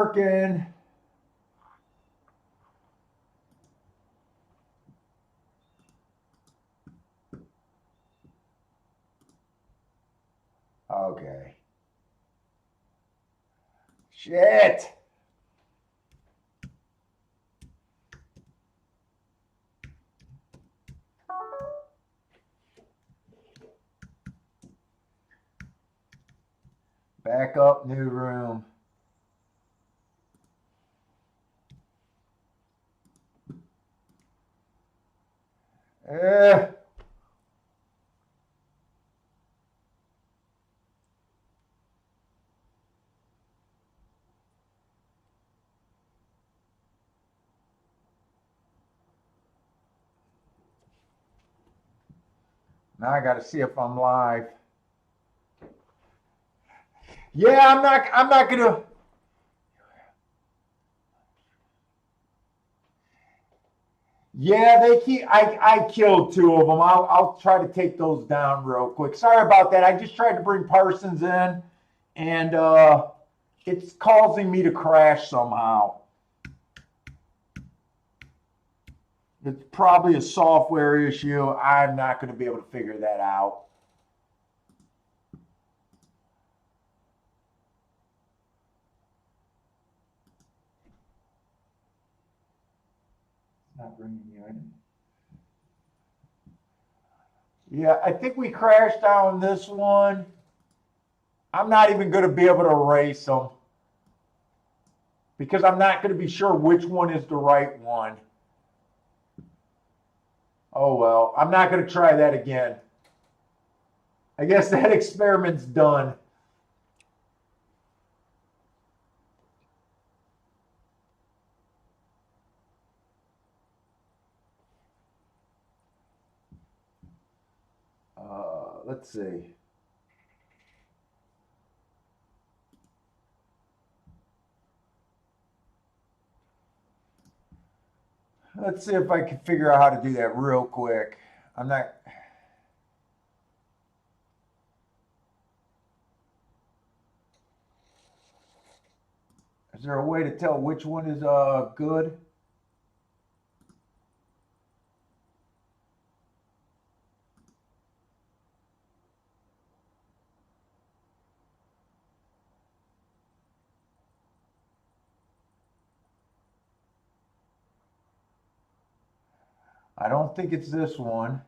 Working. Okay. Shit. Back up, new room. Eh. Now I got to see if I'm live. Yeah, I'm not gonna. Yeah, they keep. I killed two of them. I'll try to take those down real quick. Sorry about that. I just tried to bring Parsons in, and it's causing me to crash somehow. It's probably a software issue. I'm not going to be able to figure that out. Not bringing you in. Yeah, I think we crashed on this one. I'm not even going to be able to erase them because I'm not going to be sure which one is the right one. Oh well, I'm not going to try that again. I guess that experiment's done. Let's see. Let's see if I can figure out how to do that real quick. I'm not. Is there a way to tell which one is good? I don't think it's this one.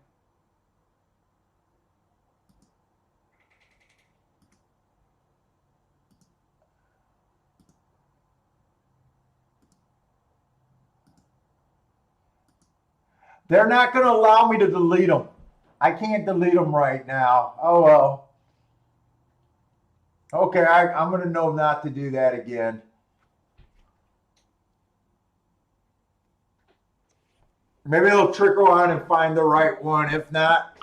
They're not going to allow me to delete them. I can't delete them right now. Oh well. Okay, I'm going to know not to do that again. Maybe it'll trickle on and find the right one. If not,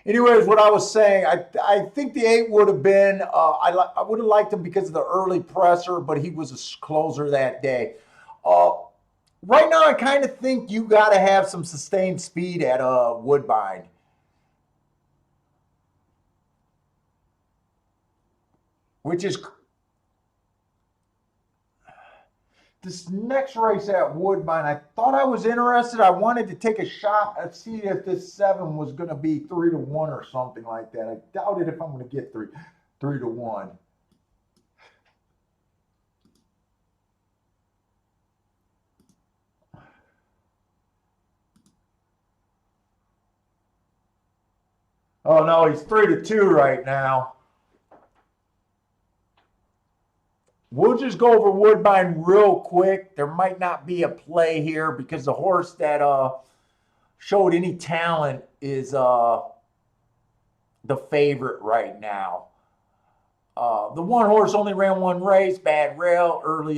anyways, what I was saying, I think the 8 would have been. I would have liked him because of the early presser, but he was a closer that day. Uh, right now, I kind of think you got to have some sustained speed at Woodbine, which is this next race at Woodbine. I thought I was interested. I wanted to take a shot and see if this 7 was going to be 3-1 or something like that. I doubt it if I'm going to get 3-1. Oh no, he's 3-2 right now. We'll just go over Woodbine real quick. There might not be a play here because the horse that showed any talent is the favorite right now. The one horse only ran one race, Bad Rail. Early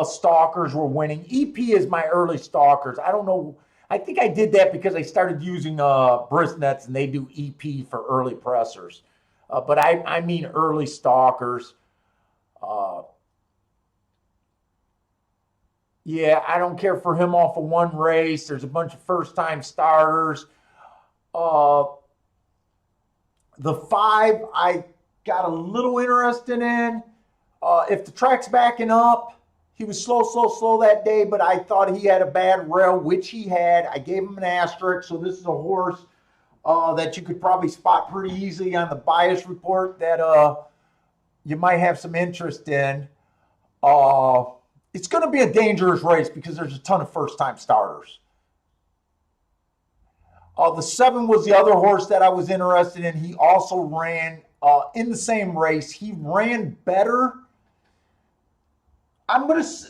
stalkers were winning. EP is my early stalkers. I don't know. I think I did that because I started using Brisnets and they do EP for early pressers. But I mean early stalkers. Yeah, I don't care for him off of one race. There's a bunch of first time starters. Uh, The 5, I got a little interested in. If the track's backing up, he was slow that day, but I thought he had a bad rail, which he had. I gave him an asterisk, so this is a horse that you could probably spot pretty easily on the bias report that you might have some interest in. Uh, it's going to be a dangerous race because there's a ton of first-time starters. The 7 was the other horse that I was interested in. He also ran in the same race. He ran better.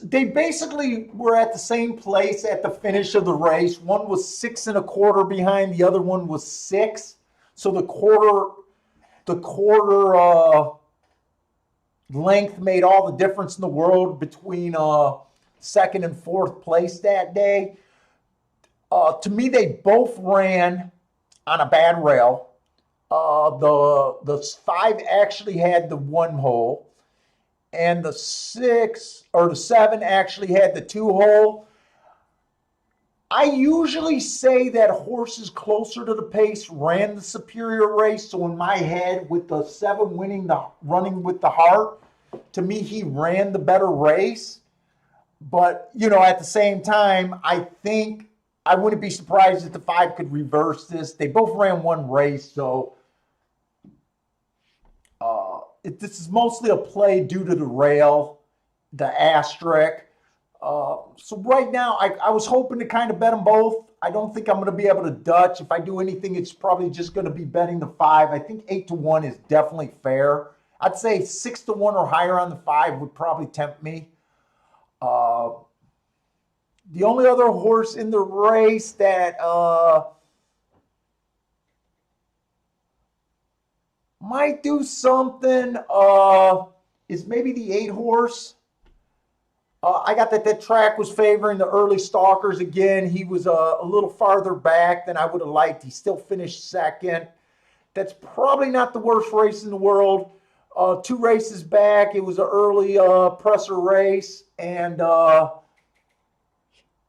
They basically were at the same place at the finish of the race. One was 6 1/4 behind, the other one was 6. So the quarter length made all the difference in the world between second and fourth place that day. To me, they both ran on a bad rail. The 5 actually had the 1 hole, and the 7 actually had the 2 hole. I usually say that horses closer to the pace ran the superior race. So in my head, with the 7 running with the heart, to me, he ran the better race. But, at the same time, I think I wouldn't be surprised if the 5 could reverse this. They both ran one race, so this is mostly a play due to the rail, the asterisk. So right now, I was hoping to kind of bet them both. I don't think I'm going to be able to Dutch. If I do anything, it's probably just going to be betting the 5. I think 8-1 is definitely fair. I'd say 6-1 or higher on the 5 would probably tempt me. The only other horse in the race that might do something is maybe the 8 horse. I got that track was favoring the early stalkers again. He was a little farther back than I would have liked. He still finished second. That's probably not the worst race in the world. 2 races back, it was an early presser race, and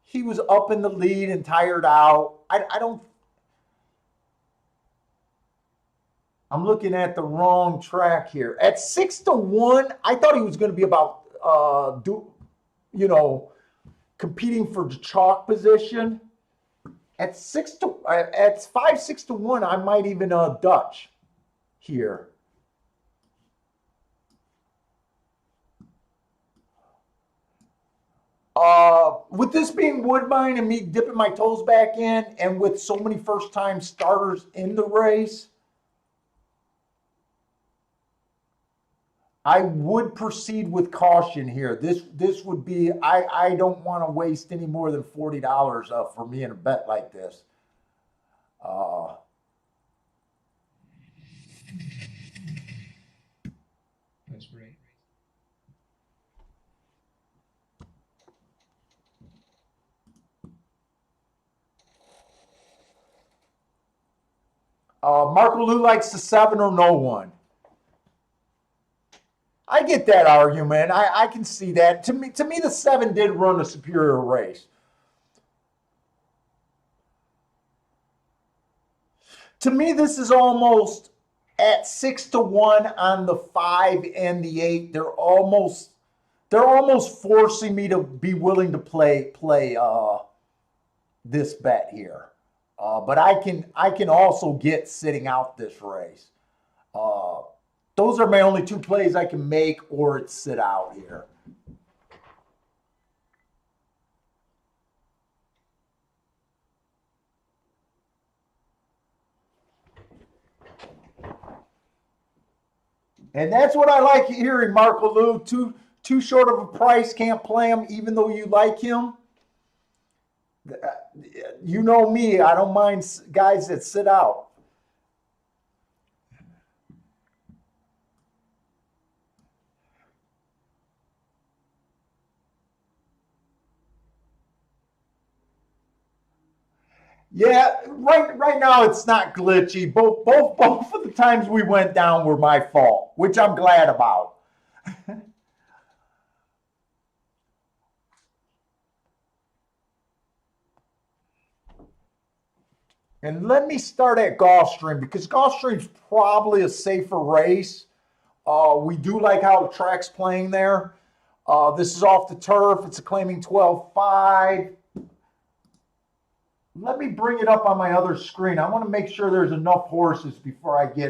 he was up in the lead and tired out. I'm looking at the wrong track here. At 6-1, I thought he was going to be about competing for the chalk position. At 5-6-1, I might even Dutch here. With this being Woodbine and me dipping my toes back in, and with so many first-time starters in the race, I would proceed with caution here. This would be, I don't want to waste any more than $40 for me in a bet like this. That's great. Marco Lou likes the 7 or no one. I get that argument. I can see that. To me, the 7 did run a superior race. To me, this is almost at 6-1 on the 5 and the 8. They're almost forcing me to be willing to play this bet here. But I can also get sitting out this race. Those are my only 2 plays I can make, or it's sit out here. And that's what I like hearing, Marco Lou. Too short of a price, can't play him, even though you like him. You know me, I don't mind guys that sit out. Yeah, right now it's not glitchy. Both of the times we went down were my fault, which I'm glad about. And let me start at Gulfstream because Gulfstream's probably a safer race. We do like how the track's playing there. This is off the turf. It's a claiming 12.5. Let me bring it up on my other screen. I want to make sure there's enough horses before I get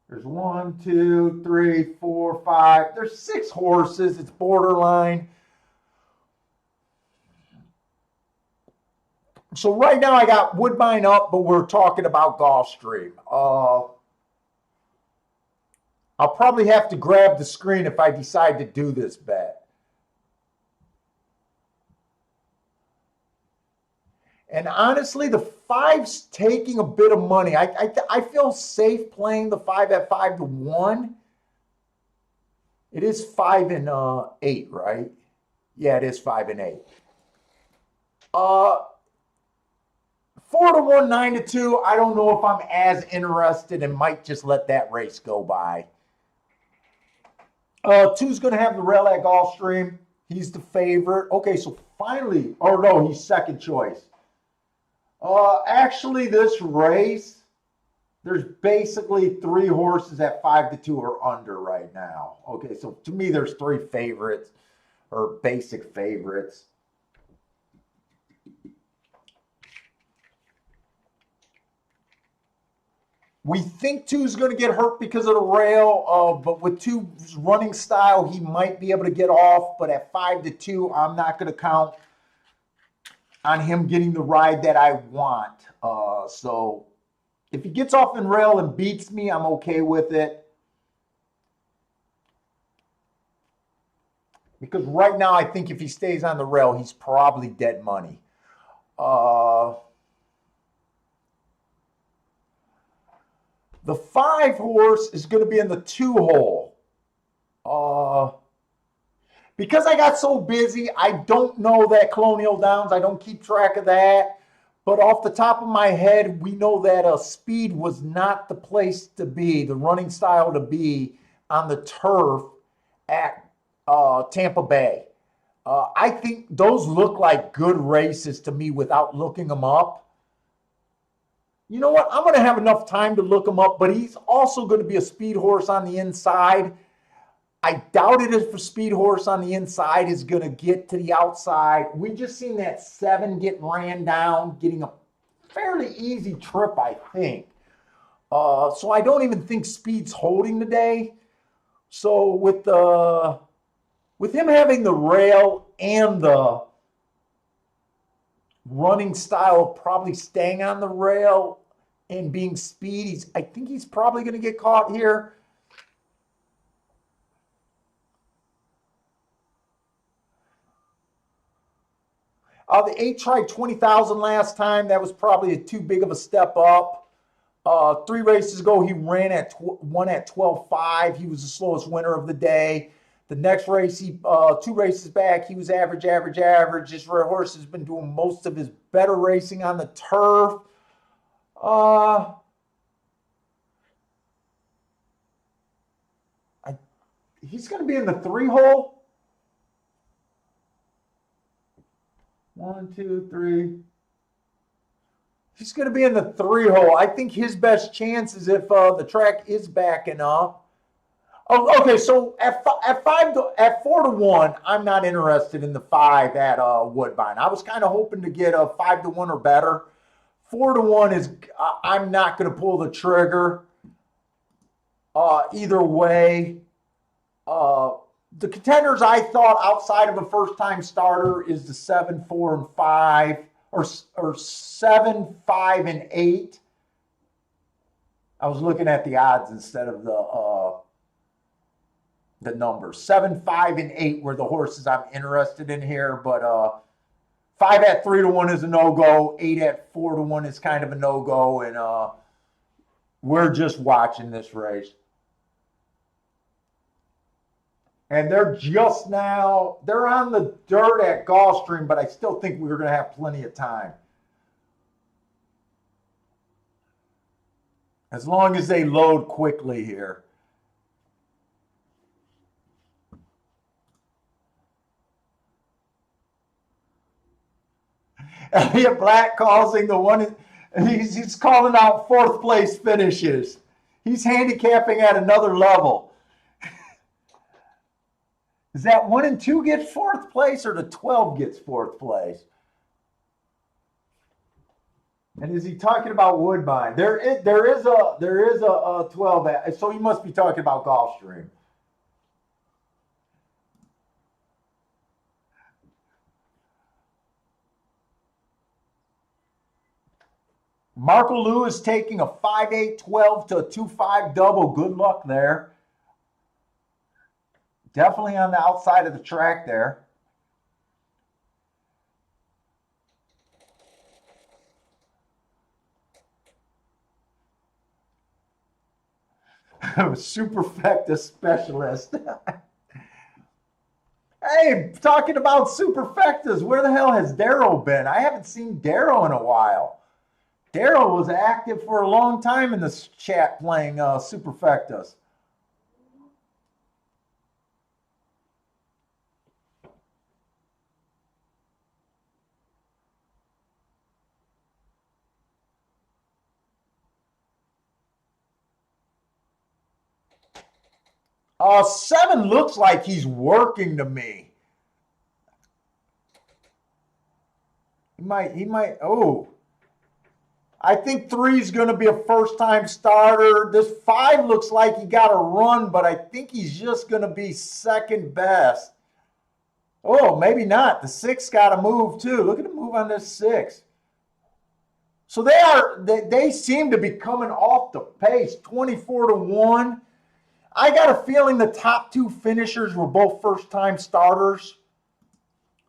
there's 1, 2, 3, 4, 5. There's 6 horses. It's borderline. So right now I got Woodbine up, but we're talking about Gulfstream. I'll probably have to grab the screen if I decide to do this bet. And honestly, the 5's taking a bit of money. I feel safe playing the 5 at 5-1. It is 5 and 8, right? Yeah, it is 5 and 8. 4-1, 9-2. I don't know if I'm as interested and might just let that race go by. 2's going to have the rail at Gulfstream. He's the favorite. Okay, so finally, oh no, he's second choice. Actually, this race, there's basically 3 horses at 5-2 or under right now. Okay, so to me, there's 3 favorites or basic favorites. We think 2's going to get hurt because of the rail, but with 2's running style, he might be able to get off. But at 5-2, I'm not going to count on him getting the ride that I want. So if he gets off in rail and beats me, I'm okay with it. Because right now, I think if he stays on the rail, he's probably dead money. The 5 horse is going to be in the 2 hole. Because I got so busy, I don't know that Colonial Downs. I don't keep track of that. But off the top of my head, we know that speed was not the place to be, the running style to be on the turf at Tampa Bay. I think those look like good races to me without looking them up. You know what? I'm going to have enough time to look him up, but he's also going to be a speed horse on the inside. I doubt it if a speed horse on the inside is going to get to the outside. We just seen that 7 get ran down, getting a fairly easy trip, I think. So I don't even think speed's holding today. So with him having the rail and the running style probably staying on the rail and being speed, I think he's probably going to get caught here. The 8 tried 20,000 last time. That was probably too big of a step up. 3 races ago, he ran one at 12.5. He was the slowest winner of the day. The next race, 2 races back, he was average. This horse has been doing most of his better racing on the turf. He's going to be in the 3 hole. 1, 2, 3. He's going to be in the 3 hole. I think his best chance is if the track is backing up. Oh, okay. So at 4-1, I'm not interested in the 5 at Woodbine. I was kind of hoping to get a 5-1 or better. 4-1 is. I'm not going to pull the trigger. Either way. The contenders I thought outside of a first-time starter is the 7, 4, and 5, or 7, 5, and 8. I was looking at the odds instead of the numbers. 7, 5, and 8 were the horses I'm interested in here, but 5 at 3-1 is a no-go. 8 at 4-1 is kind of a no-go, and we're just watching this race. And they're on the dirt at Gulfstream, but I still think we're going to have plenty of time. As long as they load quickly here. Elliot Black causing the one. He's calling out fourth place finishes. He's handicapping at another level. Is that 1 and 2 get fourth place, or the 12 gets fourth place? And is he talking about Woodbine? There is a 12. So he must be talking about Gulfstream. Marco Lewis taking a 5.812 to a 2.5 double. Good luck there. Definitely on the outside of the track there. Superfecta specialist. Hey, talking about superfectas, where the hell has Daryl been? I haven't seen Daryl in a while. Daryl was active for a long time in this chat playing superfectas. Seven looks like he's working to me. He might, oh. I think 3 is going to be a first-time starter. This 5 looks like he got a run, but I think he's just going to be second best. Oh, maybe not. The 6 got to move too. Look at the move on this 6. So they seem to be coming off the pace, 24-1. I got a feeling the top 2 finishers were both first-time starters.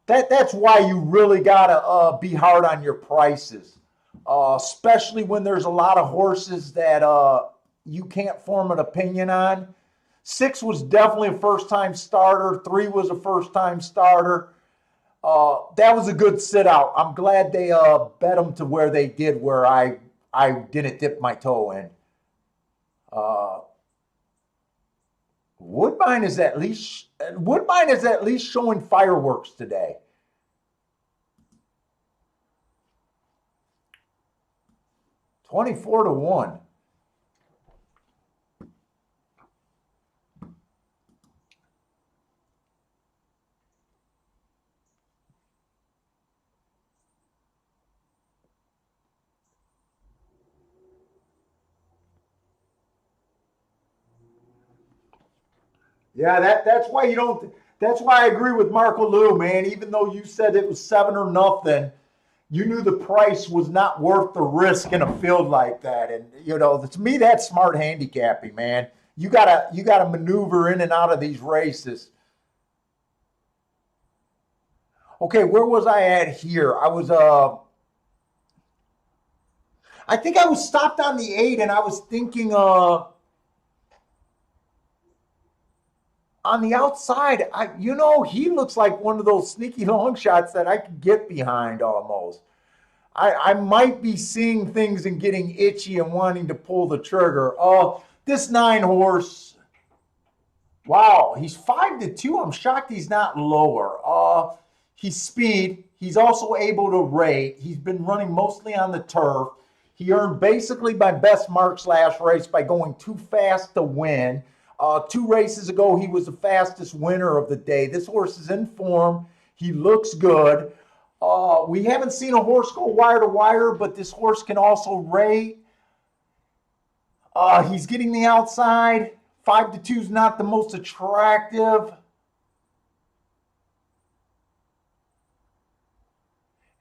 That's why you really got to be hard on your prices, especially when there's a lot of horses that you can't form an opinion on. 6 was definitely a first-time starter. 3 was a first-time starter. That was a good sit-out. I'm glad they bet them to where they did, where I didn't dip my toe in. Woodbine is at least showing fireworks today. $24-1. Yeah, that's why you don't. That's why I agree with Marco Lou, man. Even though you said it was 7 or nothing, you knew the price was not worth the risk in a field like that. And to me, that's smart handicapping, man. You gotta maneuver in and out of these races. Okay, where was I at here? I think I was stopped on the 8, and I was thinking on the outside, he looks like one of those sneaky long shots that I could get behind almost. I might be seeing things and getting itchy and wanting to pull the trigger. This 9 horse, wow, he's 5-2. I'm shocked he's not lower. He's speed. He's also able to rate. He's been running mostly on the turf. He earned basically my best marks last race by going too fast to win. 2 races ago, he was the fastest winner of the day. This horse is in form. He looks good. We haven't seen a horse go wire to wire, but this horse can also rate. He's getting the outside. 5-2 is not the most attractive.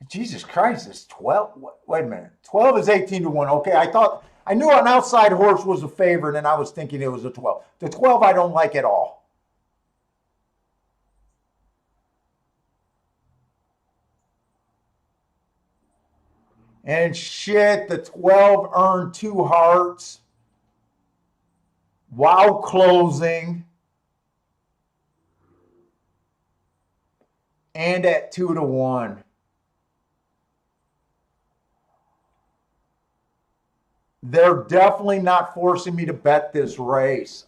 Jesus Christ, it's 12. Wait a minute. 12 is 18-1. Okay, I knew an outside horse was a favorite, and I was thinking it was a 12. The 12 I don't like at all. And shit, the 12 earned 2 hearts while closing. And at 2-1. They're definitely not forcing me to bet this race.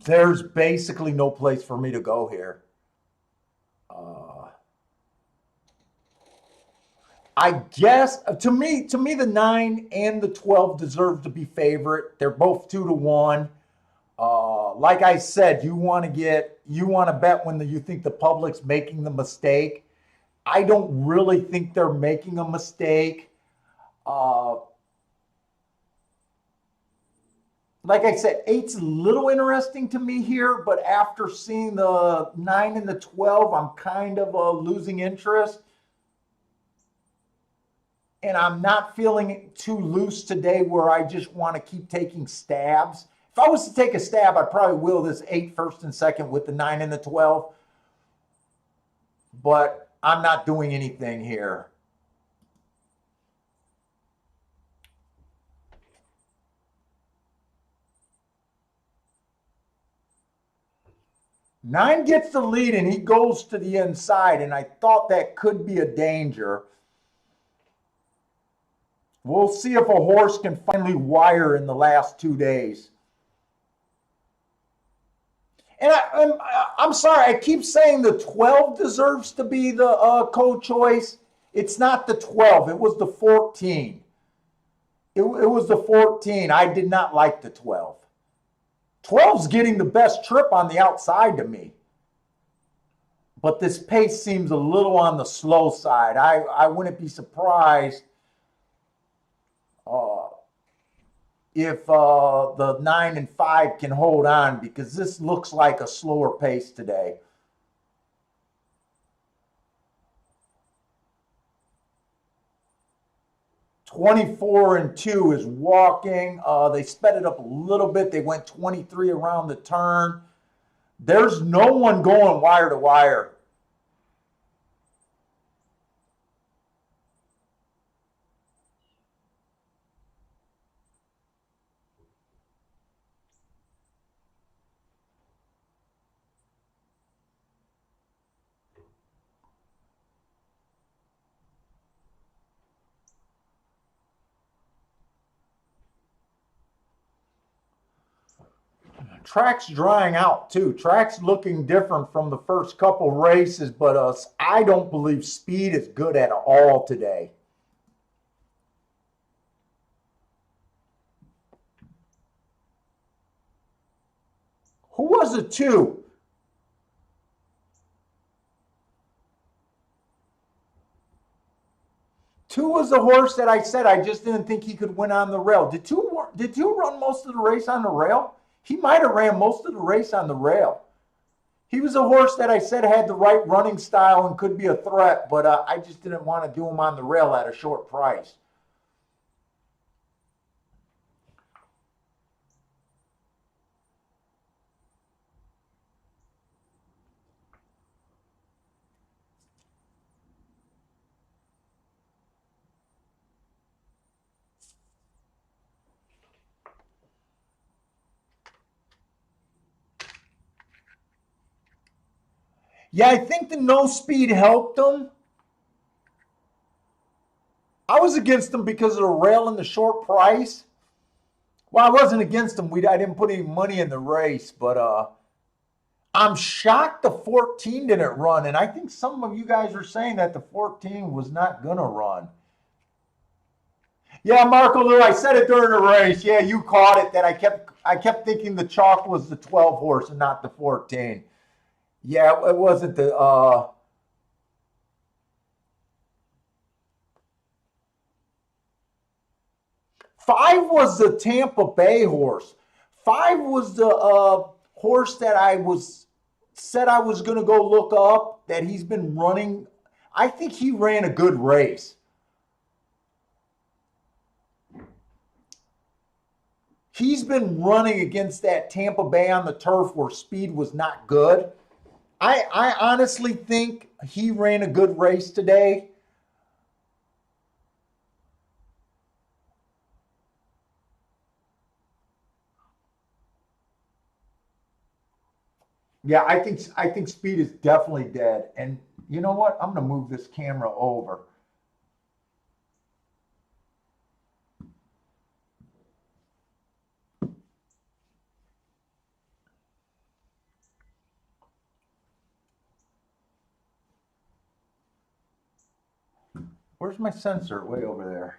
There's basically no place for me to go here. I guess to me, the 9 and the 12 deserve to be favorite. They're both 2-1. Like I said, you want to bet when you think the public's making the mistake. I don't really think they're making a mistake. Like I said, 8's a little interesting to me here, but after seeing the 9 and the 12, I'm kind of losing interest. And I'm not feeling too loose today where I just want to keep taking stabs. If I was to take a stab, I'd probably will this 8 first and second with the 9 and the 12. But I'm not doing anything here. Nine gets the lead and he goes to the inside, and I thought that could be a danger. We'll see if a horse can finally wire in the last 2 days. And I'm sorry, I keep saying the 12 deserves to be the co-choice. It's not the 12, it was the 14. It was the 14. I did not like the 12. 12's getting the best trip on the outside to me. But this pace seems a little on the slow side. I wouldn't be surprised if the 9 and 5 can hold on, because this looks like a slower pace today. (24-2) is walking. They sped it up a little bit. They went 23 around the turn. There's no one going wire to wire. Track's drying out too. Track's looking different from the first couple races, but I don't believe speed is good at all today. Who was it 2? Two was the horse that I said I just didn't think he could win on the rail. Did two run most of the race on the rail? He might have ran most of the race on the rail. He was a horse that I said had the right running style and could be a threat, but I just didn't want to do him on the rail at a short price. Yeah, I think the no speed helped him. I was against him because of the rail and the short price. Well, I wasn't against him. I didn't put any money in the race, but I'm shocked the 14 didn't run. And I think some of you guys are saying that the 14 was not going to run. Yeah, Marco Lou, I said it during the race. Yeah, you caught it. That I kept thinking the chalk was the 12 horse and not the 14. Yeah, it wasn't the 5 was the Tampa Bay horse. 5 was the horse that I said I was going to go look up, that he's been running. I think he ran a good race. He's been running against that Tampa Bay on the turf where speed was not good. I honestly think he ran a good race today. Yeah, I think speed is definitely dead. And you know what? I'm going to move this camera over. Where's my sensor? Way over there.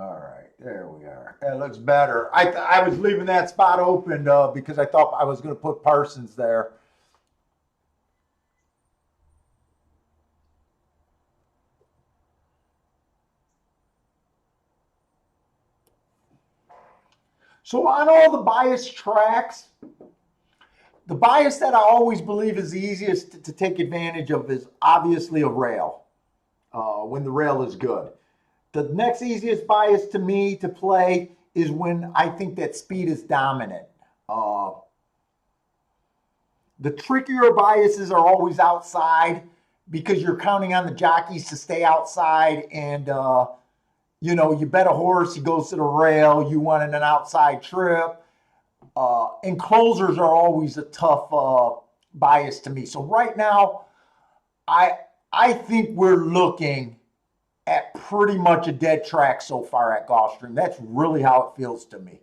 All right, there we are. That looks better. I was leaving that spot open because I thought I was going to put Parsons there. So on all the bias tracks, the bias that I always believe is the easiest to take advantage of is obviously a rail, when the rail is good. The next easiest bias to me to play is when I think that speed is dominant. The trickier biases are always outside because you're counting on the jockeys to stay outside, and you bet a horse, he goes to the rail, you want an outside trip. And closers are always a tough bias to me. So right now, I think we're looking at pretty much a dead track so far at Gulfstream. That's really how it feels to me.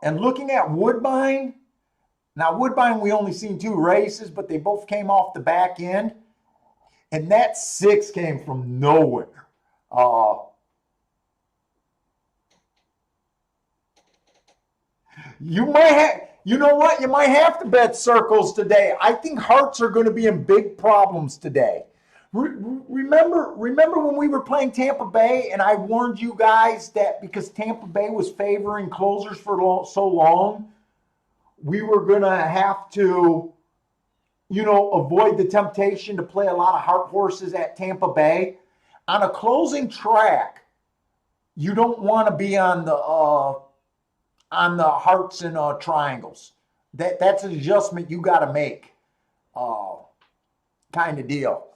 And looking at Woodbine, now Woodbine, we only seen 2 races, but they both came off the back end. And that 6 came from nowhere. You might have, you know what? You might have to bet circles today. I think hearts are going to be in big problems today. Remember when we were playing Tampa Bay and I warned you guys that because Tampa Bay was favoring closers for so long, we were going to have to, avoid the temptation to play a lot of heart horses at Tampa Bay. On a closing track, you don't want to be on the hearts and triangles. That's an adjustment you got to make, kind of deal.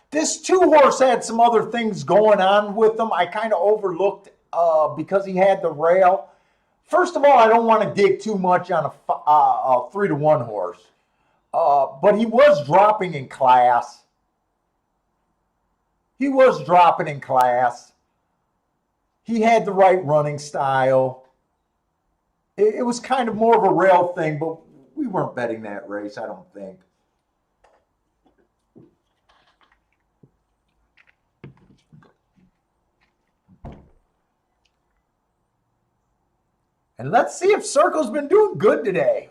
This 2-horse had some other things going on with him. I kind of overlooked because he had the rail. First of all, I don't want to dig too much on a 3-to-1 horse, but he was dropping in class. He was dropping in class. He had the right running style. It was kind of more of a rail thing, but we weren't betting that race, I don't think. And let's see if Circle's been doing good today.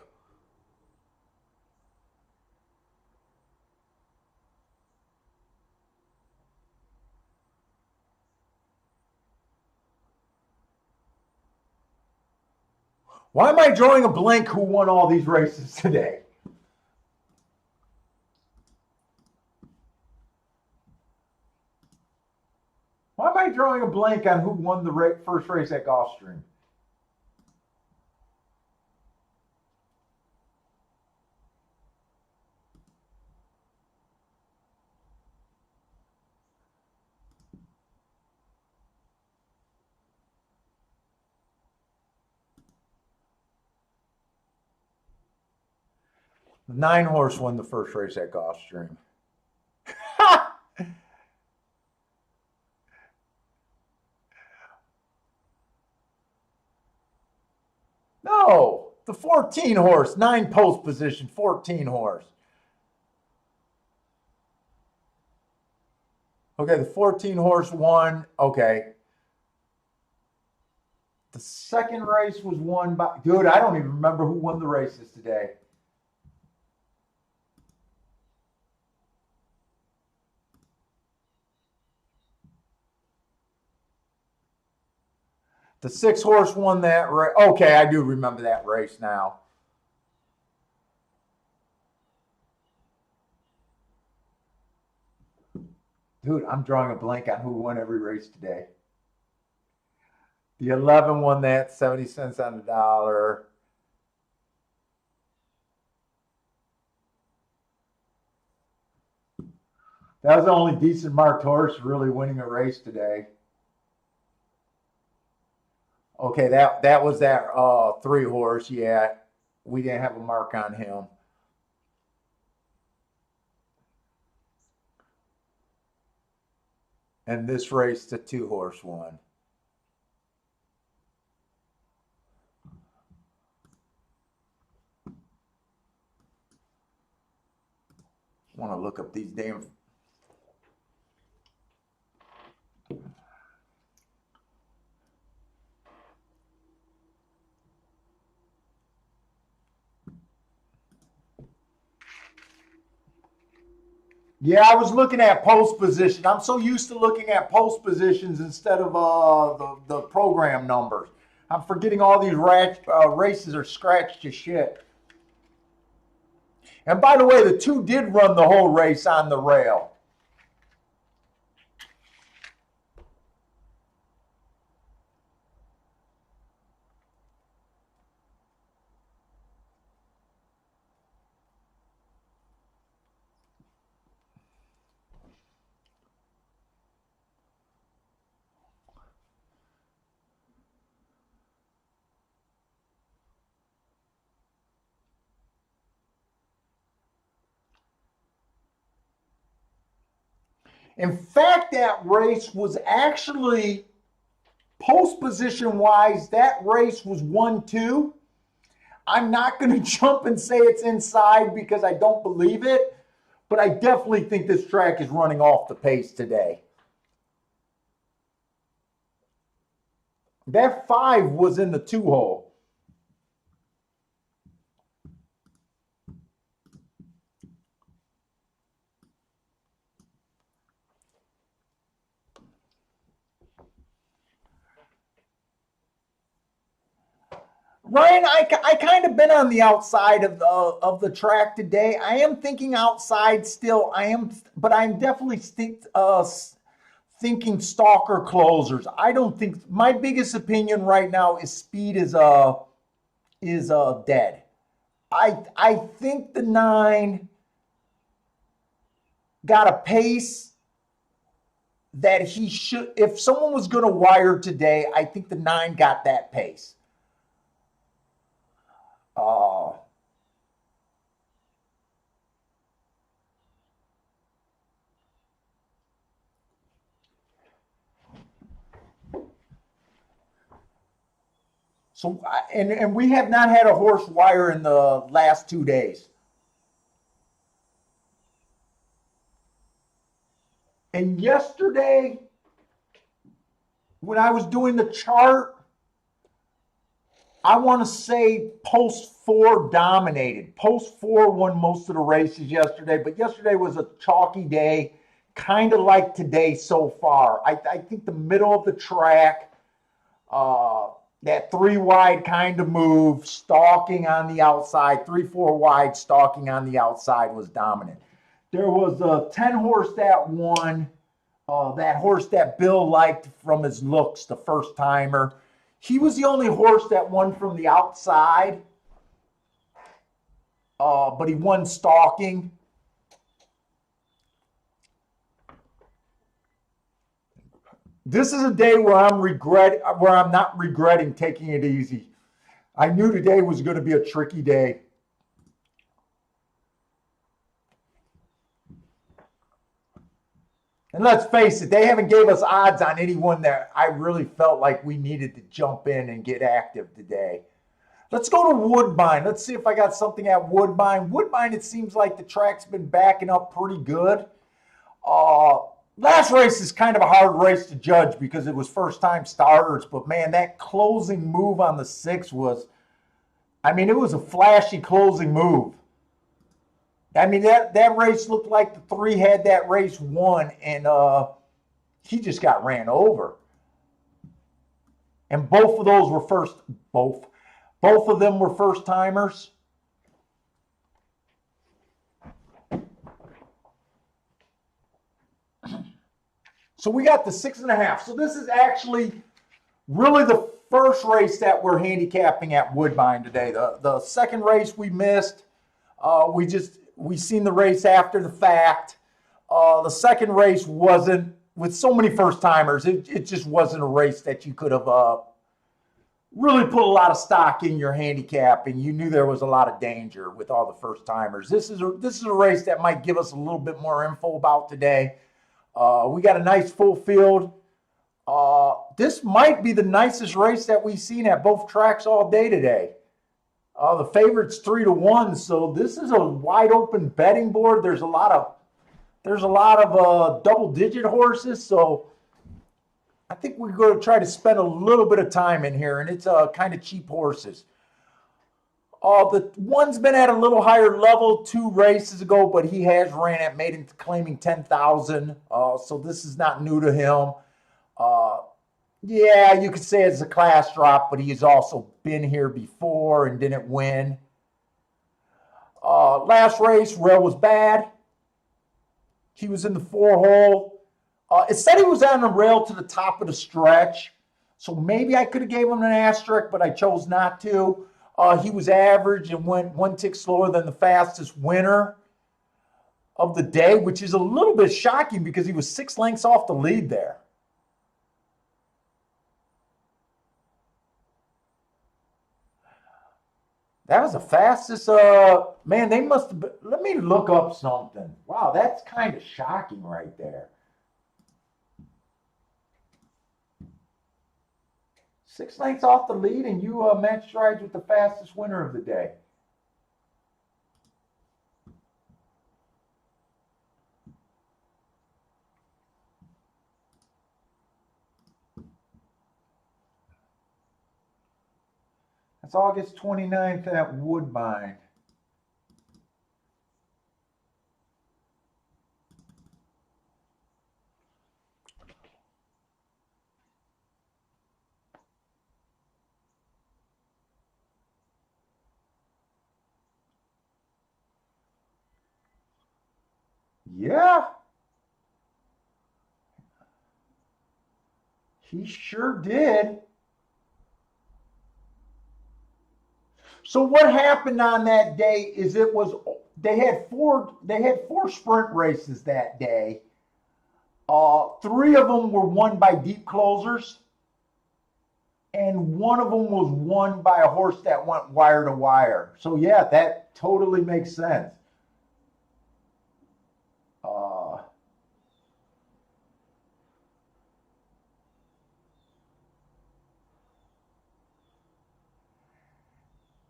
Why am I drawing a blank who won all these races today? Why am I drawing a blank on who won the first race at Gulfstream? The 9-horse won the first race at Gulfstream. No, the 14-horse, 9 post position, 14-horse. Okay, the 14-horse won. Okay. The second race was won by, dude, I don't even remember who won the races today. The 6-horse won that race. Okay, I do remember that race now. Dude, I'm drawing a blank on who won every race today. The 11 won that, 70 cents on the dollar. That was the only decent marked horse really winning a race today. Okay, that was that 3 horse. Yeah, we didn't have a mark on him. And this race, the 2 horse won. Want to look up these damn. Yeah, I was looking at post position. I'm so used to looking at post positions instead of the program numbers. I'm forgetting all these races are scratched to shit. And by the way, the 2 did run the whole race on the rail. In fact, that race was actually post position wise, that race was 1-2. I'm not going to jump and say it's inside because I don't believe it, but I definitely think this track is running off the pace today. That 5 was in the 2 hole. Ryan, I kind of been on the outside of the track today. I am thinking outside still. But I'm definitely thinking stalker closers. I don't think my biggest opinion right now is speed is dead. I think the 9 got a pace that he should. If someone was going to wire today, I think the 9 got that pace. Uh, so and we have not had a horse wire in the last 2 days. And yesterday, when I was doing the chart, I want to say post 4 dominated. Post 4 won most of the races yesterday, but yesterday was a chalky day, kind of like today so far. I think the middle of the track, that 3 wide kind of move, stalking on the outside, 3-4 wide, stalking on the outside was dominant. There was a 10 horse that won. That horse that Bill liked from his looks, the first timer. He was the only horse that won from the outside, but he won stalking. This is a day where I'm not regretting taking it easy. I knew today was going to be a tricky day. And let's face it, they haven't gave us odds on anyone that I really felt like we needed to jump in and get active today. Let's go to Woodbine. Let's see if I got something at Woodbine. Woodbine, it seems like the track's been backing up pretty good. Last race is kind of a hard race to judge because it was first-time starters. But, man, that closing move on the 6 was, it was a flashy closing move. That race looked like the 3 had that race won, and he just got ran over. And both of those were both of them were first timers. So we got the 6.5. So this is actually really the first race that we're handicapping at Woodbine today. The second race we missed. We seen the race after the fact. The second race wasn't, with so many first timers, it just wasn't a race that you could have really put a lot of stock in your handicap, and you knew there was a lot of danger with all the first timers. This is a race that might give us a little bit more info about today. We got a nice full field. This might be the nicest race that we've seen at both tracks all day today. The favorite's 3-1, so this is a wide open betting board. There's a lot of double-digit horses, so I think we're going to try to spend a little bit of time in here, and it's kind of cheap horses. The one's been at a little higher level 2 races ago, but he has ran at maiden claiming 10,000, so this is not new to him. Yeah, you could say it's a class drop, but he's also been here before and didn't win. Last race, rail was bad. He was in the 4-hole. It said he was on the rail to the top of the stretch, so maybe I could have gave him an asterisk, but I chose not to. He was average and went 1 tick slower than the fastest winner of the day, which is a little bit shocking because he was 6 lengths off the lead there. That was the fastest, man, they must have been, let me look up something. Wow, that's kind of shocking right there. 6 lengths off the lead, and you match strides with the fastest winner of the day. That's August 29th at Woodbine. Yeah. He sure did. So what happened on that day is they had four sprint races that day. 3 of them were won by deep closers, and 1 of them was won by a horse that went wire to wire. So yeah, that totally makes sense.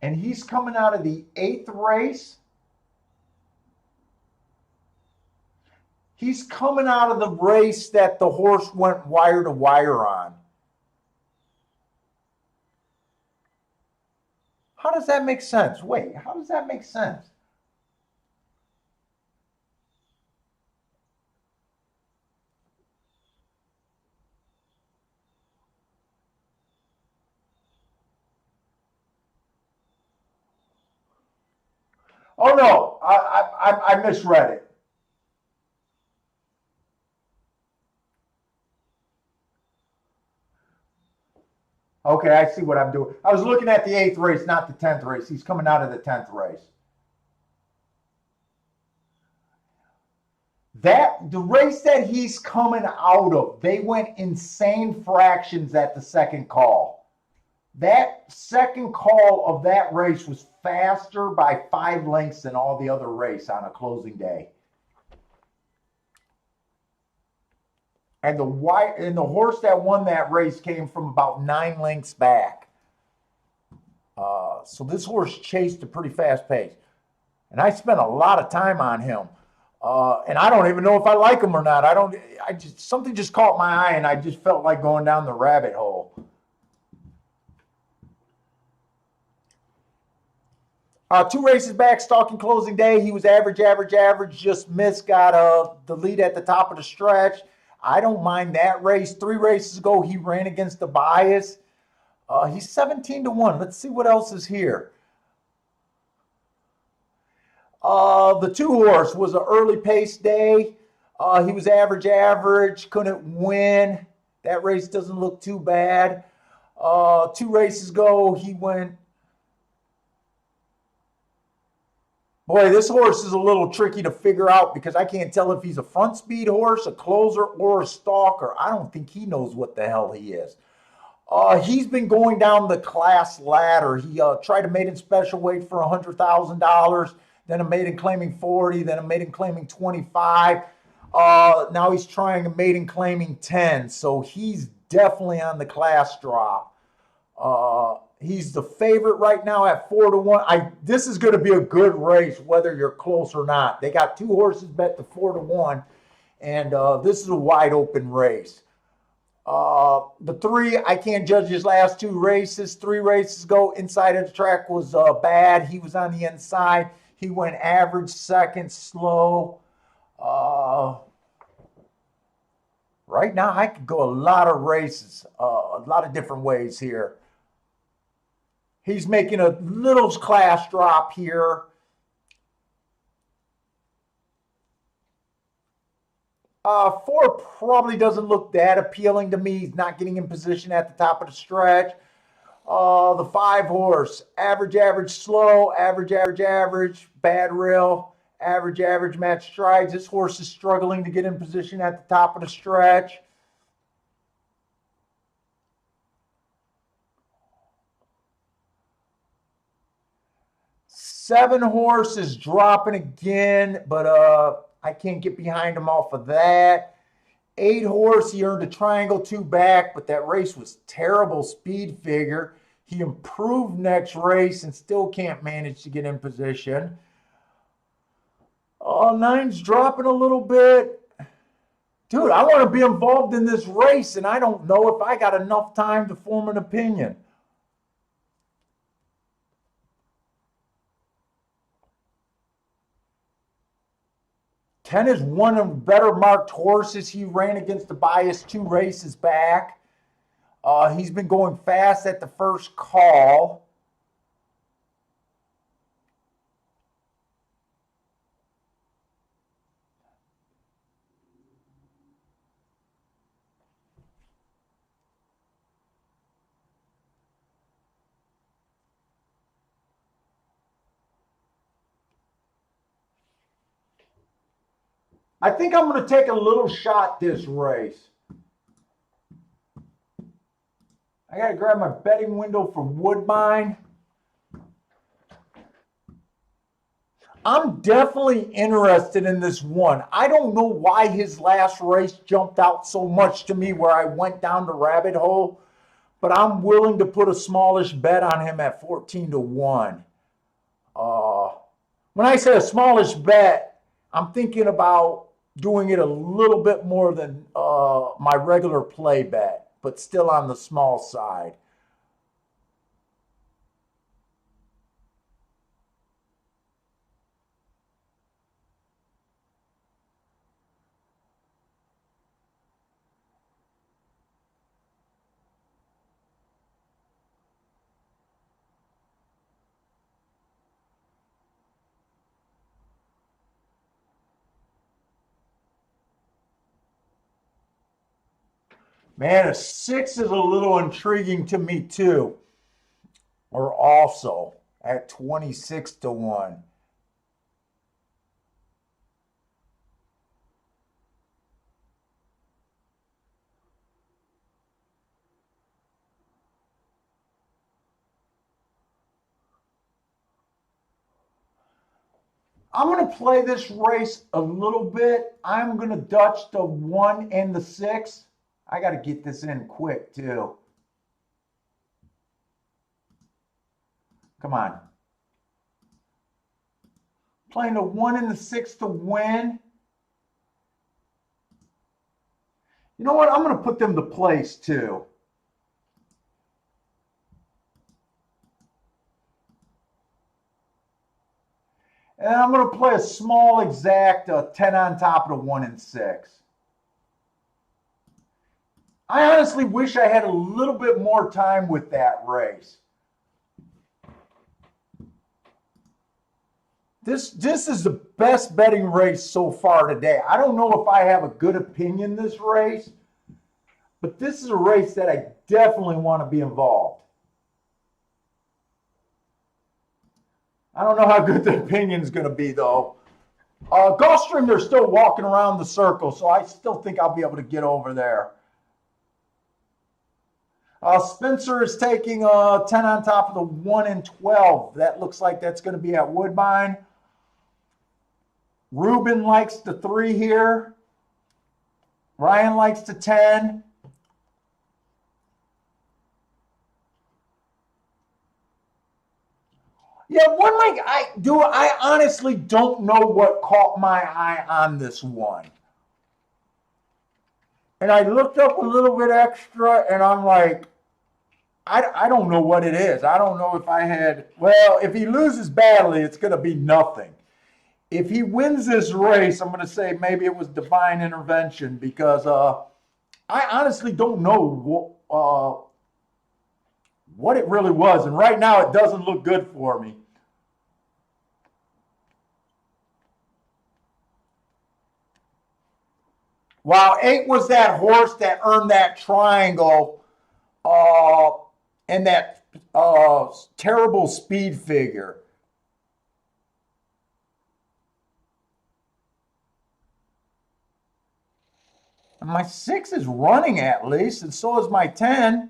And he's coming out of the 8th race. He's coming out of the race that the horse went wire to wire on. How does that make sense? Wait, how does that make sense? Oh no, I misread it. Okay, I see what I'm doing. I was looking at the 8th race, not the 10th race. He's coming out of the 10th race. The race that he's coming out of, they went insane fractions at the second call. That second call of that race was faster by 5 lengths than all the other race on a closing day. And the horse that won that race came from about 9 lengths back. So this horse chased a pretty fast pace. And I spent a lot of time on him. And I don't even know if I like him or not. Something just caught my eye, and I just felt like going down the rabbit hole. 2 races back, stalking closing day. He was average, just missed, got the lead at the top of the stretch. I don't mind that race. 3 races ago, he ran against the bias. He's 17-1. Let's see what else is here. The 2 horse was an early pace day. He was average, couldn't win. That race doesn't look too bad. 2 races ago, he went. Boy, this horse is a little tricky to figure out because I can't tell if he's a front speed horse, a closer, or a stalker. I don't think he knows what the hell he is. He's been going down the class ladder. He tried a maiden special weight for $100,000, then a maiden claiming 40, then a maiden claiming 25. Now he's trying a maiden claiming 10. So he's definitely on the class drop. He's the favorite right now at 4-1. This is going to be a good race, whether you're close or not. They got 2 horses bet to 4-1, and this is a wide open race. The 3, I can't judge his last 2 races. 3 races ago, inside of the track was bad. He was on the inside. He went average, second, slow. Right now, I could go a lot of races, a lot of different ways here. He's making a little class drop here. 4 probably doesn't look that appealing to me. He's not getting in position at the top of the stretch. The 5 horse, average, slow, average, bad rail, average, match strides. This horse is struggling to get in position at the top of the stretch. Seven horse is dropping again, but I can't get behind him off of that. 8 horse, he earned a triangle 2 back, but that race was terrible speed figure. He improved next race and still can't manage to get in position. 9's dropping a little bit. Dude, I want to be involved in this race, and I don't know if I got enough time to form an opinion. Ten is one of the better marked horses. He ran against the bias 2 races back. He's been going fast at the first call. I think I'm going to take a little shot this race. I got to grab my betting window from Woodbine. I'm definitely interested in this one. I don't know why his last race jumped out so much to me where I went down the rabbit hole, but I'm willing to put a smallish bet on him at 14-1. When I say a smallish bet, I'm thinking about doing it a little bit more than my regular play bet, but still on the small side. Man, a 6 is a little intriguing to me too. Or also at 26-1. I'm going to play this race a little bit. I'm going to Dutch the 1 and the 6. I got to get this in quick too. Come on. Playing the 1 and the 6 to win. You know what? I'm going to put them to place too. And I'm going to play a small exact 10 on top of the 1 and 6. I honestly wish I had a little bit more time with that race. This is the best betting race so far today. I don't know if I have a good opinion this race, but this is a race that I definitely want to be involved. I don't know how good the opinion is going to be, though. Gulfstream, they're still walking around the circle, so I still think I'll be able to get over there. Spencer is taking 10 on top of the 1 and 12. That looks like that's going to be at Woodbine. Ruben likes the 3 here. Ryan likes the 10. Yeah, one like I honestly don't know what caught my eye on this one. And I looked up a little bit extra and I'm like, I don't know what it is. I don't know if I had, well, if he loses badly, it's going to be nothing. If he wins this race, I'm going to say maybe it was divine intervention because I honestly don't know what it really was. And right now it doesn't look good for me. Wow, 8 was that horse that earned that triangle and that terrible speed figure. And my 6 is running at least, and so is my 10.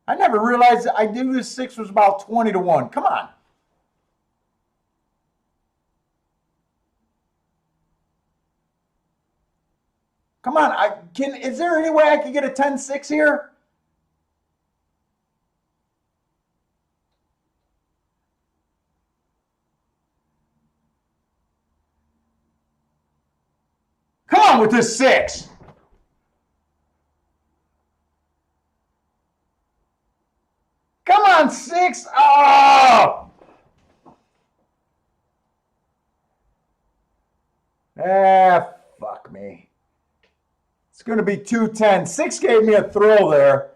I never realized I knew this 6 was about 20 to 1. Come on. Come on. Is there any way I can get a 10-6 here? Come on with this 6. Come on, 6. Oh! Fuck me. It's going to be 210. 6 gave me a thrill there.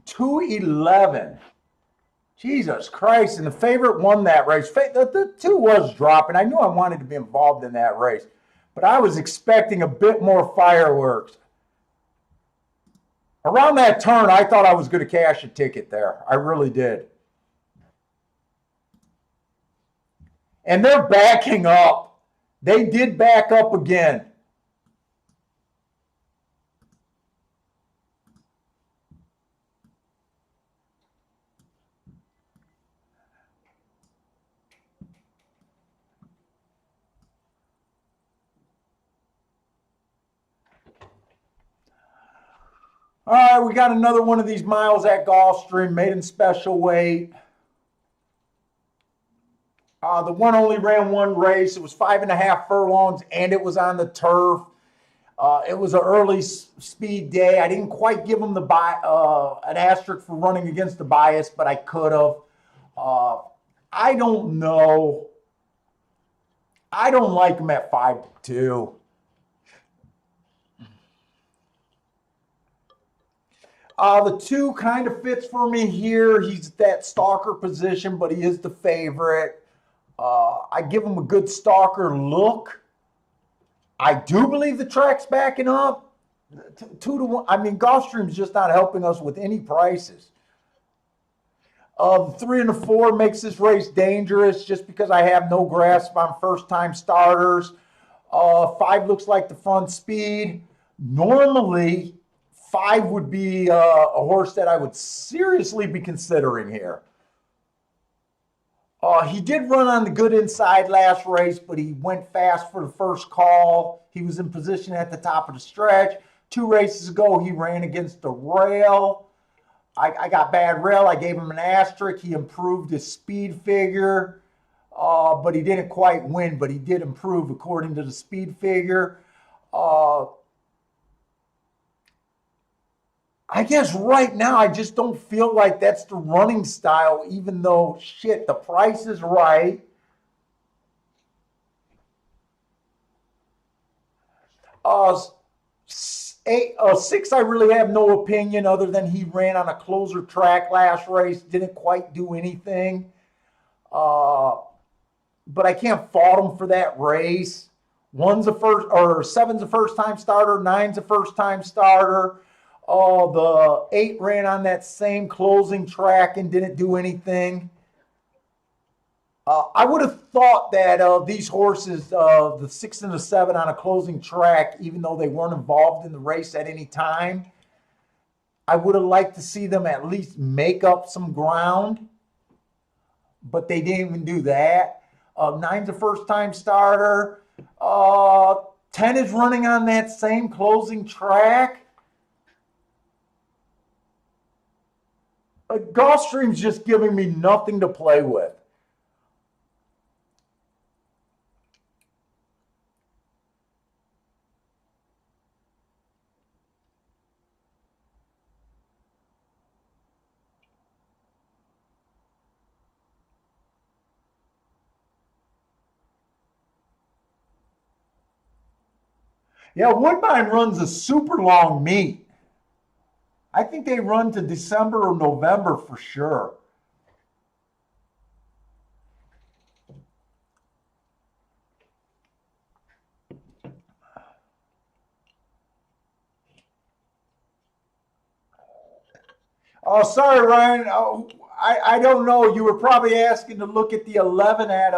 $211. Jesus Christ. And the favorite won that race. The 2 was dropping. I knew I wanted to be involved in that race, but I was expecting a bit more fireworks. Around that turn, I thought I was going to cash a ticket there. I really did. And they're backing up. They did back up again. All right, we got another one of these miles at Gulfstream, maiden special weight. The one only ran one race. It was 5.5 furlongs, and it was on the turf. It was an early speed day. I didn't quite give him an asterisk for running against the bias, but I could have. I don't know. I don't like him at 5-2. The 2 kind of fits for me here. He's that stalker position, but he is the favorite. I give him a good stalker look. I do believe the track's backing up. 2 to 1. I mean, Gulfstream's just not helping us with any prices. The 3 and the 4 makes this race dangerous just because I have no grasp on first-time starters. 5 looks like the front speed. Normally, 5 would be a horse that I would seriously be considering here. He did run on the good inside last race, but he went fast for the first call. He was in position at the top of the stretch. 2 races ago, he ran against the rail. I got bad rail. I gave him an asterisk. He improved his speed figure, but he didn't quite win, but he did improve according to the speed figure. I guess right now I just don't feel like that's the running style, even though, shit, the price is right. 6, I really have no opinion other than he ran on a closer track last race, didn't quite do anything. But I can't fault him for that race. 7's a first-time starter, 9's a first-time starter. The 8 ran on that same closing track and didn't do anything. I would have thought that these horses, the 6 and the 7 on a closing track, even though they weren't involved in the race at any time, I would have liked to see them at least make up some ground, but they didn't even do that. Nine's a first time starter. 10 is running on that same closing track. Gulfstream's just giving me nothing to play with. Yeah, Woodbine runs a super long meet. I think they run to December or November for sure. Oh, sorry, Ryan. Oh, I don't know. You were probably asking to look at the 11 at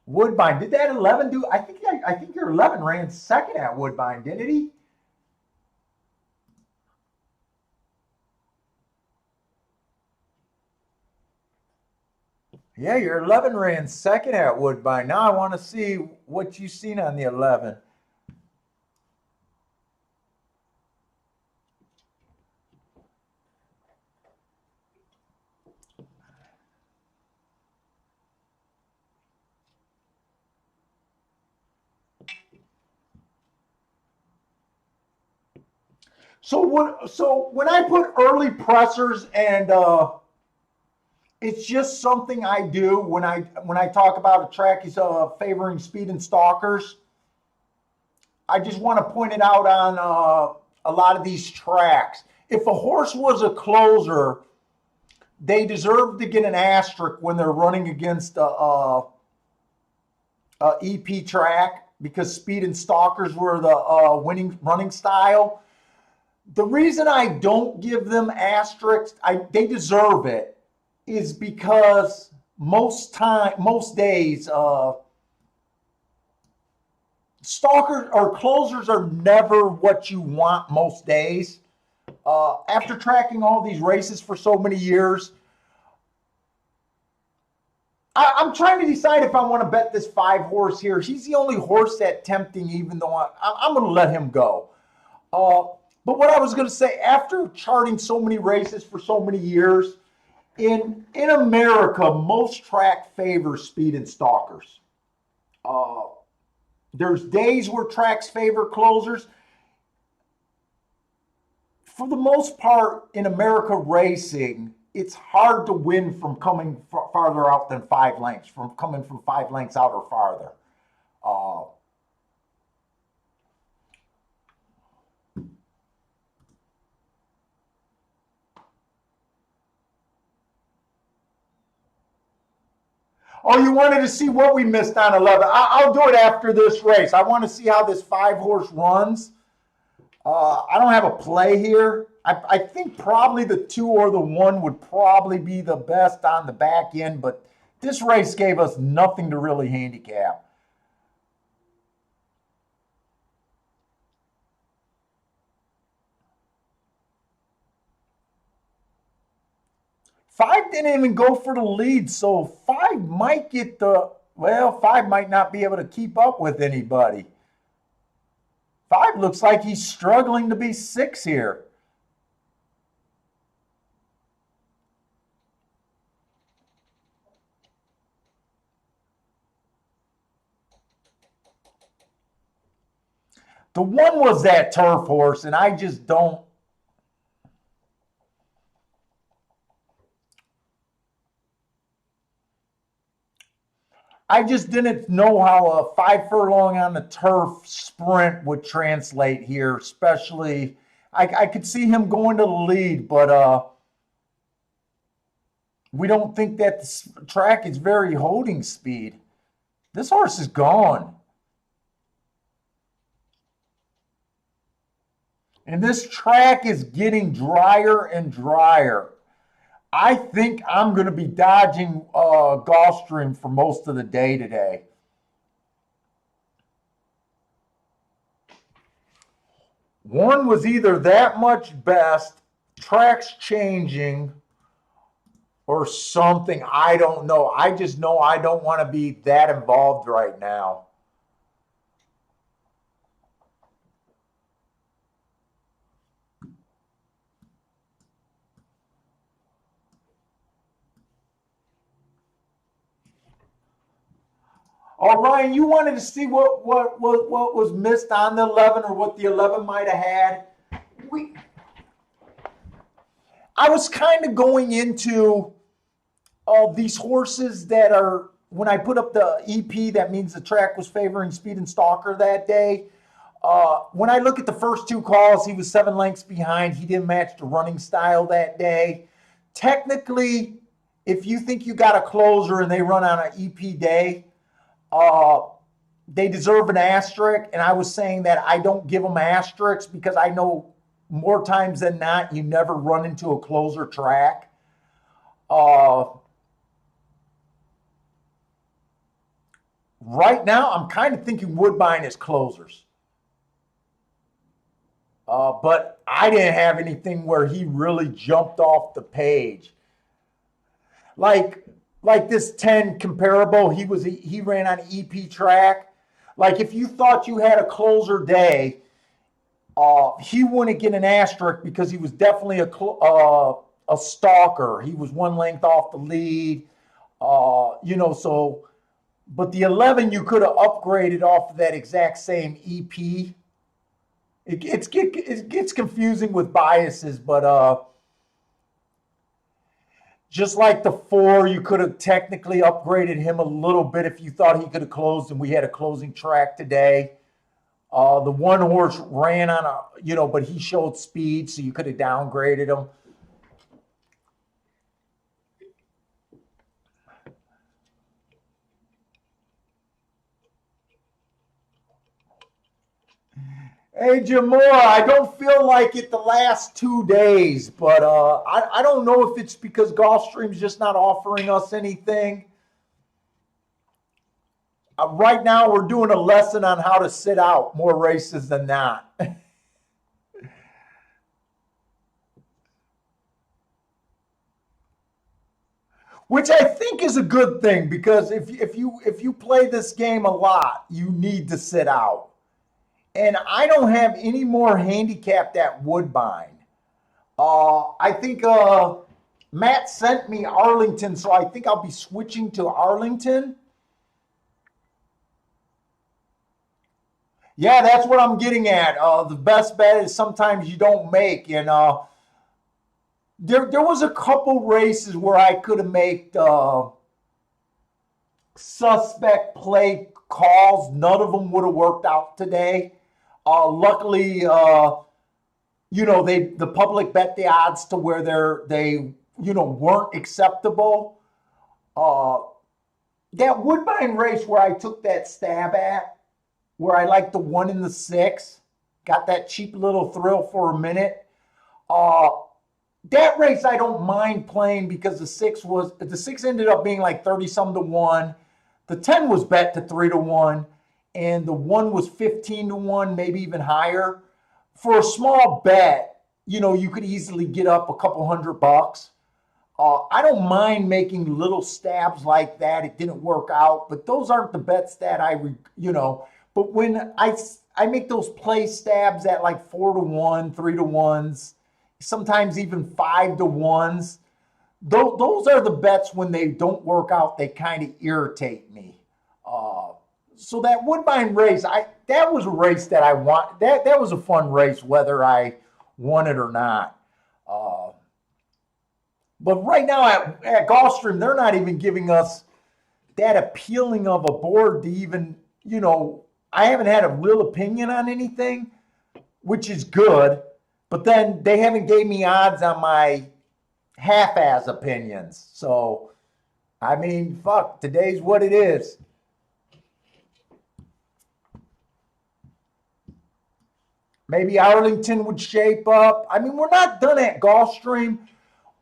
Woodbine. Did that 11 do? I think your 11 ran second at Woodbine, didn't he? Yeah, your 11 ran second at Woodbine. Now I want to see what you've seen on the 11. So when I put early pressers and it's just something I do when I talk about a track is favoring speed and stalkers. I just want to point it out on a lot of these tracks. If a horse was a closer, they deserve to get an asterisk when they're running against a EP track because speed and stalkers were the winning running style. The reason I don't give them asterisks, they deserve it, is because most days, stalkers or closers are never what you want most days. After tracking all these races for so many years, I'm trying to decide if I want to bet this 5 horse here. He's the only horse that tempting, even though I'm going to let him go. Uh, but what I was going to say, after charting so many races for so many years, in America, most track favors speed and stalkers. Uh, there's days where tracks favor closers. For the most part, in America racing, it's hard to win from coming farther out than 5 lengths, from coming from 5 lengths out or farther. Uh, oh, you wanted to see what we missed on 11? I'll do it after this race. I want to see how this 5 horse runs. I don't have a play here. I think probably the 2 or the 1 would probably be the best on the back end, but this race gave us nothing to really handicap. 5 didn't even go for the lead, so 5 might get the, well, 5 might not be able to keep up with anybody. 5 looks like he's struggling to be 6 here. The 1 was that turf horse, and I just don't. I just didn't know how a 5 furlong on the turf sprint would translate here, especially. I could see him going to the lead, but we don't think that the track is very holding speed. This horse is gone. And this track is getting drier and drier. I think I'm going to be dodging Gulfstream for most of the day today. One was either that much best, tracks changing, or something. I don't know. I just know I don't want to be that involved right now. Oh, Ryan, you wanted to see what was missed on the 11 or what the 11 might have had. We, I was kind of going into these horses that are, when I put up the EP, that means the track was favoring Speed and Stalker that day. When I look at the first two calls, he was 7 lengths behind. He didn't match the running style that day. Technically, if you think you got a closer and they run on an EP day, they deserve an asterisk. And I was saying that I don't give them asterisks because I know more times than not, you never run into a closer track. Right now, I'm kind of thinking Woodbine is closers. But I didn't have anything where he really jumped off the page. Like this 10 comparable, he ran on an EP track. Like if you thought you had a closer day, he wouldn't get an asterisk because he was definitely a stalker. He was 1 length off the lead. So but the 11 you could have upgraded off of that exact same EP. It gets confusing with biases, but just like the 4, you could have technically upgraded him a little bit if you thought he could have closed and we had a closing track today. The 1 horse ran on but he showed speed, so you could have downgraded him. Hey, Jamora, I don't feel like it the last 2 days, but I don't know if it's because Gulfstream's just not offering us anything. Right now, we're doing a lesson on how to sit out more races than not. Which I think is a good thing because if you play this game a lot, you need to sit out. And I don't have any more handicapped at Woodbine. I think Matt sent me Arlington, so I think I'll be switching to Arlington. Yeah, that's what I'm getting at. The best bet is sometimes you don't make. And there was a couple races where I could have made suspect play calls. None of them would have worked out today. Luckily, the public bet the odds to where they weren't acceptable. That Woodbine race where I took that stab at, where I liked the 1 in the 6, got that cheap little thrill for a minute. That race I don't mind playing because the 6 ended up being like 30 some to 1. The 10 was bet to 3 to 1. And the 1 was 15 to 1, maybe even higher. For a small bet, you could easily get up a couple $100. I don't mind making little stabs like that. It didn't work out, but those aren't the bets that But when I make those play stabs at like 4 to 1, 3 to 1s, sometimes even 5 to 1s, those are the bets when they don't work out. They kind of irritate me. So that Woodbine race, that was a race that I want. That was a fun race, whether I won it or not. But right now at Gulfstream, they're not even giving us that appealing of a board to even, I haven't had a real opinion on anything, which is good. But then they haven't gave me odds on my half-ass opinions. So, I mean, fuck, today's what it is. Maybe Arlington would shape up. I mean, we're not done at Gulfstream.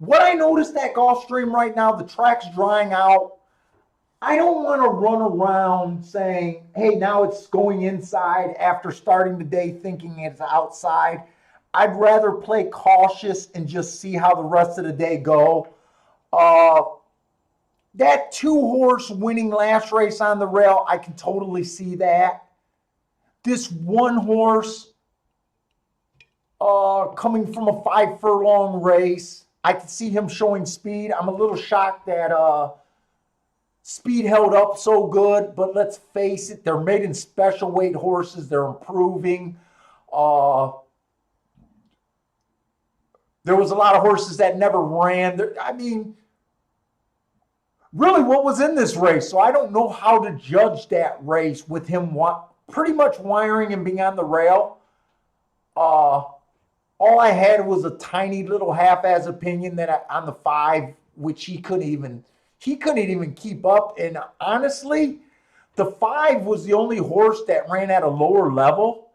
what I noticed at Gulfstream right now, the track's drying out. I don't want to run around saying, hey, now it's going inside after starting the day thinking it's outside. I'd rather play cautious and just see how the rest of the day go. That 2-horse winning last race on the rail, I can totally see that. This 1-horse coming from a 5-furlong race, I can see him showing speed. I'm a little shocked that speed held up so good, but let's face it, they're made in special weight horses. They're improving. There was a lot of horses that never ran. I mean, really, what was in this race? So I don't know how to judge that race with him pretty much wiring and being on the rail. All I had was a tiny little half-ass opinion that on the 5, which he couldn't even keep up. And honestly, the 5 was the only horse that ran at a lower level.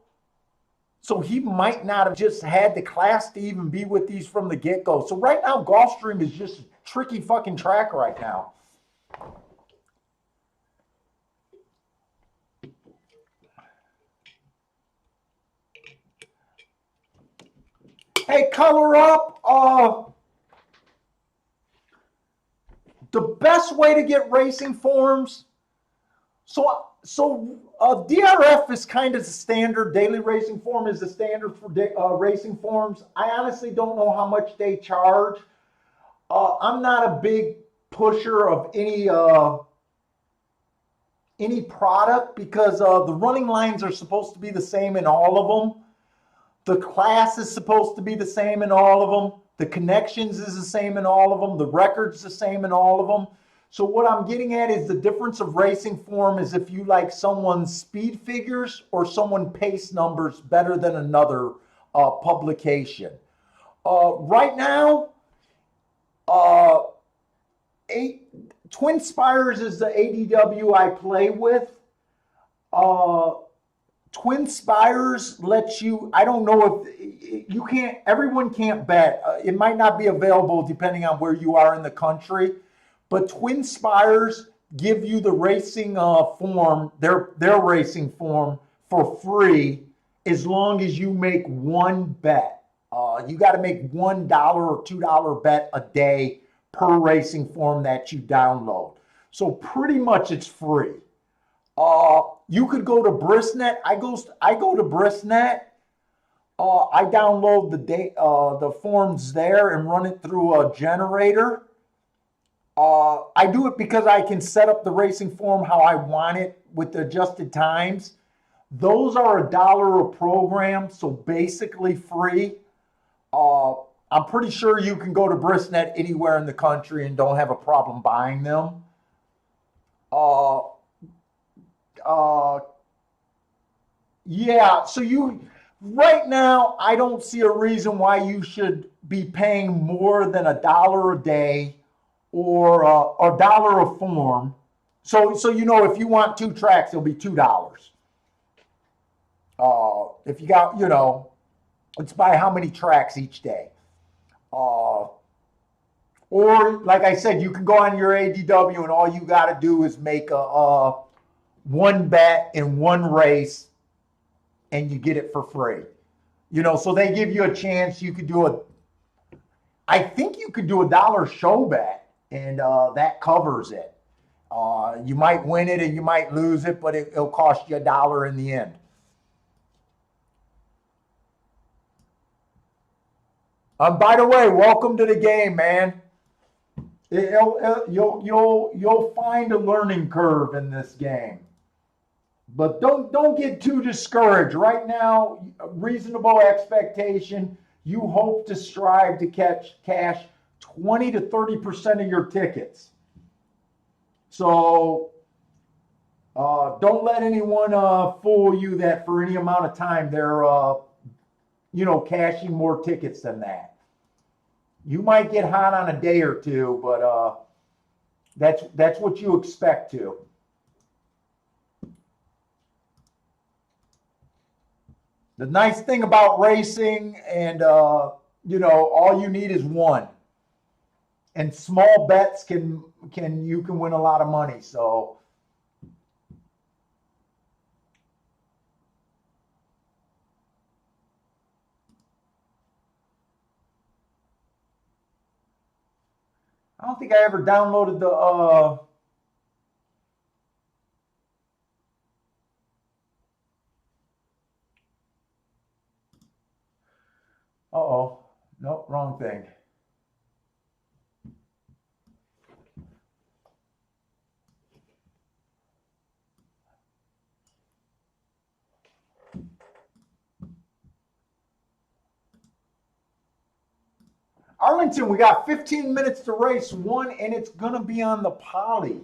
So he might not have just had the class to even be with these from the get-go. So right now, Gulfstream is just a tricky fucking track right now. Hey, color up. The best way to get racing forms. So DRF is kind of the standard. Daily racing form is the standard for racing forms. I honestly don't know how much they charge. I'm not a big pusher of any product because the running lines are supposed to be the same in all of them. The class is supposed to be the same in all of them. The connections is the same in all of them. The record's the same in all of them. So what I'm getting at is the difference of racing form is if you like someone's speed figures or someone pace numbers better than another publication. Right now, Twin Spires is the ADW I play with. Twin Spires lets you, I don't know if you can't, everyone can't bet. It might not be available depending on where you are in the country, but Twin Spires give you the racing form, their racing form for free as long as you make one bet. You got to make $1 or $2 bet a day per racing form that you download. So pretty much it's free. You could go to Brisnet. I go to Brisnet. I download the forms there and run it through a generator. I do it because I can set up the racing form how I want it with the adjusted times. Those are $1 a program, so basically free. I'm pretty sure you can go to Brisnet anywhere in the country and don't have a problem buying them. Yeah, so right now, I don't see a reason why you should be paying more than $1 a day or $1 a form. So if you want 2 tracks, it'll be $2. If you got, it's by how many tracks each day. Or like I said, you can go on your ADW and all you got to do is make one bet in one race and you get it for free. So they give you a chance. You could I think you could do $1 show bet and that covers it. You might win it and you might lose it, but it'll cost you $1 in the end. By the way, welcome to the game, man. You'll find a learning curve in this game, but don't get too discouraged. Right now, reasonable expectation. You hope to strive to cash 20 to 30% of your tickets. So don't let anyone fool you that for any amount of time they're cashing more tickets than that. You might get hot on a day or two, but that's what you expect to. The nice thing about racing and all you need is one. and small bets can you can win a lot of money. So I don't think I ever downloaded the uh-oh. Nope, wrong thing. Arlington, we got 15 minutes to race one, and it's going to be on the Poly.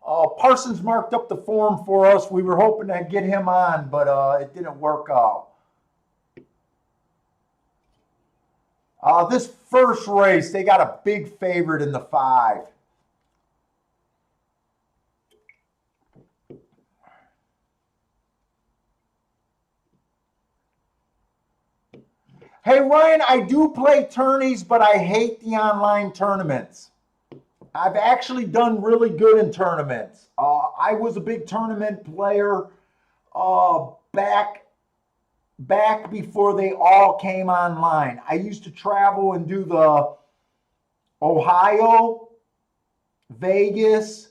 Parsons marked up the form for us. We were hoping to get him on, but it didn't work out. This first race, they got a big favorite in the 5. Hey, Ryan, I do play tourneys, but I hate the online tournaments. I've actually done really good in tournaments. I was a big tournament player back before they all came online. I used to travel and do the Ohio, Vegas,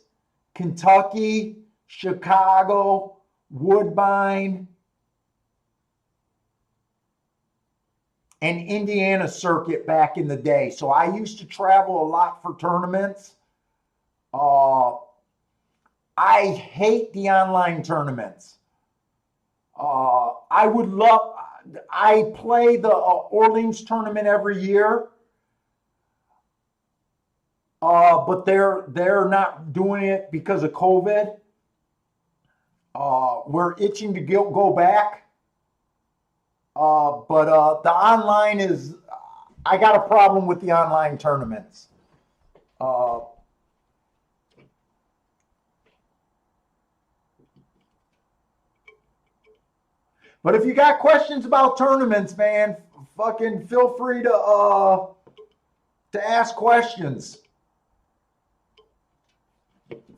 Kentucky, Chicago, Woodbine, and Indiana circuit back in the day. So I used to travel a lot for tournaments. I hate the online tournaments. I play the Orleans tournament every year. But they're not doing it because of COVID. We're itching to go back. But the online is, I got a problem with the online tournaments. But if you got questions about tournaments, man, fucking feel free to ask questions.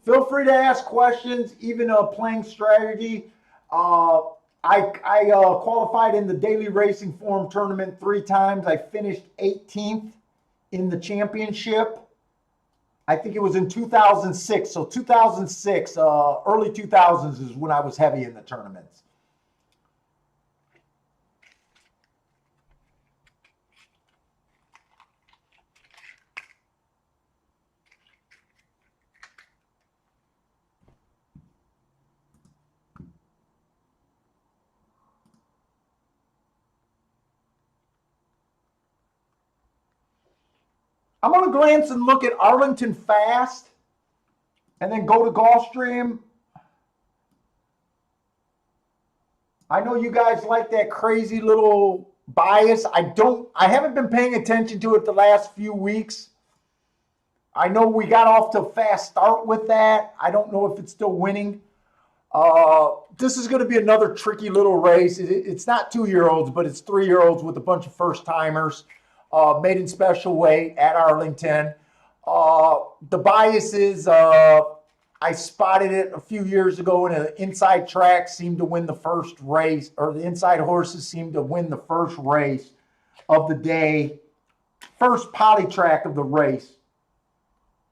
Feel free to ask questions, even playing strategy. I qualified in the Daily Racing Form tournament 3 times. I finished 18th in the championship. I think it was in 2006. So 2006, early 2000s is when I was heavy in the tournaments. I'm going to glance and look at Arlington Fast and then go to Gulfstream. I know you guys like that crazy little bias. I haven't been paying attention to it the last few weeks. I know we got off to a fast start with that. I don't know if it's still winning. This is going to be another tricky little race. It's not 2-year-olds, but it's 3-year-olds with a bunch of first timers. Maiden special weight at Arlington. The bias is I spotted it a few years ago in an inside track, seemed to win the first race, or the inside horses seemed to win the first race of the day, first poly track of the race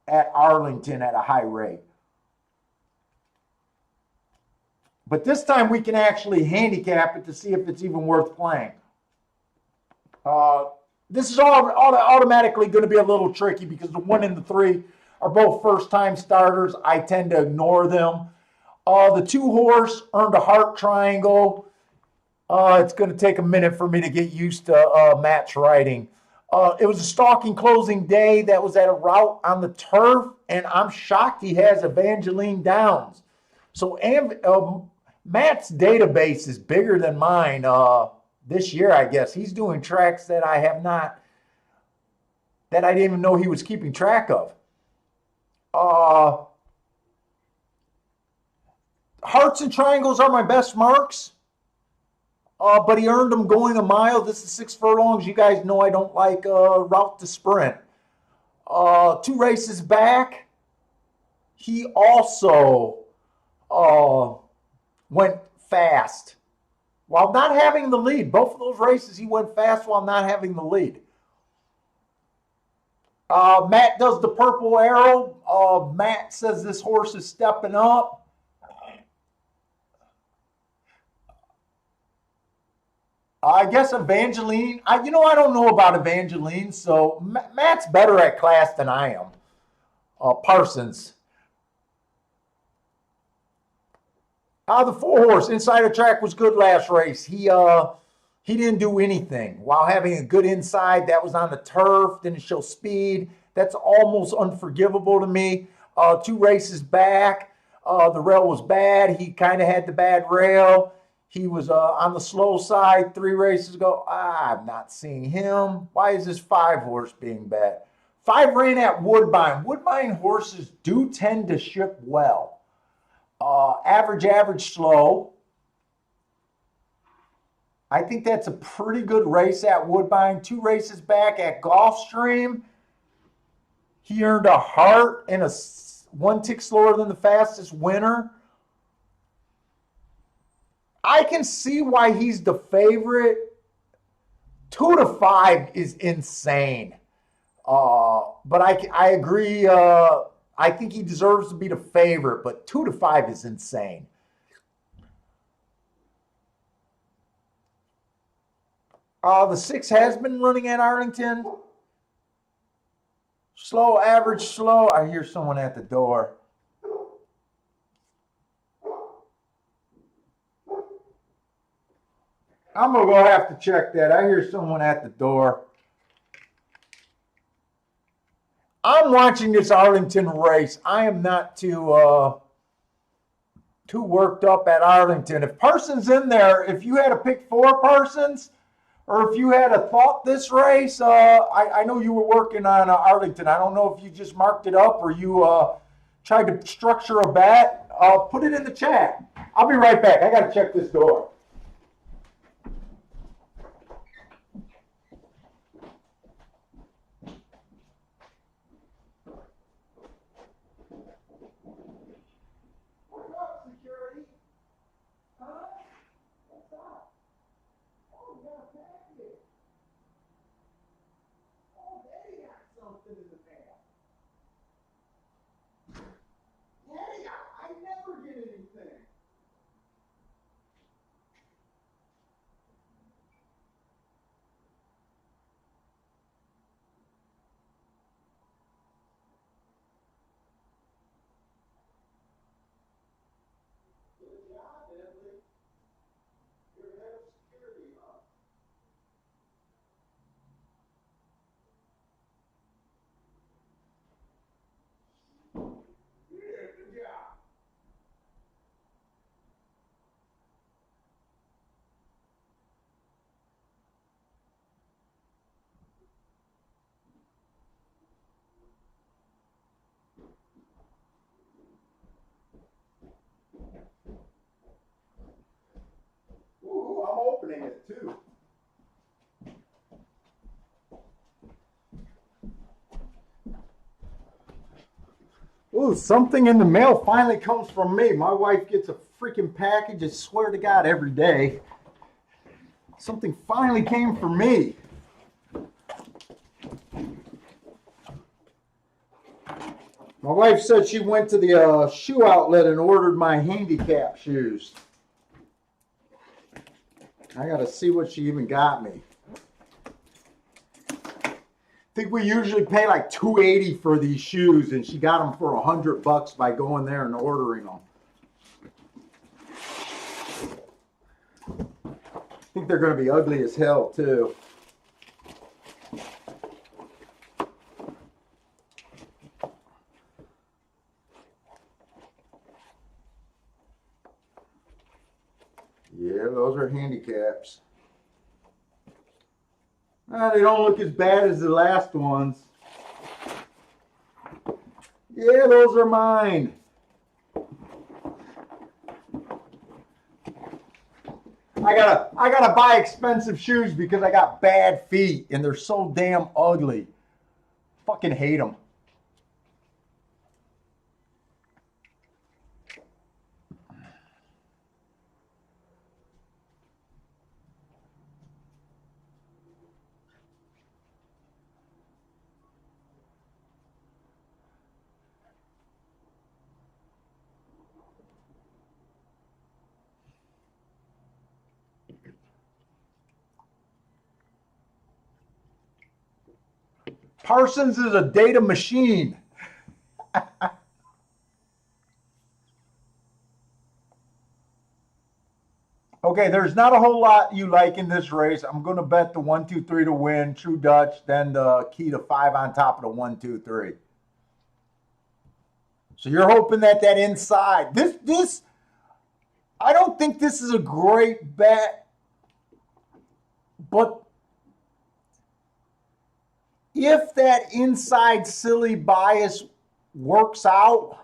at Arlington at a high rate. But this time we can actually handicap it to see if it's even worth playing. This is all automatically going to be a little tricky because the 1 and the 3 are both first-time starters. I tend to ignore them. The 2-horse earned a heart triangle. It's going to take a minute for me to get used to Matt's writing. It was a stalking closing day that was at a route on the turf, and I'm shocked he has Evangeline Downs. So Matt's database is bigger than mine. This year, I guess. He's doing tracks that I didn't even know he was keeping track of. Hearts and triangles are my best marks, but he earned them going a mile. This is 6 furlongs. You guys know I don't like route to sprint. 2 races back, he also went fast while not having the lead. Both of those races, he went fast while not having the lead. Matt does the purple arrow. Matt says this horse is stepping up. I guess Evangeline. I don't know about Evangeline, so Matt's better at class than I am. Parsons. The 4 horse inside the track was good last race. He didn't do anything while having a good inside. That was on the turf. Didn't show speed. That's almost unforgivable to me. 2 races back, the rail was bad. He kind of had the bad rail. He was on the slow side 3 races ago. I'm not seeing him. Why is this 5 horse being bad? 5 ran at Woodbine. Woodbine horses do tend to ship well. Average, slow. I think that's a pretty good race at Woodbine. 2 races back at Gulfstream, he earned a heart and a 1 tick slower than the fastest winner. I can see why he's the favorite. 2 to 5 is insane. But I agree. I think he deserves to be the favorite, but 2 to 5 is insane. The 6 has been running at Arlington. Slow, average, slow. I hear someone at the door. I'm going to go have to check that. I hear someone at the door. I'm watching this Arlington race. I am not too worked up at Arlington. If Parsons in there, if you had to pick 4 Parsons, or if you had a thought this race, I know you were working on Arlington. I don't know if you just marked it up or you tried to structure a bet. Put it in the chat. I'll be right back. I got to check this door. I'm opening it too. Ooh, something in the mail finally comes from me. My wife gets a freaking package, I swear to God, every day. Something finally came for me. My wife said she went to the shoe outlet and ordered my handicap shoes. I gotta see what she even got me. I think we usually pay like $280 for these shoes, and she got them for $100 by going there and ordering them. I think they're gonna be ugly as hell too. Yeah, those are handicaps. They don't look as bad as the last ones. Yeah, those are mine. I gotta buy expensive shoes because I got bad feet and they're so damn ugly. Fucking hate them. Parsons is a data machine. Okay, there's not a whole lot you like in this race. I'm going to bet the 1, 2, 3 to win, True Dutch, then the key to 5 on top of the 1, 2, 3. So you're hoping that inside. This, I don't think this is a great bet, but if that inside silly bias works out,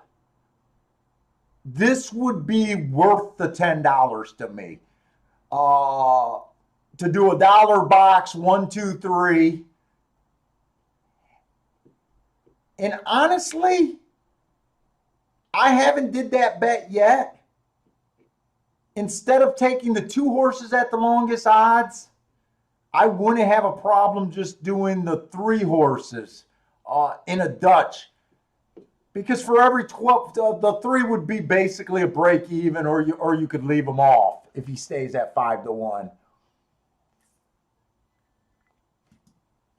this would be worth the $10 to me. To do a dollar box, 1, 2, 3. And honestly, I haven't did that bet yet. Instead of taking the 2 horses at the longest odds, I wouldn't have a problem just doing the 3 horses in a Dutch. Because for every 12, the 3 would be basically a break even, or you could leave him off if he stays at 5 to 1.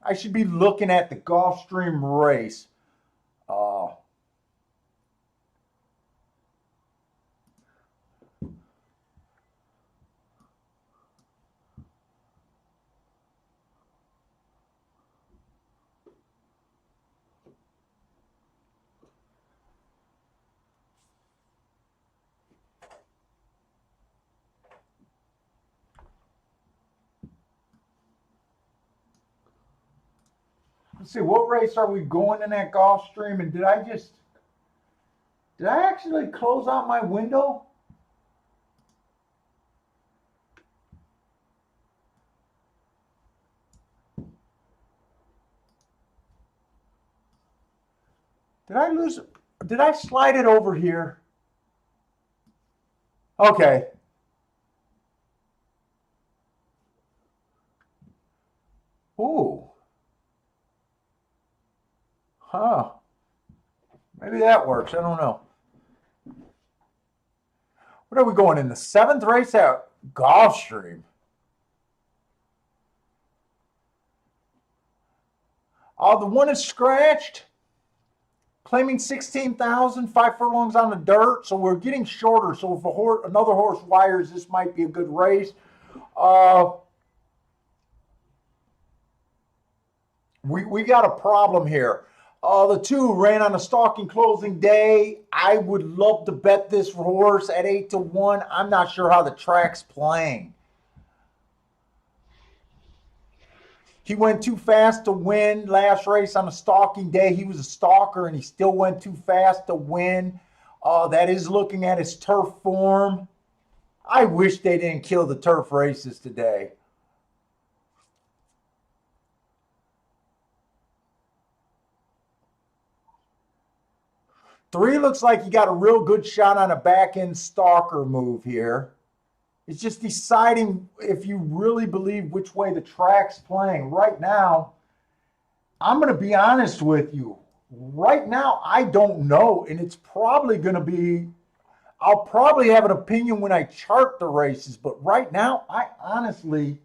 I should be looking at the Gulfstream race. Let's see, what race are we going in that Gulfstream? And did I actually close out my window? Did I slide it over here? Okay. Ooh. Huh. Maybe that works. I don't know. What are we going in the 7th race at Gulfstream? The one is scratched, claiming 16,000, 5 furlongs on the dirt. So we're getting shorter. So if another horse wires, this might be a good race. We got a problem here. The 2 ran on a stalking closing day. I would love to bet this horse at 8 to 1. I'm not sure how the track's playing. He went too fast to win last race on a stalking day. He was a stalker, and he still went too fast to win. That is looking at his turf form. I wish they didn't kill the turf races today. Three looks like you got a real good shot on a back-end stalker move here. It's just deciding if you really believe which way the track's playing. Right now, I'm going to be honest with you. Right now, I don't know, and it's probably going to be, I'll probably have an opinion when I chart the races, but right now, I honestly,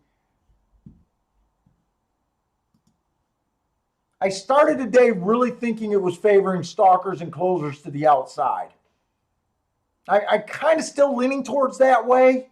I started today really thinking it was favoring stalkers and closers to the outside. I kind of still leaning towards that way.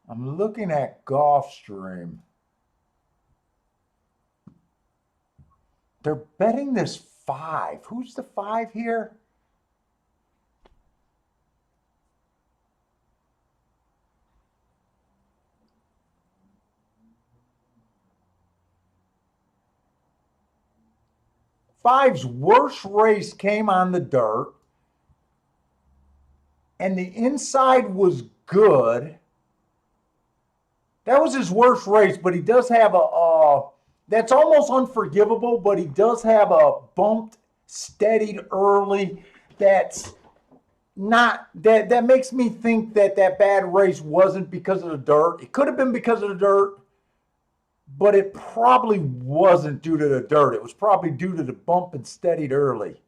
I'm looking at Gulfstream. They're betting this 5. Who's the 5 here? Five's worst race came on the dirt, and the inside was good. That was his worst race, but he does have That's almost unforgivable, but he does have a bumped, steadied early. That's not that makes me think that that bad race wasn't because of the dirt. It could have been because of the dirt, but it probably wasn't due to the dirt. It was probably due to the bump and steadied early.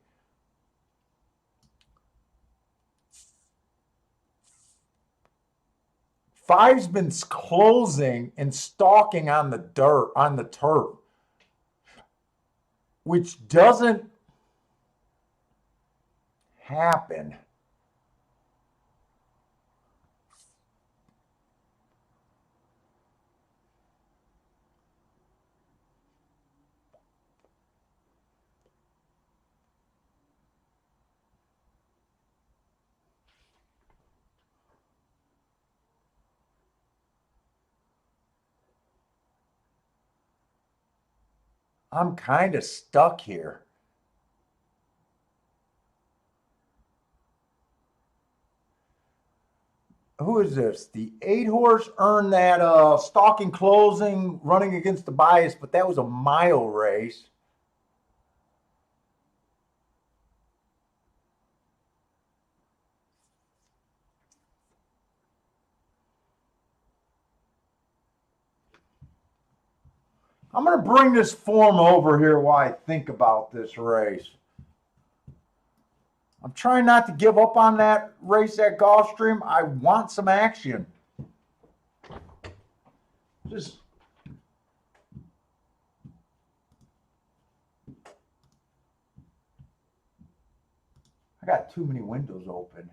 Five's been closing and stalking on the dirt, on the turf, which doesn't happen. I'm kind of stuck here. Who is this? The 8 horse earned that stalking closing running against the bias, but that was a mile race. I'm going to bring this form over here while I think about this race. I'm trying not to give up on that race at Gulfstream. I want some action. Just I got too many windows open.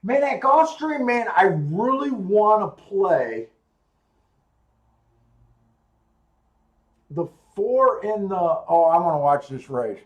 Man, at Gulfstream, man, I really want to play the 4 in the. Oh, I want to watch this race.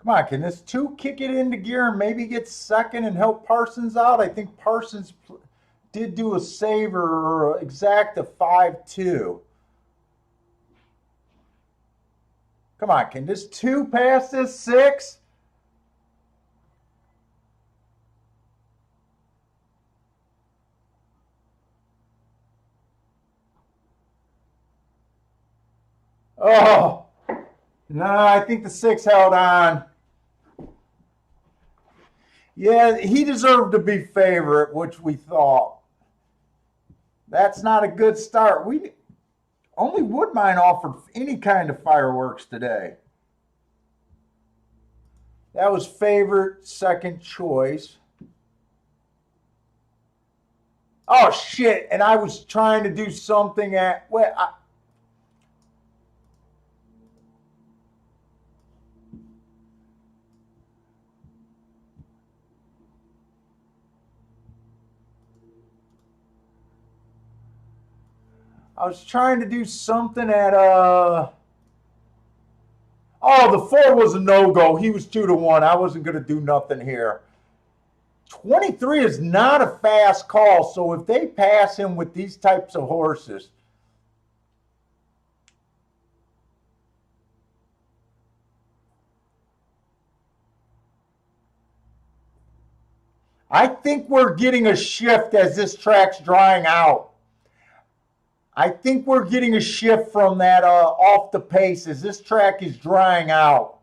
Come on, can this 2 kick it into gear and maybe get second and help Parsons out? I think Parsons did do a saver or exact a 5-2. Come on, can this 2 pass this 6? Oh, no, I think the 6 held on. Yeah, he deserved to be favorite, which we thought. That's not a good start. We only Woodbine offered any kind of fireworks today. That was favorite, second choice. Oh shit! And I was trying to do something at well, I was trying to do something at Oh, the 4 was a no go. He was 2-1. I wasn't going to do nothing here. 23 is not a fast call, so if they pass him with these types of horses, I think we're getting a shift as this track's drying out. I think we're getting a shift from that off the pace as this track is drying out.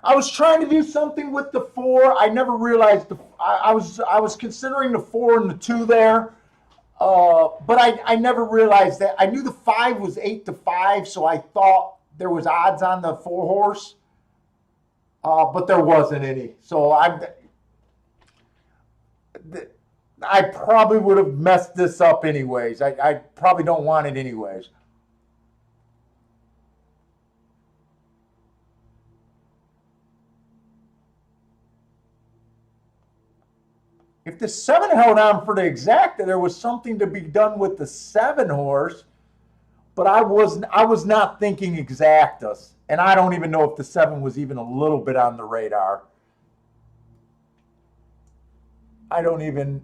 I was trying to do something with the 4. I never realized I was considering the 4 and the 2 there, but I never realized that. I knew the 5 was 8-5, so I thought there was odds on the 4 horse, but there wasn't any. So I probably would have messed this up anyways. I probably don't want it anyways. If the 7 held on for the exacta, there was something to be done with the 7 horse, but I was not thinking exactas, and I don't even know if the 7 was even a little bit on the radar. I don't even.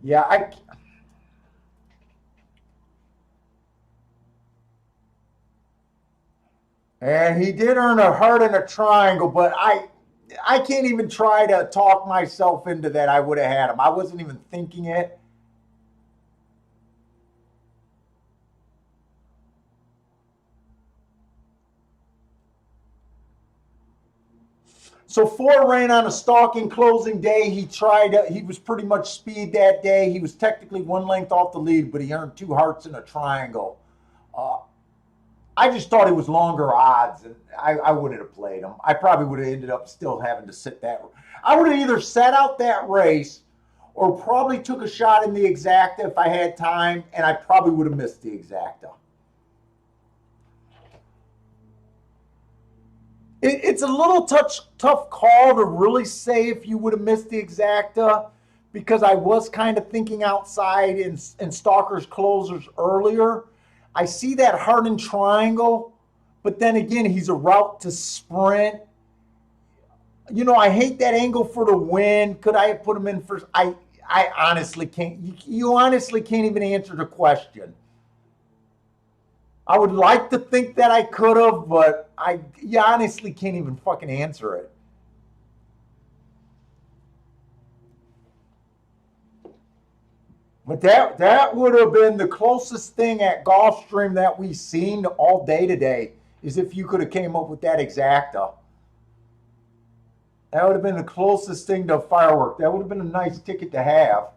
Yeah, and he did earn a heart and a triangle, but I can't even try to talk myself into that. I would have had him. I wasn't even thinking it. So 4 ran on a stalking closing day. He was pretty much speed that day. He was technically 1 length off the lead, but he earned 2 hearts and a triangle. Uh, I just thought it was longer odds, and I wouldn't have played him. I probably would have ended up still having to sit that. I would have either sat out that race or probably took a shot in the exacta if I had time, and I probably would have missed the exacta. It's a little tough call to really say if you would have missed the exacta because I was kind of thinking outside in Stalker's closers earlier. I see that Hardin triangle, but then again, he's a route to sprint. You know, I hate that angle for the win. Could I have put him in first? I honestly can't. You honestly can't even answer the question. I would like to think that I could have, but you honestly can't even fucking answer it. But that would have been the closest thing at Gulfstream that we've seen all day today. Is if you could have came up with that exacta. That would have been the closest thing to a firework. That would have been a nice ticket to have.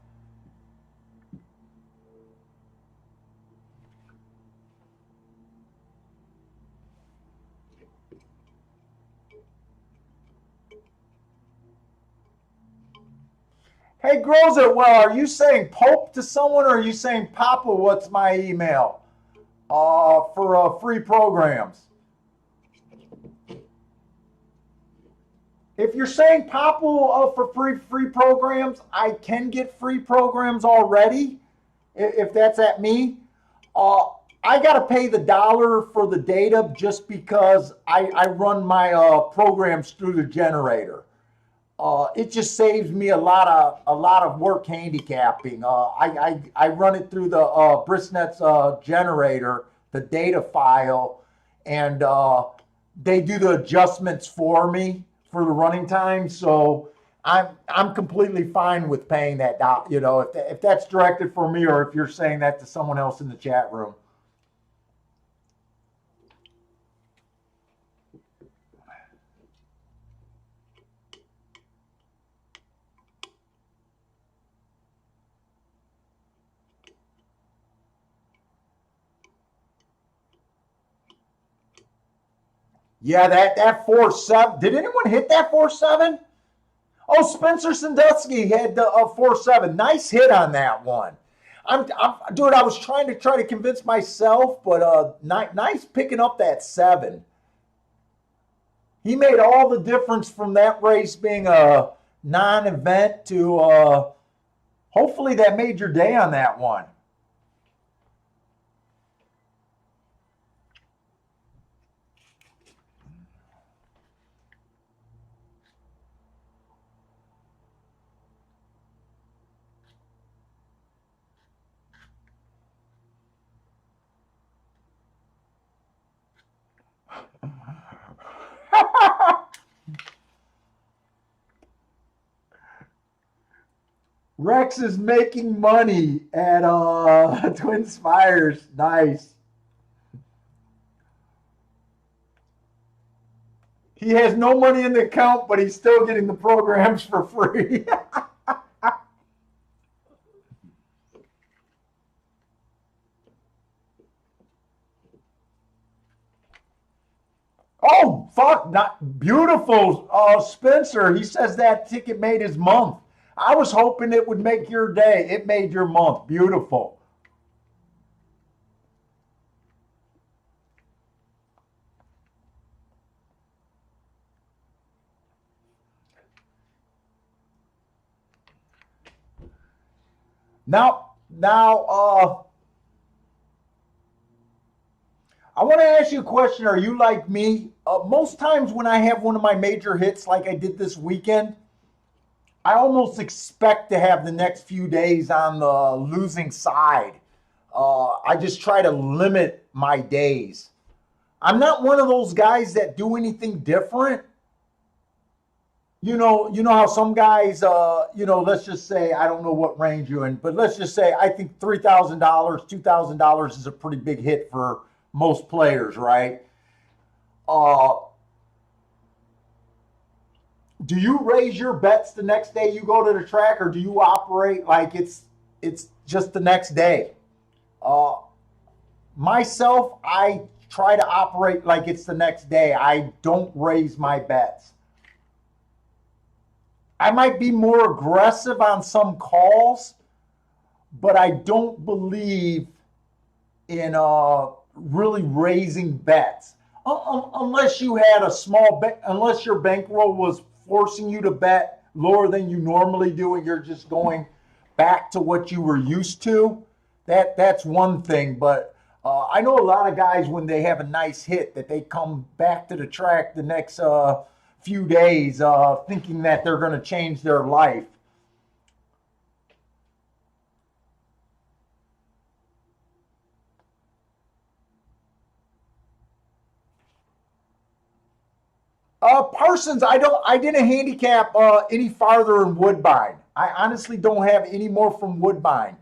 Hey, Grows It Well, are you saying Pope to someone or are you saying Papa, what's my email? For free programs. If you're saying Papa for free programs, I can get free programs already. If that's at me, uh, I got to pay the dollar for the data just because I run my programs through the generator. It just saves me a lot of work handicapping. I run it through the Brisnet's generator, the data file, and they do the adjustments for me for the running time. So I'm completely fine with paying that. You know, if that's directed for me, or if you're saying that to someone else in the chat room. Yeah, that 4-7. Did anyone hit that 4-7? Oh, Spencer Sandusky had the 4-7. Nice hit on that one. Dude, I was trying to convince myself, but nice picking up that 7. He made all the difference from that race being a non-event to hopefully that made your day on that one. Rex is making money at Twin Spires. Nice. He has no money in the account, but he's still getting the programs for free. Oh, fuck. Not beautiful. Spencer, he says that ticket made his month. I was hoping it would make your day. It made your month. Beautiful. Now, I want to ask you a question. Are you like me? Most times when I have one of my major hits, like I did this weekend, I almost expect to have the next few days on the losing side. I just try to limit my days. I'm not one of those guys that do anything different. You know how some guys, let's just say I don't know what range you're in, but let's just say I think $3,000, $2,000 is a pretty big hit for most players, right? Uh, do you raise your bets the next day you go to the track, or do you operate like it's just the next day? Uh, Myself, I try to operate like it's the next day. I don't raise my bets. I might be more aggressive on some calls, but I don't believe in really raising bets. Unless you had a small bet, unless your bankroll was forcing you to bet lower than you normally do, and you're just going back to what you were used to. That's one thing. But I know a lot of guys when they have a nice hit that they come back to the track the next few days thinking that they're going to change their life. Parsons, I didn't handicap any farther in Woodbine. I honestly don't have any more from Woodbine.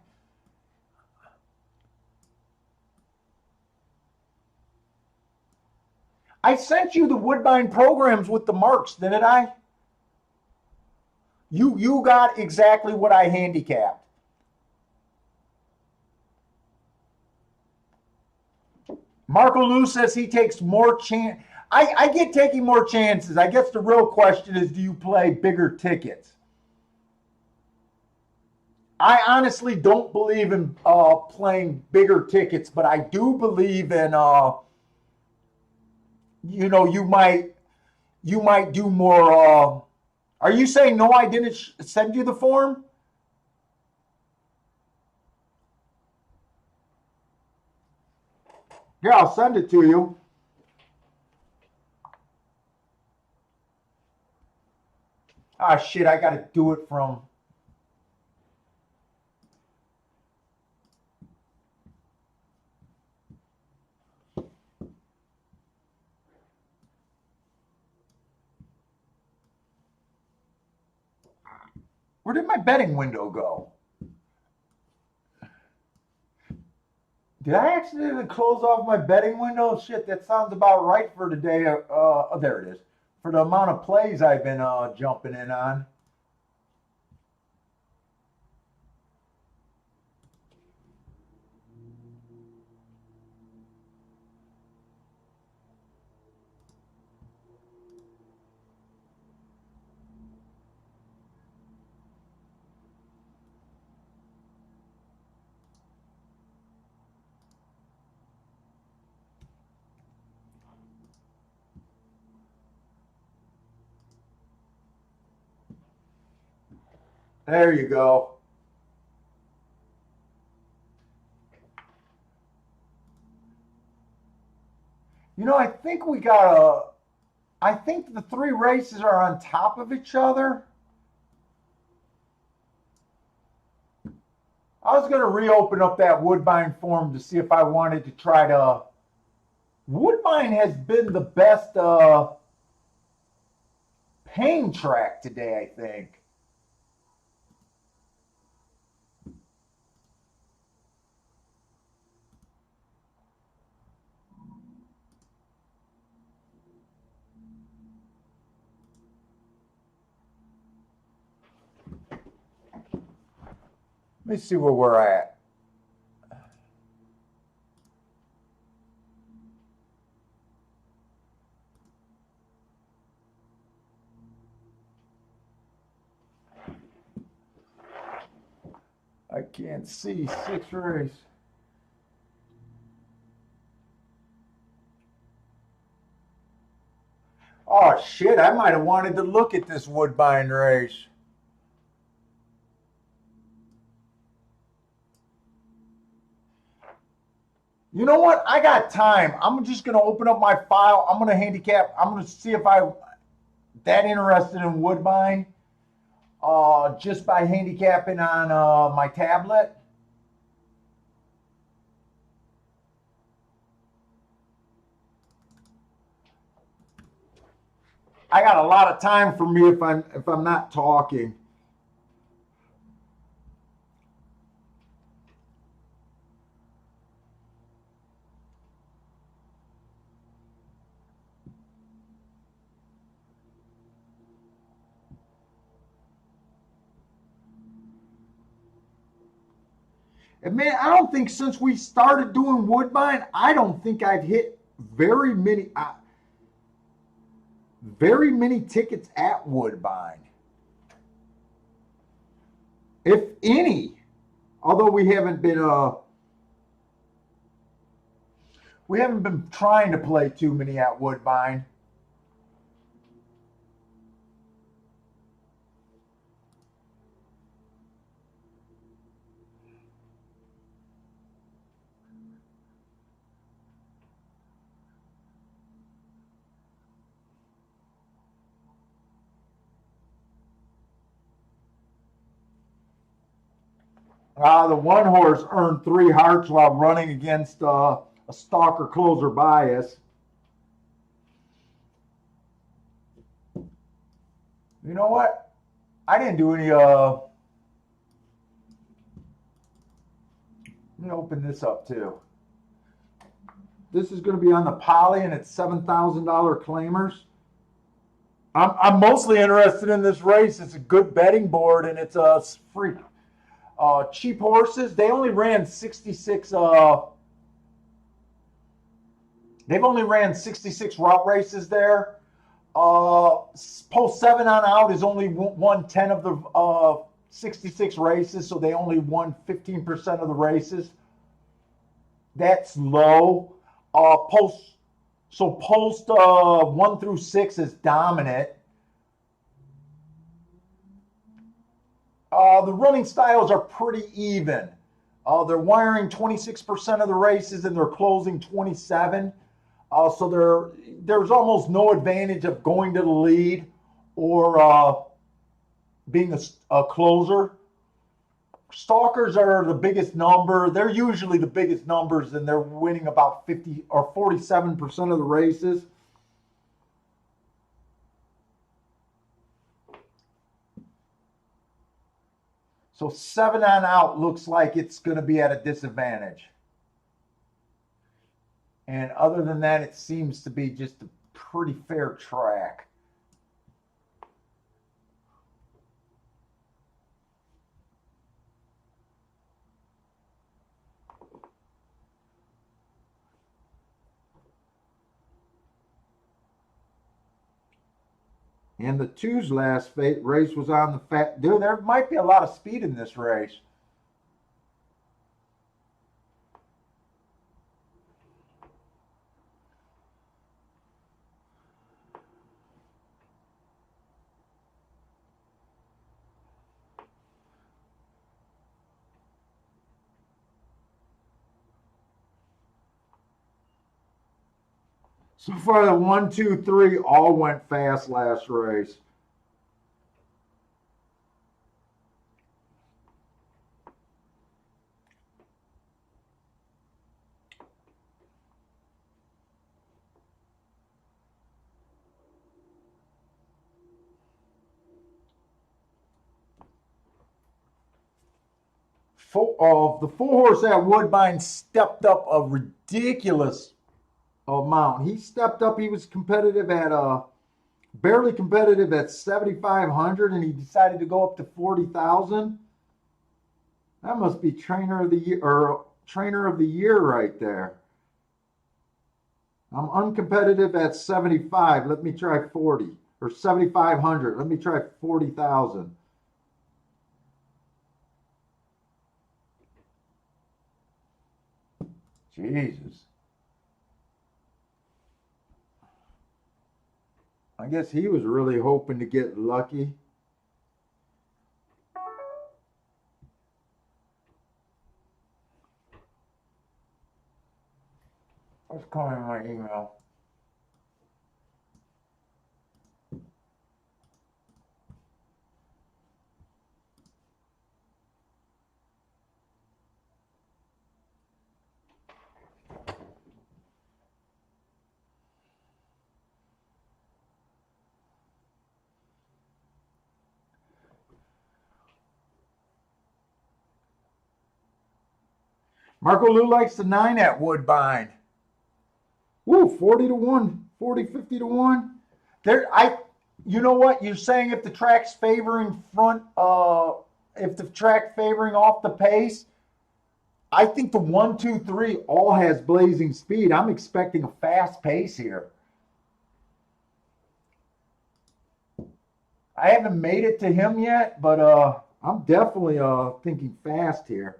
I sent you the Woodbine programs with the marks, didn't I? You got exactly what I handicapped. Marco Lou says he takes more chance. I get taking more chances. I guess the real question is, do you play bigger tickets? I honestly don't believe in playing bigger tickets, but I do believe in you might do more. Are you saying no? I didn't send you the form. Yeah, I'll send it to you. Ah, shit! I got to do it from. Where did my betting window go? Did I accidentally close off my betting window? Shit, that sounds about right for today. Oh, there it is. For the amount of plays I've been jumping in on. There you go. I think we got a. I think the three races are on top of each other. I was going to reopen up that Woodbine form to see if I wanted to try to. Woodbine has been the best paying track today, I think. Let me see where we're at. I can't see 6 race. Oh shit, I might have wanted to look at this Woodbine race. You know what? I got time. I'm just going to open up my file. I'm going to handicap. I'm going to see if I'm that interested in Woodbine just by handicapping on my tablet. I got a lot of time for me if I'm not talking. And man, I don't think since we started doing Woodbine, I don't think I've hit very many tickets at Woodbine, if any. Although we haven't been trying to play too many at Woodbine. The one horse earned 3 hearts while running against a stalker closer bias. You know what? I didn't do any. Let me open this up too. This is going to be on the Poly, and it's $7,000 claimers. I'm mostly interested in this race. It's a good betting board, and it's a free. Cheap horses. They only ran 66. They've only ran 66 route races there. Post 7 on out is only won 10 of the 66 races, so they only won 15% of the races. That's low. Post 1 through 6 is dominant. The running styles are pretty even. They're wiring 26% of the races and they're closing 27. So there's almost no advantage of going to the lead or being a closer. Stalkers are the biggest number. They're usually the biggest numbers, and they're winning about 50 or 47% of the races. So 7 on out looks like it's going to be at a disadvantage. And other than that, it seems to be just a pretty fair track. And the 2's last race was on the fat. Dude, there might be a lot of speed in this race. So far, the 1, 2, 3 all went fast last race. The 4 horse at Woodbine stepped up a ridiculous amount. He stepped up. He was competitive at barely competitive at 7,500, and he decided to go up to 40,000. That must be trainer of the year or trainer of the year right there. I'm uncompetitive at 75. Let me try 40 or 7,500. Let me try 40,000. Jesus. I guess he was really hoping to get lucky. What's coming in my email? Marco Lou likes the 9 at Woodbine. Woo, 40 to 1, 40, 50 to 1. You know what? You're saying if the track's favoring if the track favoring off the pace, I think the 1, 2, 3 all has blazing speed. I'm expecting a fast pace here. I haven't made it to him yet, but I'm definitely thinking fast here.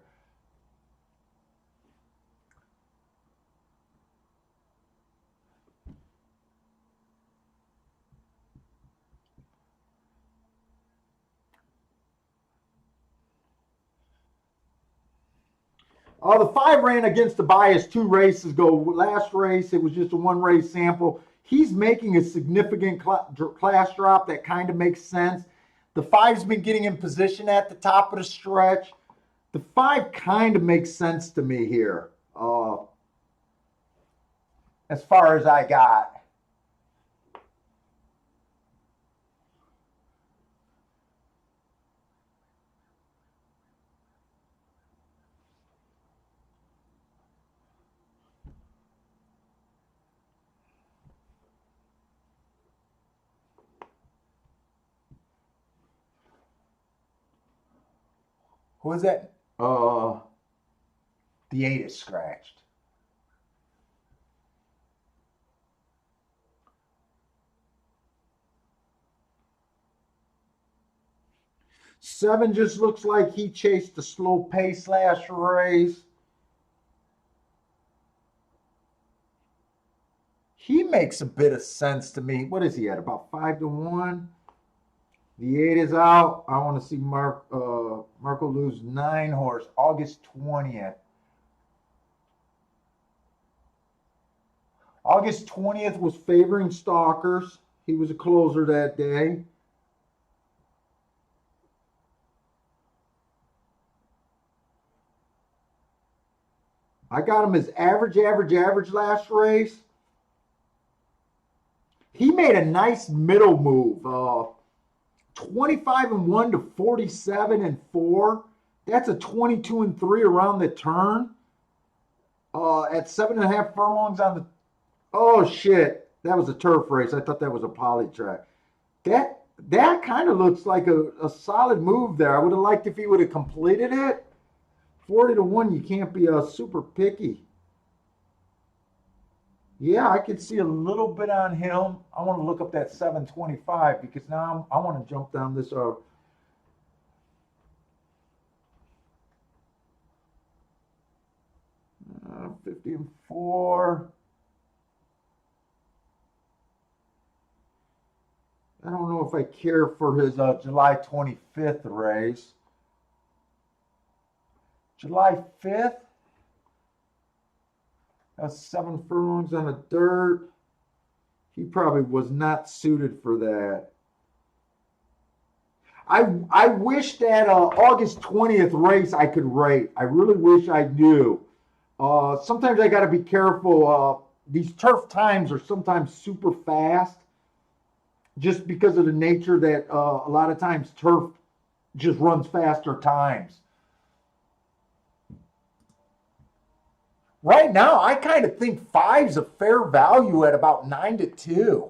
The 5 ran against the bias 2 races ago. Last race, it was just a 1 race sample. He's making a significant class drop. That kind of makes sense. The 5's been getting in position at the top of the stretch. The 5 kind of makes sense to me here. As far as I got. Who is that? The 8 is scratched. Seven just looks like he chased the slow pace last race. He makes a bit of sense to me. What is he at? About 5 to 1. The 8 is out. I want to see Marco lose 9 horse August 20th. August 20th was favoring Stalkers. He was a closer that day. I got him as average last race. He made a nice middle move. 25 and 1 to 47 and 4. That's a 22 and 3 around the turn. At 7.5 furlongs on the. Oh shit! That was a turf race. I thought that was a poly track. That kind of looks like a solid move there. I would have liked if he would have completed it. 40 to 1. You can't be super picky. Yeah, I could see a little bit on him. I want to look up that 725 because now I want to jump down this 50 and 4. I don't know if I care for his July 25th race. July 5th. That's 7 furlongs on the dirt. He probably was not suited for that. I wish that August 20th race I could rate. I really wish I knew. Sometimes I got to be careful. These turf times are sometimes super fast just because of the nature that a lot of times turf just runs faster times. Right now, I kind of think 5's a fair value at about 9 to 2.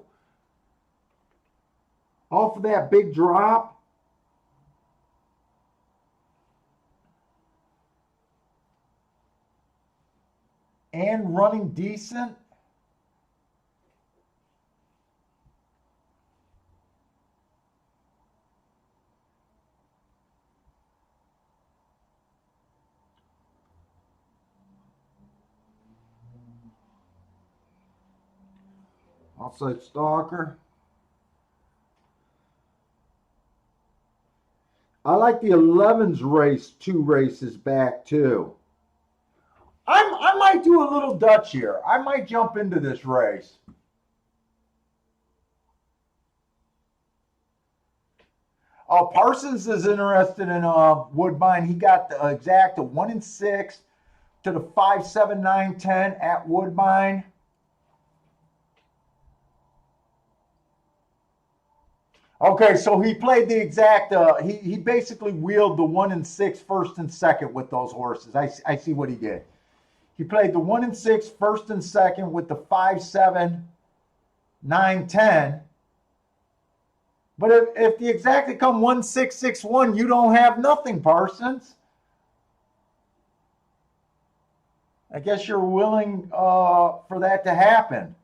Off of that big drop. and running decent. Outside stalker. I like the 11's race 2 races back too. I might do a little Dutch here. I might jump into this race. Parsons is interested in Woodbine. He got the exact 1 and 6 to the 5, 7, 9, 10 at Woodbine. Okay, so he played the exact. He basically wheeled the 1 and 6 first and second with those horses. I see what he did. He played the 1 and 6 first and second with the 5, 7, 9, 10. But if the exact come 1, 6, 6, 1, you don't have nothing, Parsons. I guess you're willing for that to happen.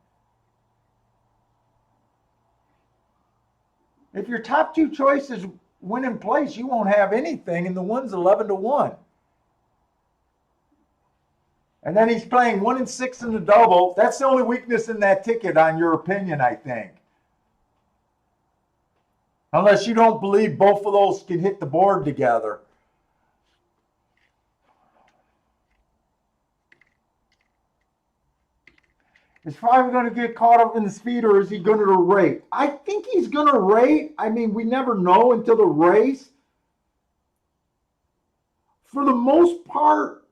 If your top 2 choices win in place, you won't have anything, and the one's 11 to 1. And then he's playing 1 and 6 in the double. That's the only weakness in that ticket, on your opinion, I think. Unless you don't believe both of those can hit the board together. Is 5 going to get caught up in the speed, or is he going to rate? I think he's going to rate. I mean, we never know until the race. For the most part,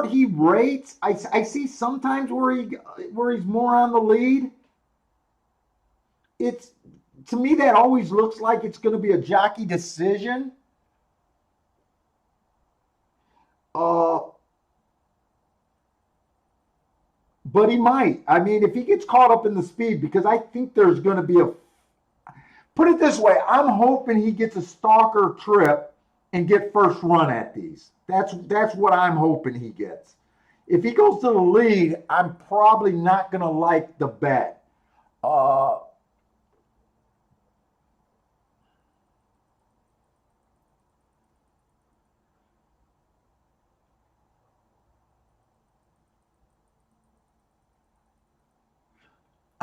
he rates. I see sometimes where he's more on the lead. It's, to me, that always looks like it's going to be a jockey decision. But he might. I mean, if he gets caught up in the speed, because I think there's going to be put it this way, I'm hoping he gets a stalker trip and get first run at these. That's what I'm hoping he gets. If he goes to the lead, I'm probably not going to like the bet.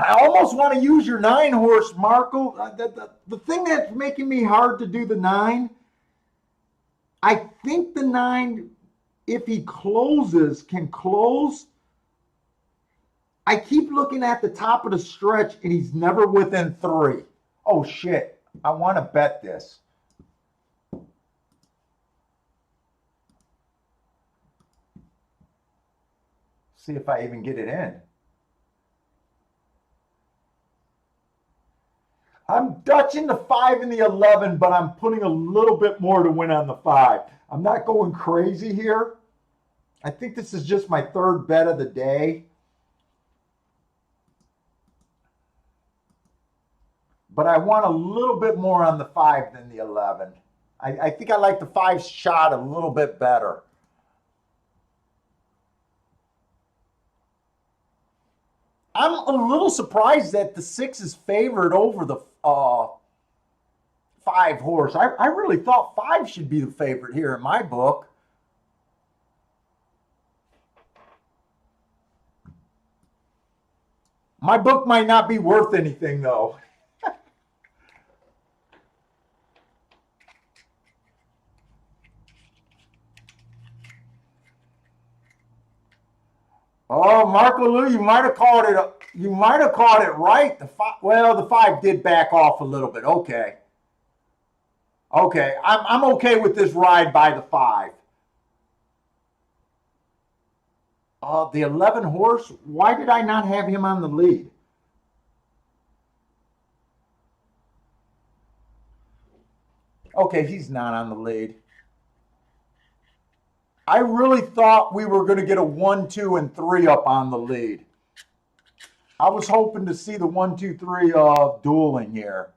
I almost want to use your 9 horse, Marco. The thing that's making me hard to do the 9, I think the 9, if he closes, can close. I keep looking at the top of the stretch, and he's never within 3. Oh, shit. I want to bet this. See if I even get it in. I'm Dutching the 5 and the 11, but I'm putting a little bit more to win on the 5. I'm not going crazy here. I think this is just my 3rd bet of the day. But I want a little bit more on the 5 than the 11. I think I like the 5 shot a little bit better. I'm a little surprised that the 6 is favored over the 5 horse. I really thought 5 should be the favorite here in my book. My book might not be worth anything, though. Oh, Marco Lou, you might have called it. You might have called it right. The 5 did back off a little bit. Okay. Okay, I'm okay with this ride by the 5. The 11 horse. Why did I not have him on the lead? Okay, he's not on the lead. I really thought we were going to get a 1, 2, and 3 up on the lead. I was hoping to see the 1, 2, 3 dueling here.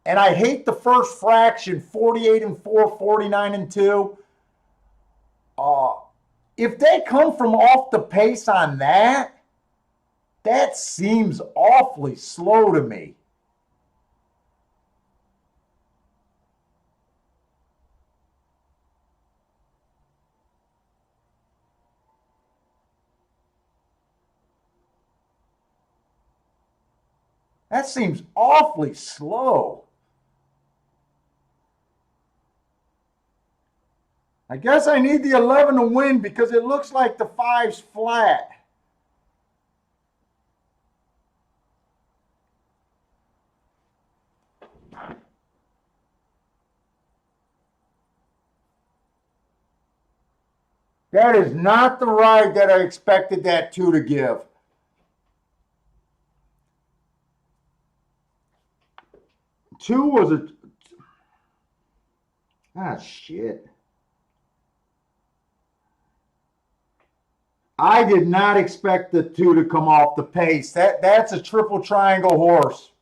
And I hate the first fraction, 48 and 4, 49 and 2. If they come from off the pace on that, that seems awfully slow to me. That seems awfully slow. I guess I need the 11 to win because it looks like the 5's flat. That is not the ride that I expected that 2 to give. Two was a... Ah, shit. I did not expect the 2 to come off the pace. That's a triple triangle horse.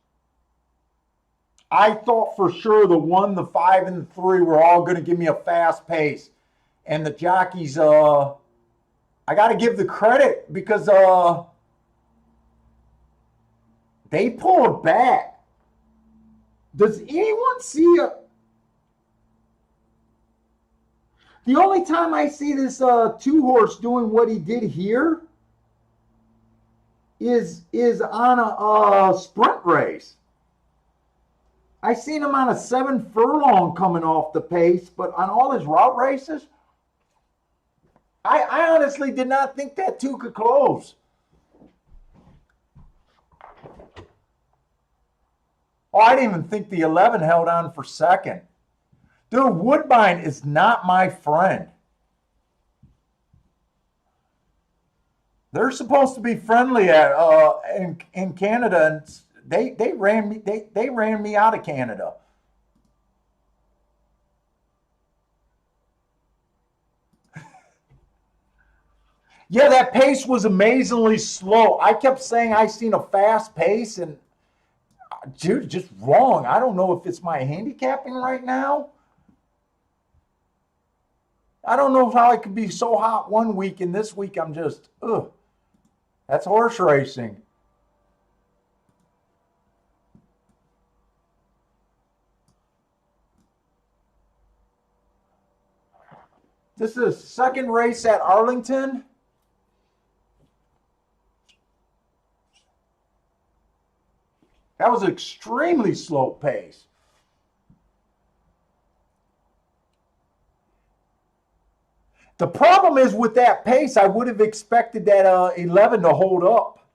I thought for sure the 1, the 5, and the 3 were all going to give me a fast pace. And the jockeys, I got to give the credit because they pulled back. Does anyone see a... The only time I see this 2-horse doing what he did here is on a sprint race. I seen him on a 7 furlong coming off the pace, but on all his route races, I honestly did not think that 2 could close. Oh, I didn't even think the 11 held on for second. Dude, Woodbine is not my friend. They're supposed to be friendly at in Canada, and they ran me out of Canada. Yeah, that pace was amazingly slow. I kept saying I seen a fast pace, and dude, just wrong. I don't know if it's my handicapping right now. I don't know how I could be so hot one week and this week I'm just, ugh. That's horse racing. This is the second race at Arlington. That was an extremely slow pace. The problem is with that pace, I would have expected that 11 to hold up.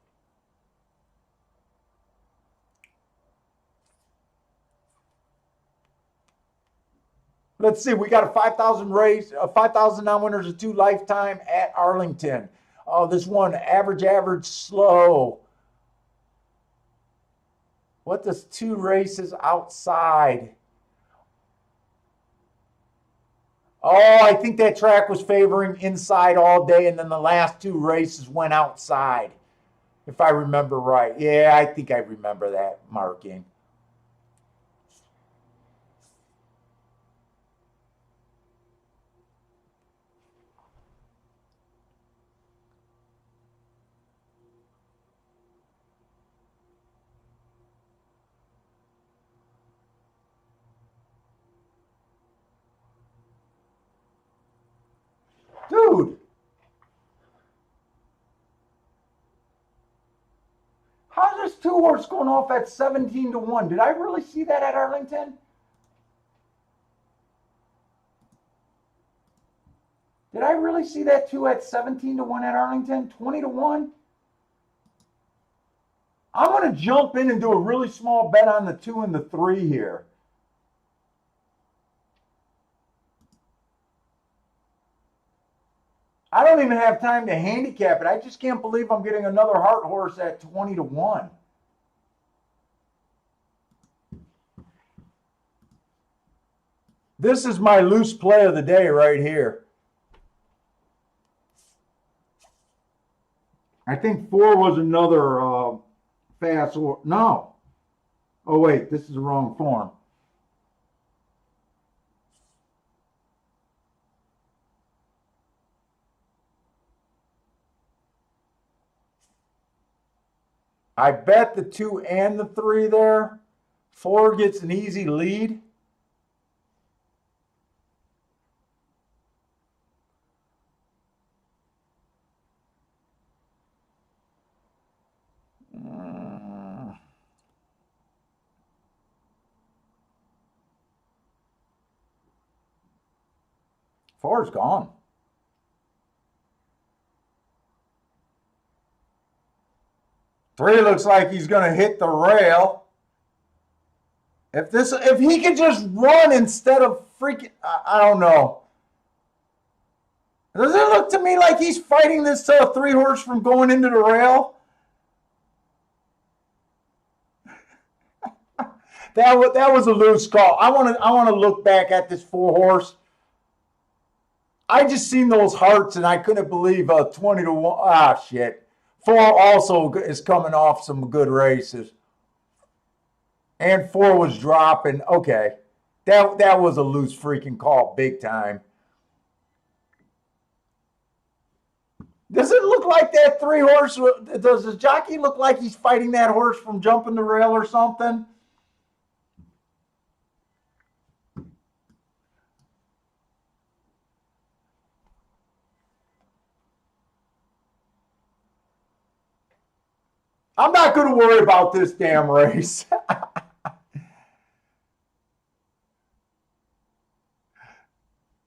Let's see, we got a 5,000 race, 5,000 non-winners of 2 lifetime at Arlington. This one, average, slow. What does 2 races outside? Oh, I think that track was favoring inside all day, and then the last 2 races went outside, if I remember right. Yeah, I think I remember that marking. Dude. How's this 2-horse going off at 17 to 1? Did I really see that at Arlington? Did I really see that 2 at 17 to 1 at Arlington? 20 to 1? I'm going to jump in and do a really small bet on the 2 and the 3 here. I don't even have time to handicap it. I just can't believe I'm getting another heart horse at 20 to 1. This is my loose play of the day right here. I think 4 was another fast horse. No. Oh, wait, this is the wrong form. I bet the 2 and the 3 there. 4 gets an easy lead. Mm. 4's gone. Three looks like he's going to hit the rail. If he could just run instead of freaking, I don't know. Does it look to me like he's fighting this 3-horse from going into the rail? That was a loose call. I want to look back at this 4-horse. I just seen those hearts and I couldn't believe 20 to 1. Ah, shit. 4 also is coming off some good races. And 4 was dropping. Okay. That was a loose freaking call, big time. Does it look like that 3-horse? Does the jockey look like he's fighting that horse from jumping the rail or something? I'm not going to worry about this damn race.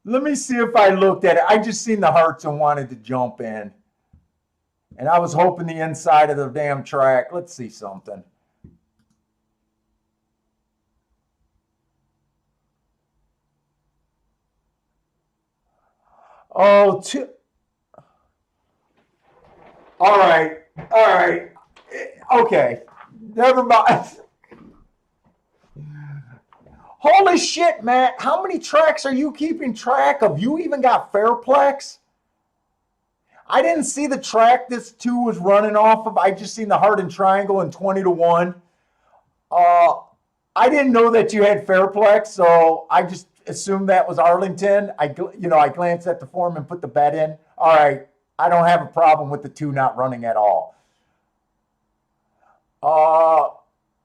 Let me see if I looked at it. I just seen the hearts and wanted to jump in. And I was hoping the inside of the damn track. Let's see something. Oh, all right. All right. Okay. Never mind. Holy shit, Matt. How many tracks are you keeping track of? You even got Fairplex? I didn't see the track this 2 was running off of. I just seen the Heart and Triangle and 20 to 1. I didn't know that you had Fairplex, so I just assumed that was Arlington. I glanced at the form and put the bet in. All right. I don't have a problem with the 2 not running at all.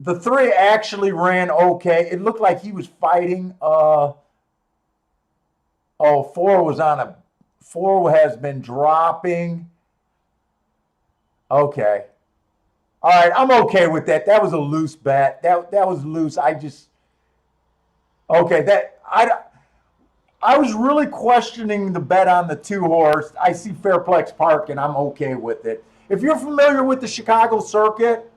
The 3 actually ran okay. It looked like he was fighting. 4 was on a 4 has been dropping. Okay. All right, I'm okay with that. That was a loose bet. That was loose. I was really questioning the bet on the 2-horse. I see Fairplex Park and I'm okay with it. If you're familiar with the Chicago circuit,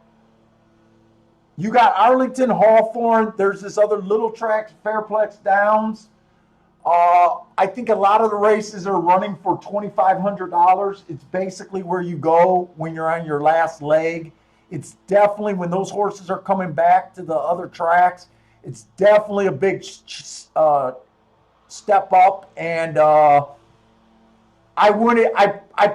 you got Arlington, Hawthorne. There's this other little track, Fairplex Downs. I think a lot of the races are running for $2,500. It's basically where you go when you're on your last leg. It's definitely when those horses are coming back to the other tracks. It's definitely a big step up, and I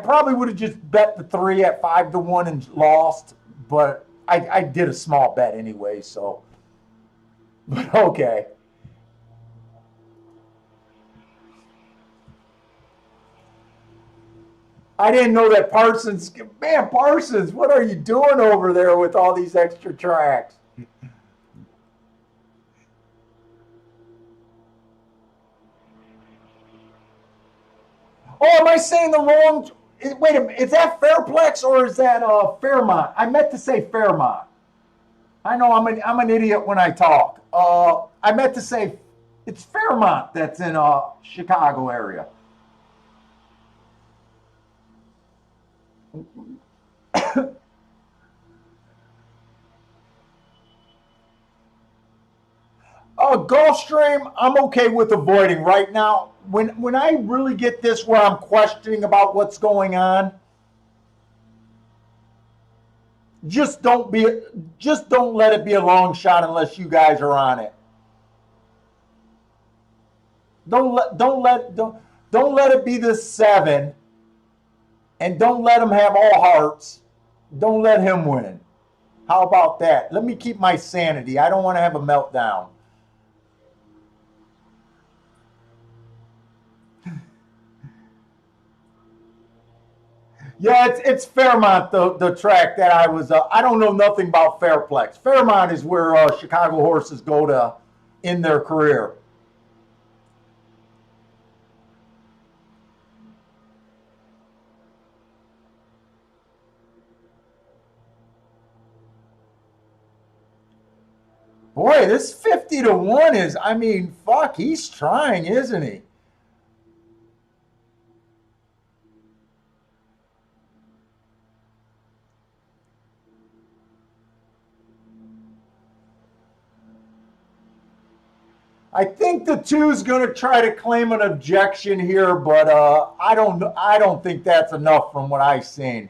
probably would have just bet the 3 at 5 to 1 and lost, but I did a small bet anyway. So, but okay. I didn't know that Parsons. Man, Parsons, what are you doing over there with all these extra tracks? Oh, am I saying the wrong? Wait a minute. Is that Fairplex or is that Fairmont? I meant to say Fairmont. I know I'm an idiot when I talk. I meant to say it's Fairmont that's in Chicago area. Gulfstream, I'm okay with avoiding right now. When I really get this where I'm questioning about what's going on, just don't let it be a long shot unless you guys are on it. Don't let it be this 7, and don't let him have all hearts. Don't let him win. How about that? Let me keep my sanity. I don't want to have a meltdown. Yeah, it's Fairmont, the track that I was. I don't know nothing about Fairplex. Fairmont is where Chicago horses go to in their career. Boy, this 50 to 1 is. I mean, fuck, he's trying, isn't he? I think the two's going to try to claim an objection here, but I don't think that's enough from what I've seen.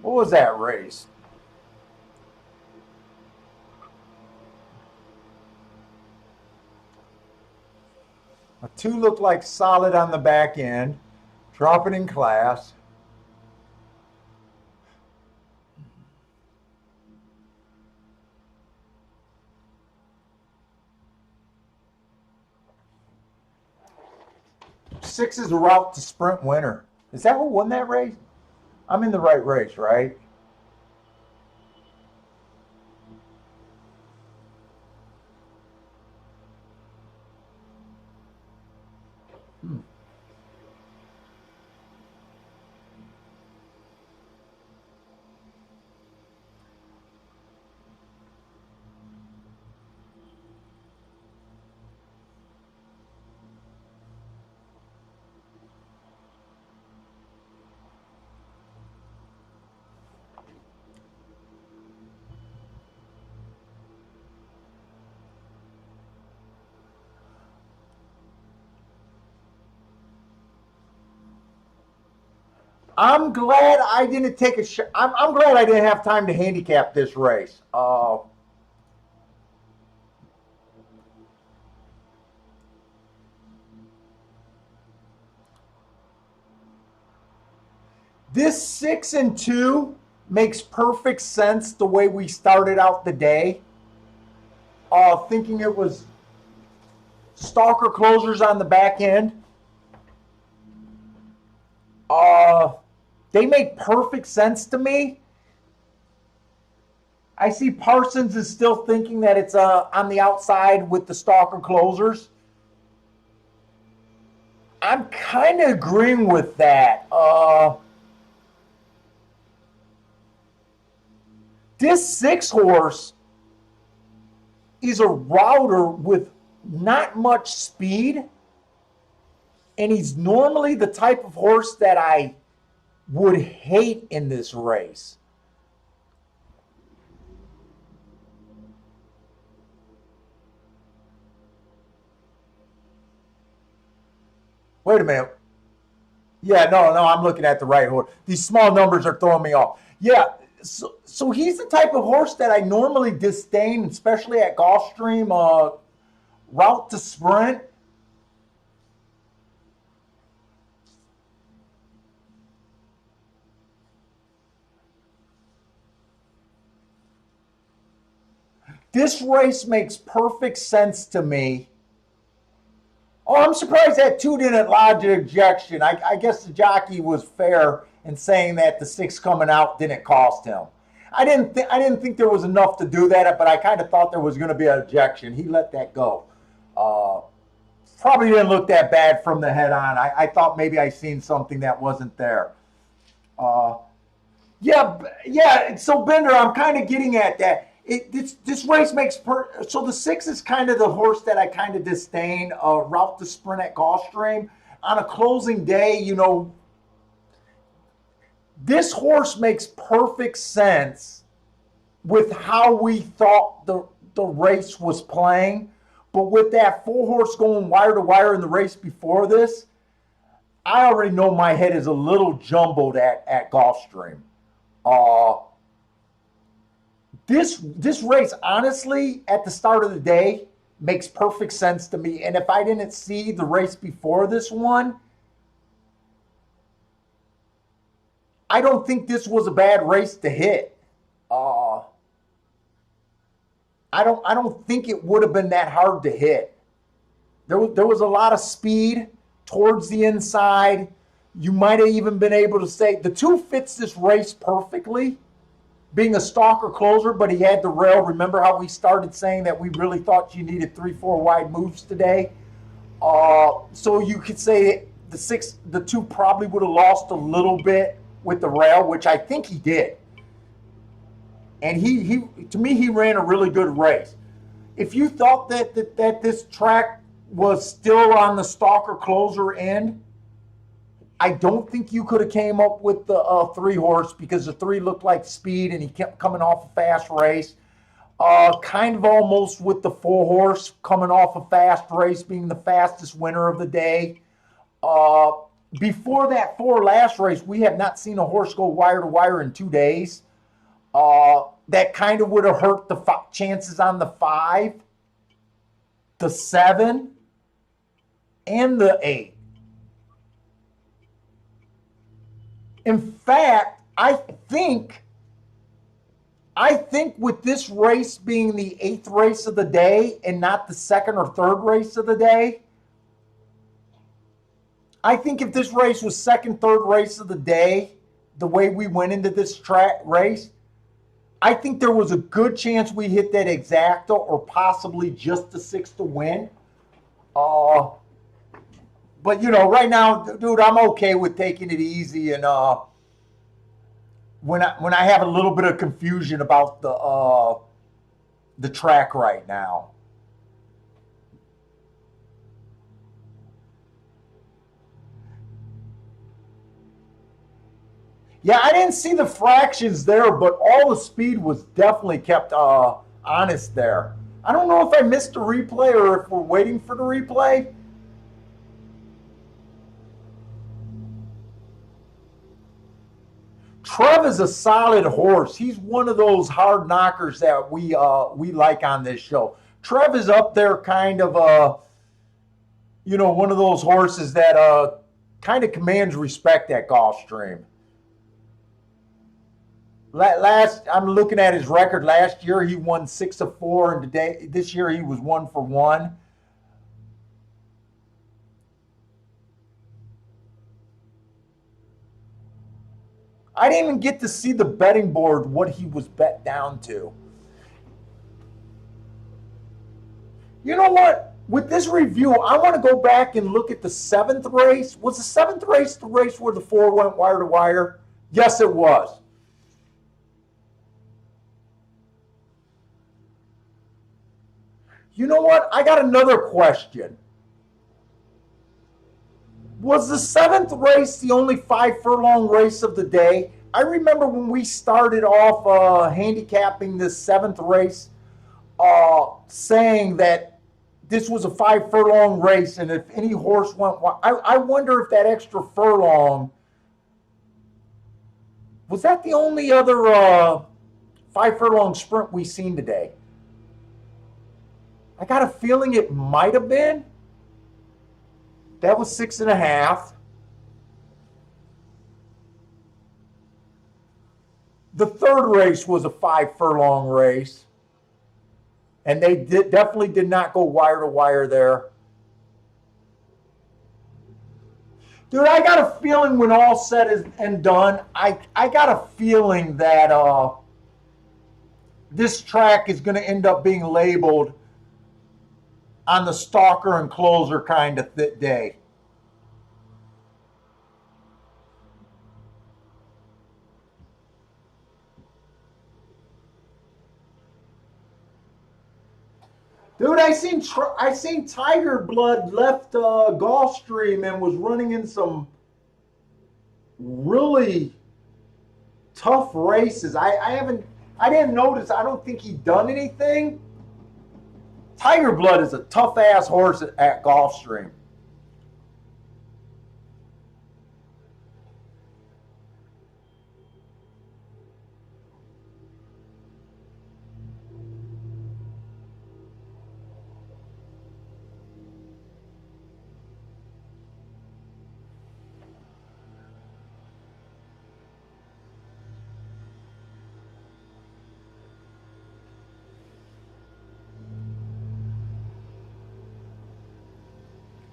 What was that race? A two looked like solid on the back end, dropping in class. Six is a route to sprint winner. Is that who won that race? I'm in the right race, right? Hmm. I'm glad I didn't take a shot. I'm glad I didn't have time to handicap this race. This 6 and 2 makes perfect sense the way we started out the day. Thinking it was stalker closers on the back end. Uh, they make perfect sense to me. I see Parsons is still thinking that it's on the outside with the stalker closers. I'm kind of agreeing with that. This six horse is a router with not much speed, and he's normally the type of horse that I would hate in this race. Wait a minute. Yeah, no, I'm looking at the right horse. These small numbers are throwing me off. Yeah, so he's the type of horse that I normally disdain, especially at Gulfstream. Route to sprint. This race makes perfect sense to me. Oh, I'm surprised that two didn't lodge an objection. I guess the jockey was fair in saying that the six coming out didn't cost him. I didn't think there was enough to do that, but I kind of thought there was going to be an objection. He let that go. Uh, Probably didn't look that bad from the head on. I thought maybe I seen something that wasn't there. Uh, yeah. So Bender, I'm kind of getting at that. This race makes so the six is kind of the horse that I kind of disdain. Route to sprint at Gulfstream on a closing day. This horse makes perfect sense with how we thought the the race was playing. But with that 4-horse going wire to wire in the race before this, I already know my head is a little jumbled at Gulfstream. This race, honestly, at the start of the day, makes perfect sense to me. And if I didn't see the race before this one, I don't think this was a bad race to hit. I don't think it would have been that hard to hit. There was a lot of speed towards the inside. You might have even been able to say the 2 fits this race perfectly, being a stalker closer, but he had the rail. Remember how we started saying that we really thought you needed 3-4 wide moves today? So you could say the 2 probably would have lost a little bit with the rail, which I think he did. And he to me, he ran a really good race. If you thought that this track was still on the stalker closer end, I don't think you could have came up with the 3-horse, because the 3 looked like speed and he kept coming off a fast race. Kind of almost with the 4-horse coming off a fast race, being the fastest winner of the day. Before that 4 last race, we have not seen a horse go wire to wire in 2 days. That kind of would have hurt the chances on the 5, the 7, and the 8. In fact, I think with this race being the 8th race of the day and not the 2nd or 3rd race of the day, I think if this race was 2nd, 3rd race of the day, the way we went into this track race, I think there was a good chance we hit that exacta or possibly just the 6 to win. But, right now, dude, I'm okay with taking it easy. And when I have a little bit of confusion about the track right now. Yeah, I didn't see the fractions there, but all the speed was definitely kept honest there. I don't know if I missed the replay or if we're waiting for the replay. Trev is a solid horse. He's one of those hard knockers that we like on this show. Trev is up there kind of one of those horses that kind of commands respect at Gulfstream. I'm looking at his record. Last year he won 6 of 4, and this year he was 1 for 1. I didn't even get to see the betting board, what he was bet down to. You know what? With this review, I want to go back and look at the 7th race. Was the 7th race the race where the 4 went wire to wire? Yes, it was. You know what? I got another question. Was the 7th race the only 5 furlong race of the day? I remember when we started off handicapping this 7th race, saying that this was a 5 furlong race, and if any horse went, I wonder if that extra furlong, was that the only other 5 furlong sprint we seen today? I got a feeling it might have been. That was 6.5. The 3rd race was a 5 furlong race. And they definitely did not go wire to wire there. Dude, I got a feeling when all said and done, I got a feeling that this track is going to end up being labeled on the stalker and closer kind of day. Dude, I seen Tiger Blood left Gulfstream and was running in some really tough races. I didn't notice. I don't think he'd done anything. Tiger Blood is a tough ass horse at Gulfstream.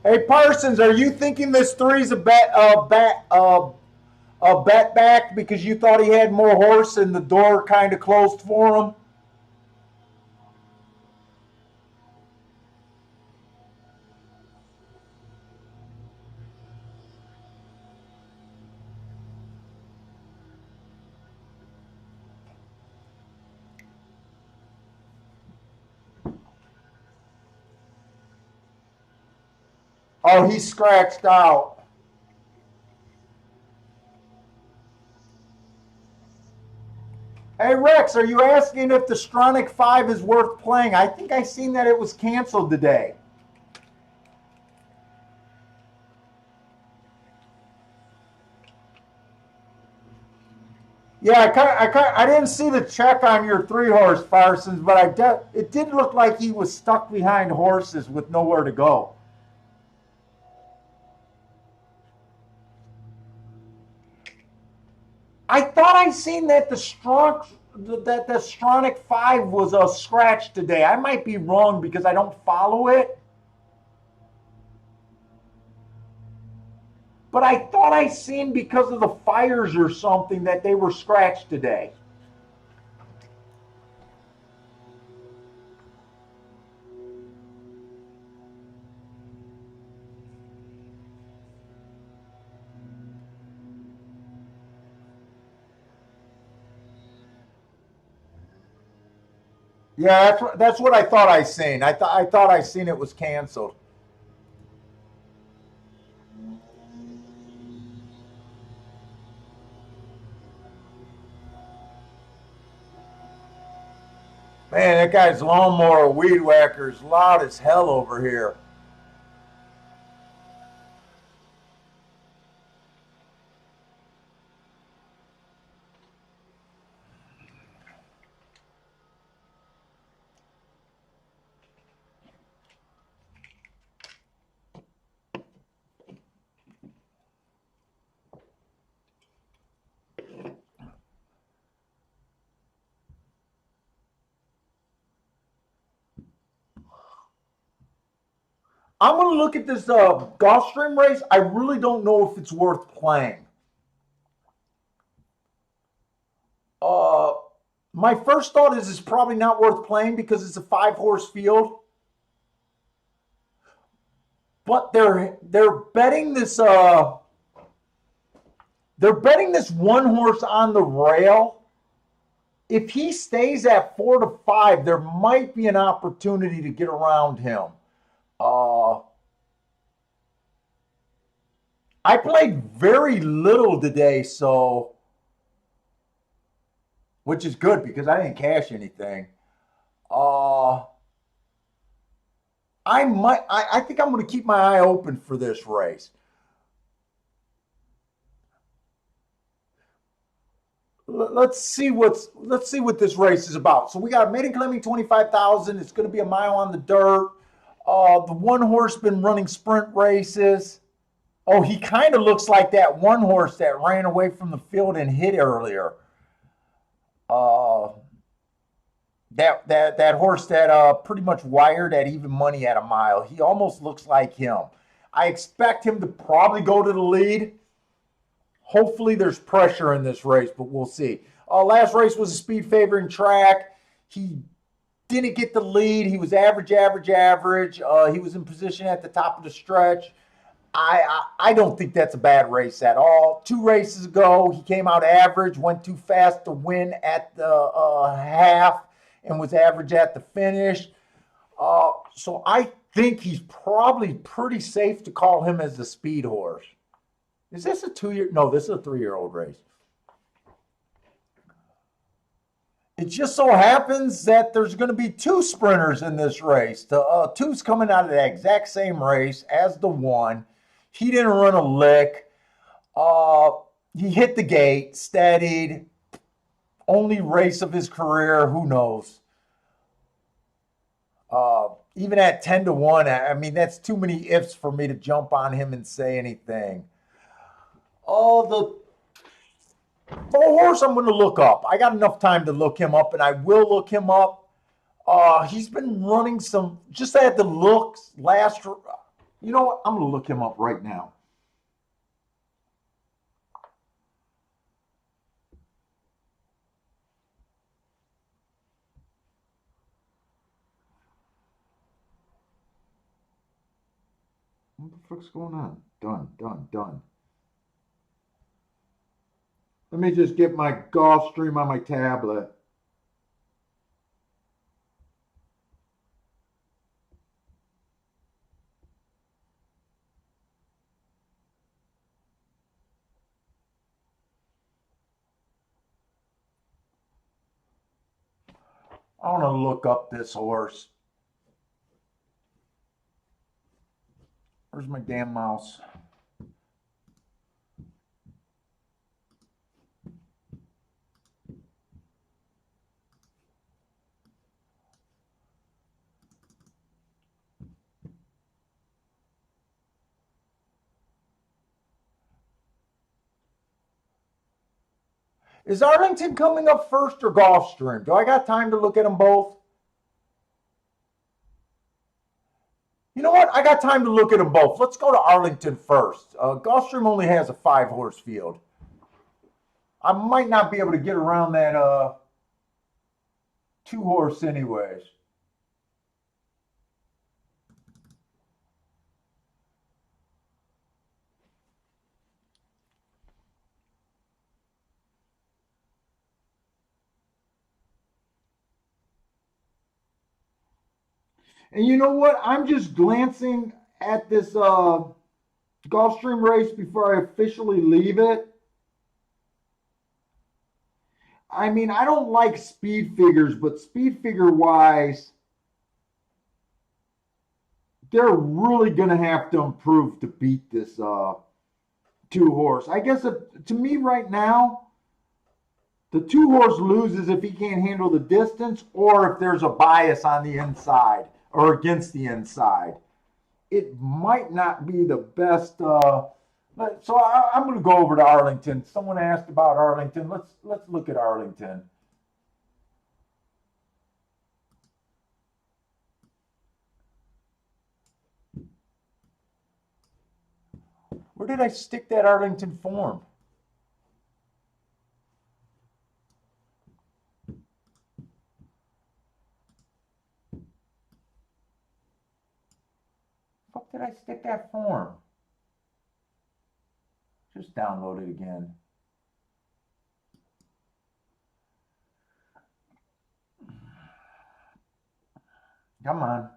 Hey Parsons, are you thinking this three's a bet back because you thought he had more horse and the door kind of closed for him? Oh, he's scratched out. Hey Rex, are you asking if the Stronach 5 is worth playing? I think I seen that it was canceled today. Yeah, I didn't see the check on your 3-horse Parsons, but it did look like he was stuck behind horses with nowhere to go. I thought I seen that the Stronach 5 was a scratch today. I might be wrong because I don't follow it. But I thought I seen because of the fires or something that they were scratched today. Yeah, that's what I thought I seen. I thought I seen it was canceled. Man, that guy's lawnmower weed whacker's loud as hell over here. I'm going to look at this Gulfstream race. I really don't know if it's worth playing. Uh, my first thought is it's probably not worth playing because it's a 5-horse field. But they're betting this they're betting this 1-horse on the rail. If he stays at 4-5, there might be an opportunity to get around him. Uh, I played very little today, so which is good because I didn't cash anything. Uh, I think I'm going to keep my eye open for this race. Let's see what this race is about. So we got a maiden claiming 25,000. It's going to be a mile on the dirt. The 1-horse been running sprint races. Oh, he kind of looks like that 1-horse that ran away from the field and hit earlier. Uh, that horse that pretty much wired at even money at a mile. He almost looks like him. I expect him to probably go to the lead. Hopefully there's pressure in this race, but we'll see. Last race was a speed favoring track. He didn't get the lead. He was average. He was in position at the top of the stretch. I don't think that's a bad race at all. 2 races ago, he came out average, went too fast to win at the half, and was average at the finish. So I think he's probably pretty safe to call him as a speed horse. Is this a 2-year? No, this is a 3-year-old race. It just so happens that there's going to be two sprinters in this race. The two's coming out of the exact same race as the one. He didn't run a lick. He hit the gate, steadied. Only race of his career. Who knows? Even at 10-1, I mean, that's too many ifs for me to jump on him and say anything. Oh, the horse I'm going to look up. I got enough time to look him up, and I will look him up. He's been running some, just at the looks last. You know what? I'm going to look him up right now. What the fuck's going on? Done. Let me just get my Gulfstream on my tablet. I want to look up this horse. Where's my damn mouse? Is Arlington coming up first or Gulfstream? Do I got time to look at them both? You know what? I got time to look at them both. Let's go to Arlington first. Gulfstream only has a 5-horse field. I might not be able to get around that 2-horse anyways. And you know what? I'm just glancing at this Gulfstream race before I officially leave it. I mean, I don't like speed figures, but speed figure wise, they're really going to have to improve to beat this 2-horse. I guess to me right now, the 2-horse loses if he can't handle the distance or if there's a bias on the inside or against the inside. It might not be the best. So I'm going to go over to Arlington. Someone asked about Arlington. Let's look at Arlington. Where did I stick that Arlington form? Fuck did I stick that form? Just download it again. Come on.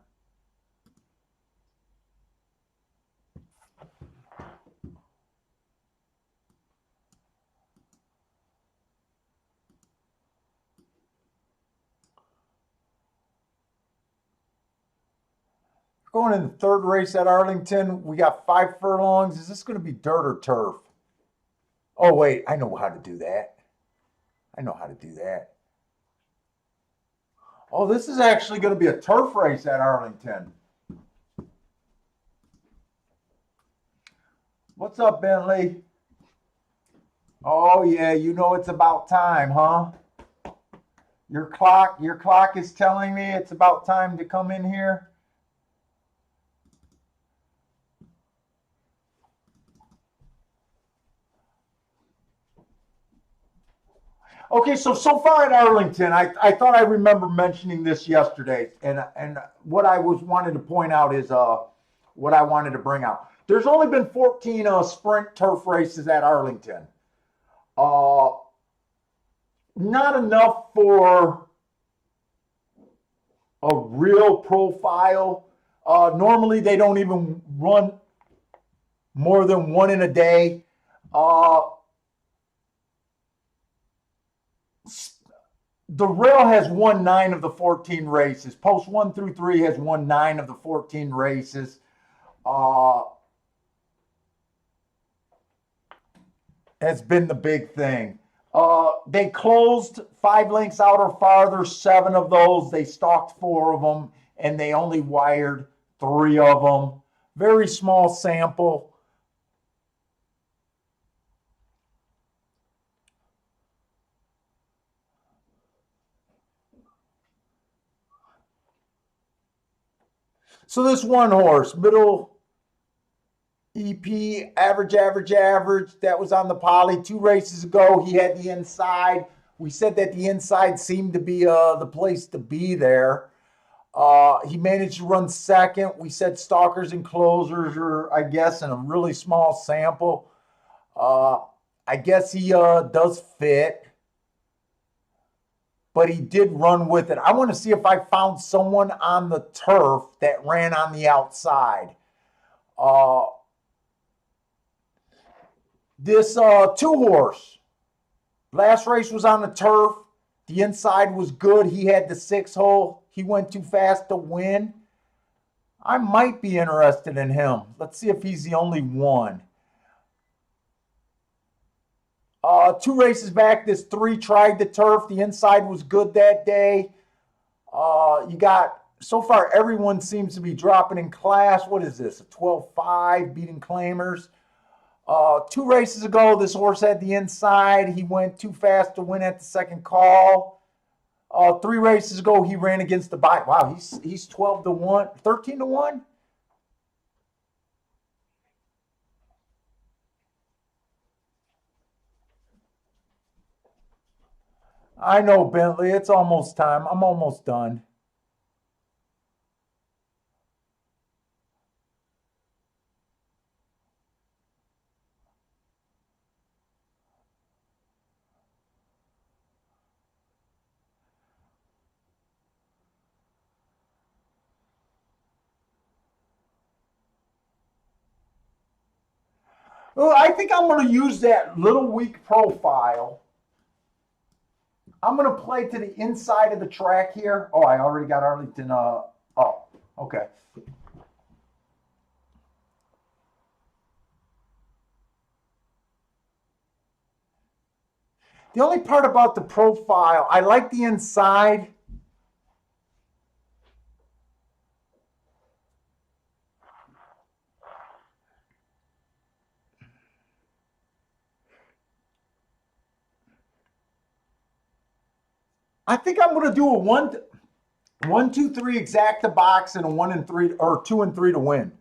Going in the third race at Arlington, we got 5 furlongs. Is this going to be dirt or turf? Oh, wait, I know how to do that. Oh, this is actually going to be a turf race at Arlington. What's up, Bentley? Oh, yeah, you know it's about time, huh? Your clock is telling me it's about time to come in here. Okay, so far at Arlington, I thought I remember mentioning this yesterday, and what I was wanting to point out is what I wanted to bring out. There's only been 14 sprint turf races at Arlington. Not enough for a real profile. Normally, they don't even run more than one in a day. The rail has won 9 of the 14 races. Post 1 through 3 has won 9 of the 14 races. Has been the big thing. They closed 5 lengths out or farther, 7 of those. They stalked 4 of them, and they only wired 3 of them. Very small sample. So this one horse, middle EP, average. That was on the poly 2 races ago. He had the inside. We said that the inside seemed to be the place to be there. He managed to run second. We said stalkers and closers are, I guess, in a really small sample. I guess he does fit, but he did run with it. I want to see if I found someone on the turf that ran on the outside. This 2-horse, last race was on the turf. The inside was good. He had the 6-hole. He went too fast to win. I might be interested in him. Let's see if he's the only one. 2 races back, this 3 tried the turf. The inside was good that day. You got, so far, everyone seems to be dropping in class. What is this, a 12.5, beating claimers? 2 races ago, this horse had the inside. He went too fast to win at the second call. 3 races ago, he ran against the bike. Wow, he's 12 to 1, 13 to 1. I know, Bentley. It's almost time. I'm almost done. Well, I think I'm going to use that little weak profile. I'm going to play to the inside of the track here. Oh, I already got Arlington. Oh, okay. The only part about the profile, I like the inside. I think I'm going to do a 1, 2, 3 exacta box and a 1 and 3 or 2 and 3 to win.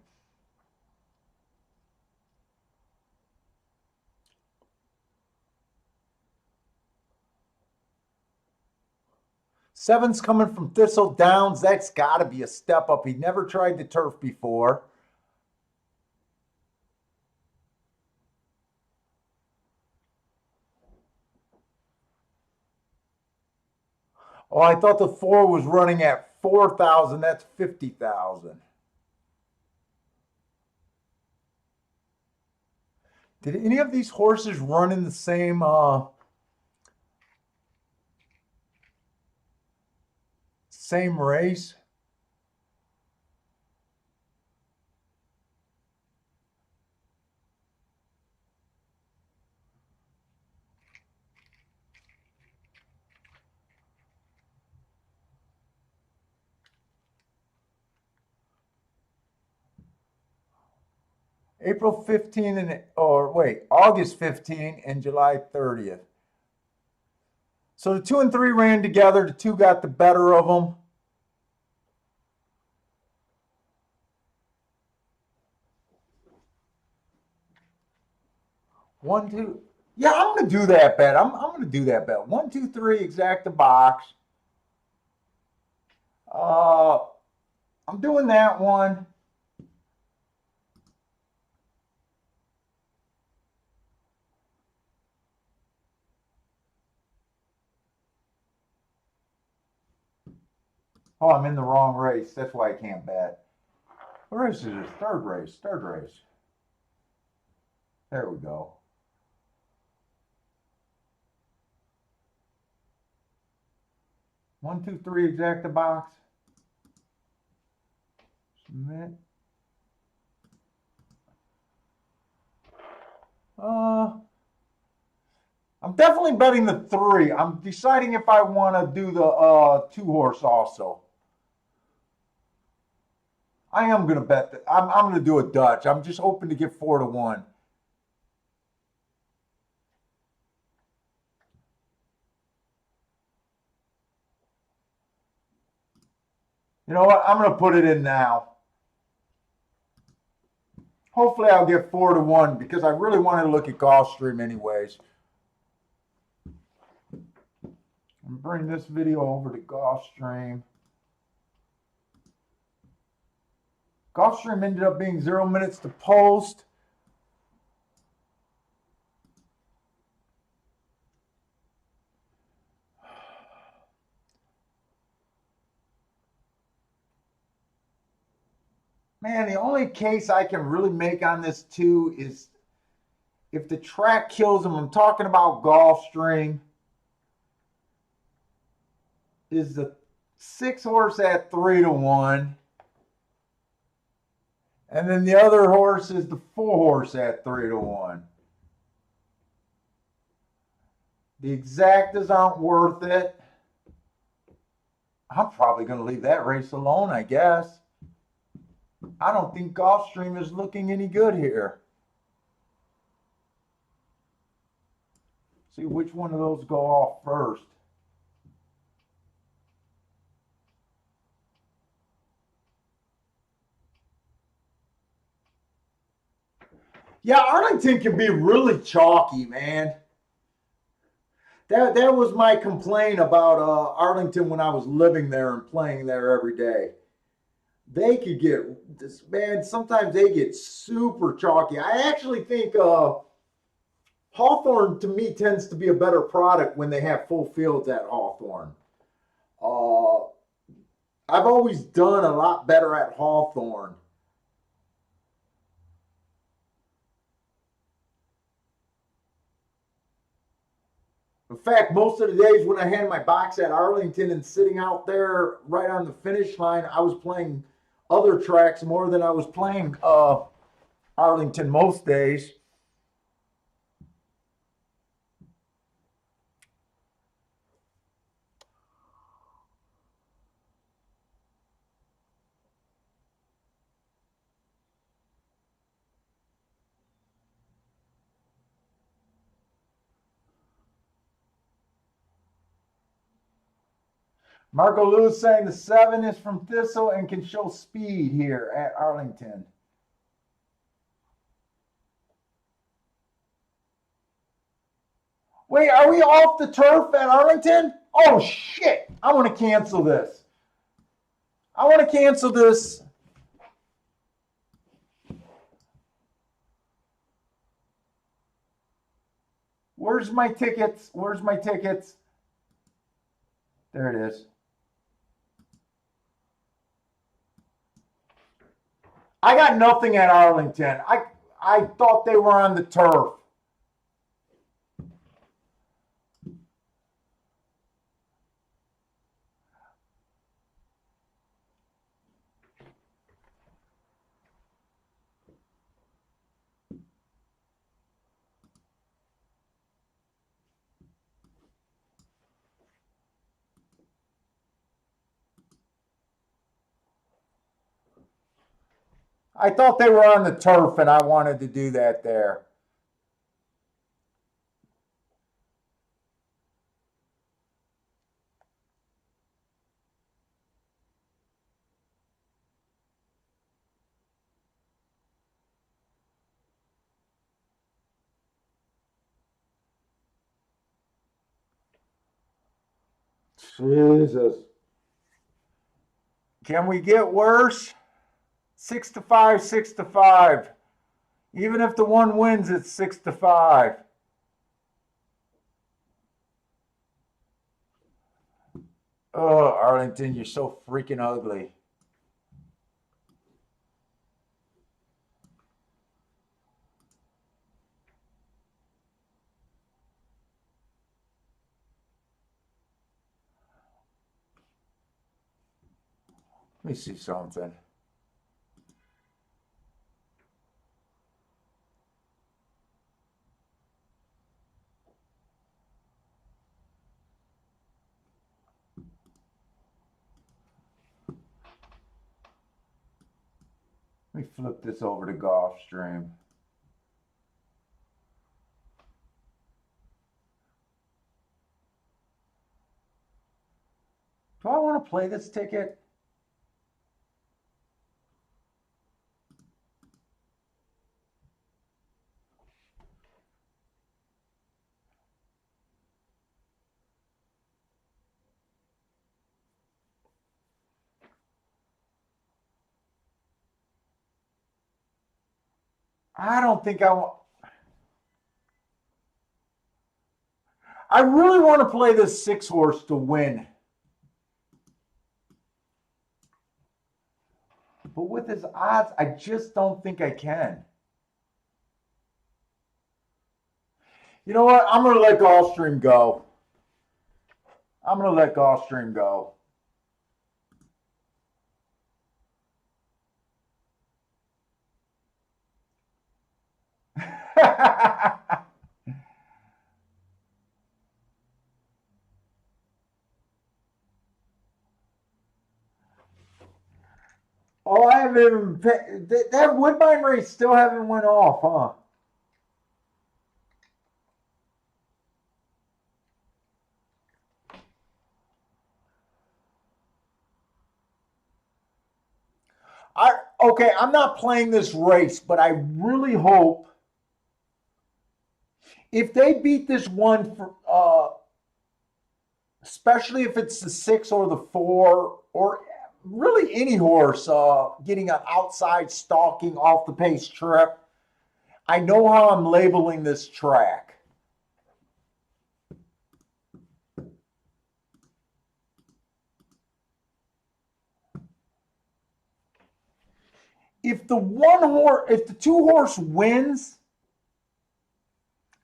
Seven's coming from Thistle Downs. That's got to be a step up. He never tried the turf before. Oh, I thought the 4 was running at 4,000. That's 50,000. Did any of these horses run in the same race? April 15 and August 15 and July 30th. So the 2 and 3 ran together. The 2 got the better of them. One, two. Yeah, I'm going to do that bet. I'm going to do that bet. 1, 2, 3 exacta box. Uh, I'm doing that one. Oh, I'm in the wrong race. That's why I can't bet. What race is this? Third race. Third race. There we go. 1, 2, 3 exacta box. Submit. I'm definitely betting the 3. I'm deciding if I want to do the 2 horse also. I am going to bet that. I'm going to do a Dutch. I'm just hoping to get 4 to 1. You know what? I'm going to put it in now. Hopefully I'll get 4 to 1 because I really wanted to look at Gulfstream anyways. I'm bring this video over to Gulfstream. Gulfstream ended up being 0 minutes to post. Man, the only case I can really make on this too is if the track kills him. I'm talking about Gulfstream. Is the 6 horse at 3 to 1. And then the other horse is the 4 horse at 3 to 1. The exactas aren't worth it. I'm probably going to leave that race alone, I guess. I don't think Gulfstream is looking any good here. See which one of those go off first. Yeah, Arlington can be really chalky, man. That was my complaint about Arlington when I was living there and playing there every day. They could get this, man. Sometimes they get super chalky. I actually think Hawthorne to me tends to be a better product when they have full fields at Hawthorne. I've always done a lot better at Hawthorne. In fact, most of the days when I had my box at Arlington and sitting out there right on the finish line, I was playing other tracks more than I was playing Arlington most days. Marco Lewis saying the 7 is from Thistle and can show speed here at Arlington. Wait, are we off the turf at Arlington? Oh, shit. I want to cancel this. I want to cancel this. Where's my tickets? Where's my tickets? There it is. I got nothing at Arlington. I thought they were on the turf. I thought they were on the turf and I wanted to do that there. Jesus. Can we get worse? 6 to 5, 6 to 5. Even if the one wins, it's 6 to 5. Oh, Arlington, you're so freaking ugly. me see something. Let me flip this over to Gulfstream. Do I want to play this ticket? I don't think I want. I really want to play this 6 horse to win. But with his odds, I just don't think I can. You know what? I'm going to let Gulfstream go. I'm going to let Gulfstream go. Oh, I haven't even. That Woodbine race still haven't went off, huh? Okay, I'm not playing this race, but I really hope if they beat this one for, especially if it's the 6 or the 4 or really any horse getting an outside stalking off the pace trip. I know how I'm labeling this track. If the 2 horse wins,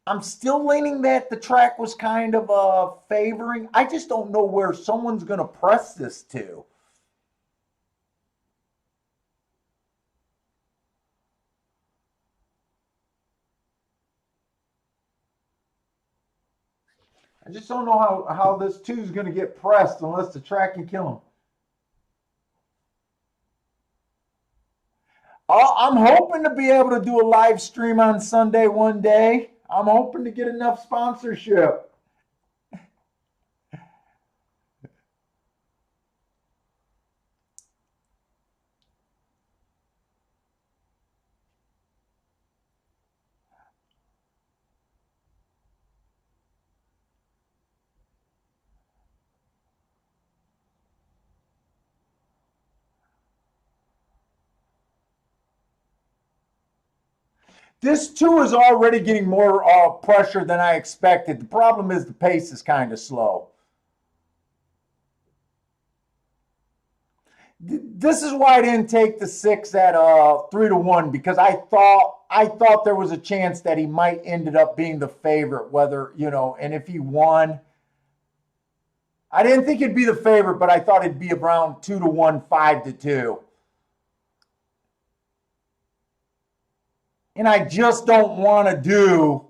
I'm still leaning that the track was kind of favoring. I just don't know where someone's going to press this to. I just don't know how this 2 is going to get pressed unless the track can kill him. I'm hoping to be able to do a live stream on Sunday one day. I'm hoping to get enough sponsorship. This 2 is already getting more pressure than I expected. The problem is the pace is kind of slow. This is why I didn't take the 6 at 3-1 because I thought there was a chance that he might ended up being the favorite, whether, and if he won, I didn't think he'd be the favorite, but I thought it'd be around 2-1, 5-2. And I just don't want to do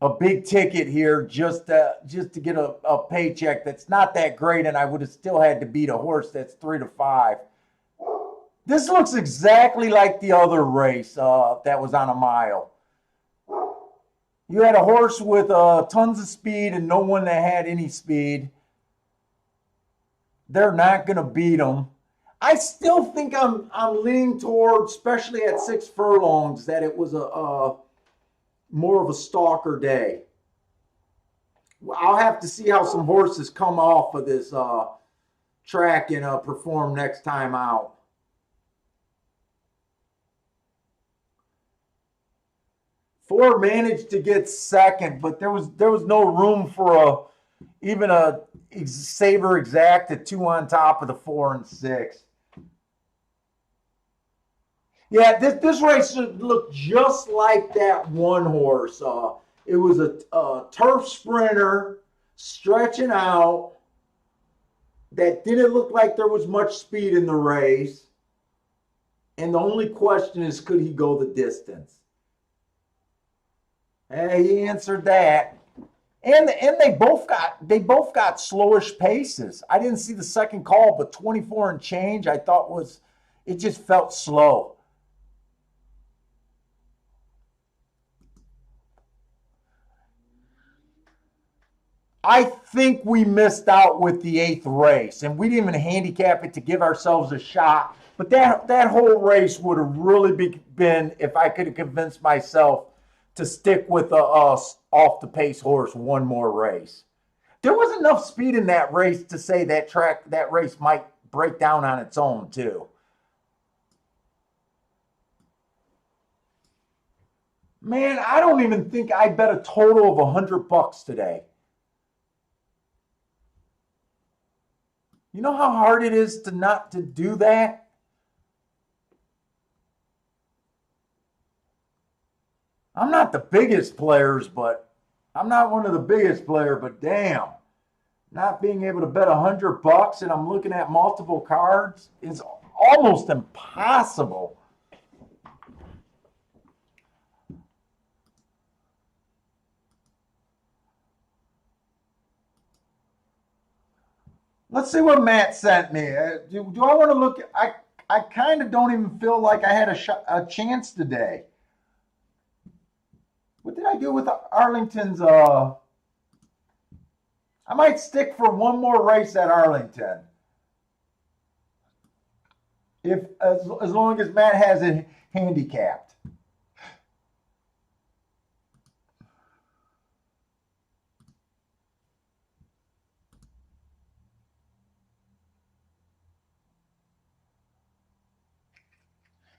a big ticket here just to get a paycheck that's not that great, and I would have still had to beat a horse that's 3-5. This looks exactly like the other race that was on a mile. You had a horse with tons of speed and no one that had any speed. They're not going to beat them. I still think I'm leaning towards, especially at 6 furlongs, that it was a more of a stalker day. I'll have to see how some horses come off of this track and perform next time out. Four managed to get second, but there was no room for even a Saber Exact at 2 on top of the 4 and 6. Yeah, this race looked just like that one horse. It was a turf sprinter stretching out that didn't look like there was much speed in the race. And the only question is, could he go the distance? And he answered that. And they both got slowish paces. I didn't see the second call, but 24 and change I thought was, it just felt slow. I think we missed out with the 8th race, and we didn't even handicap it to give ourselves a shot. But that whole race would have really been if I could have convinced myself to stick with a off the pace horse one more race. There was enough speed in that race to say that race might break down on its own too. Man, I don't even think I bet a total of $100 today. You know how hard it is to not to do that? I'm not the biggest players, but I'm not one of the biggest player, but damn. Not being able to bet $100 and I'm looking at multiple cards is almost impossible. Let's see what Matt sent me. Do I want to look? I kind of don't even feel like I had a chance today. What did I do with Arlington's? I might stick for one more race at Arlington. If as long as Matt has it handicapped.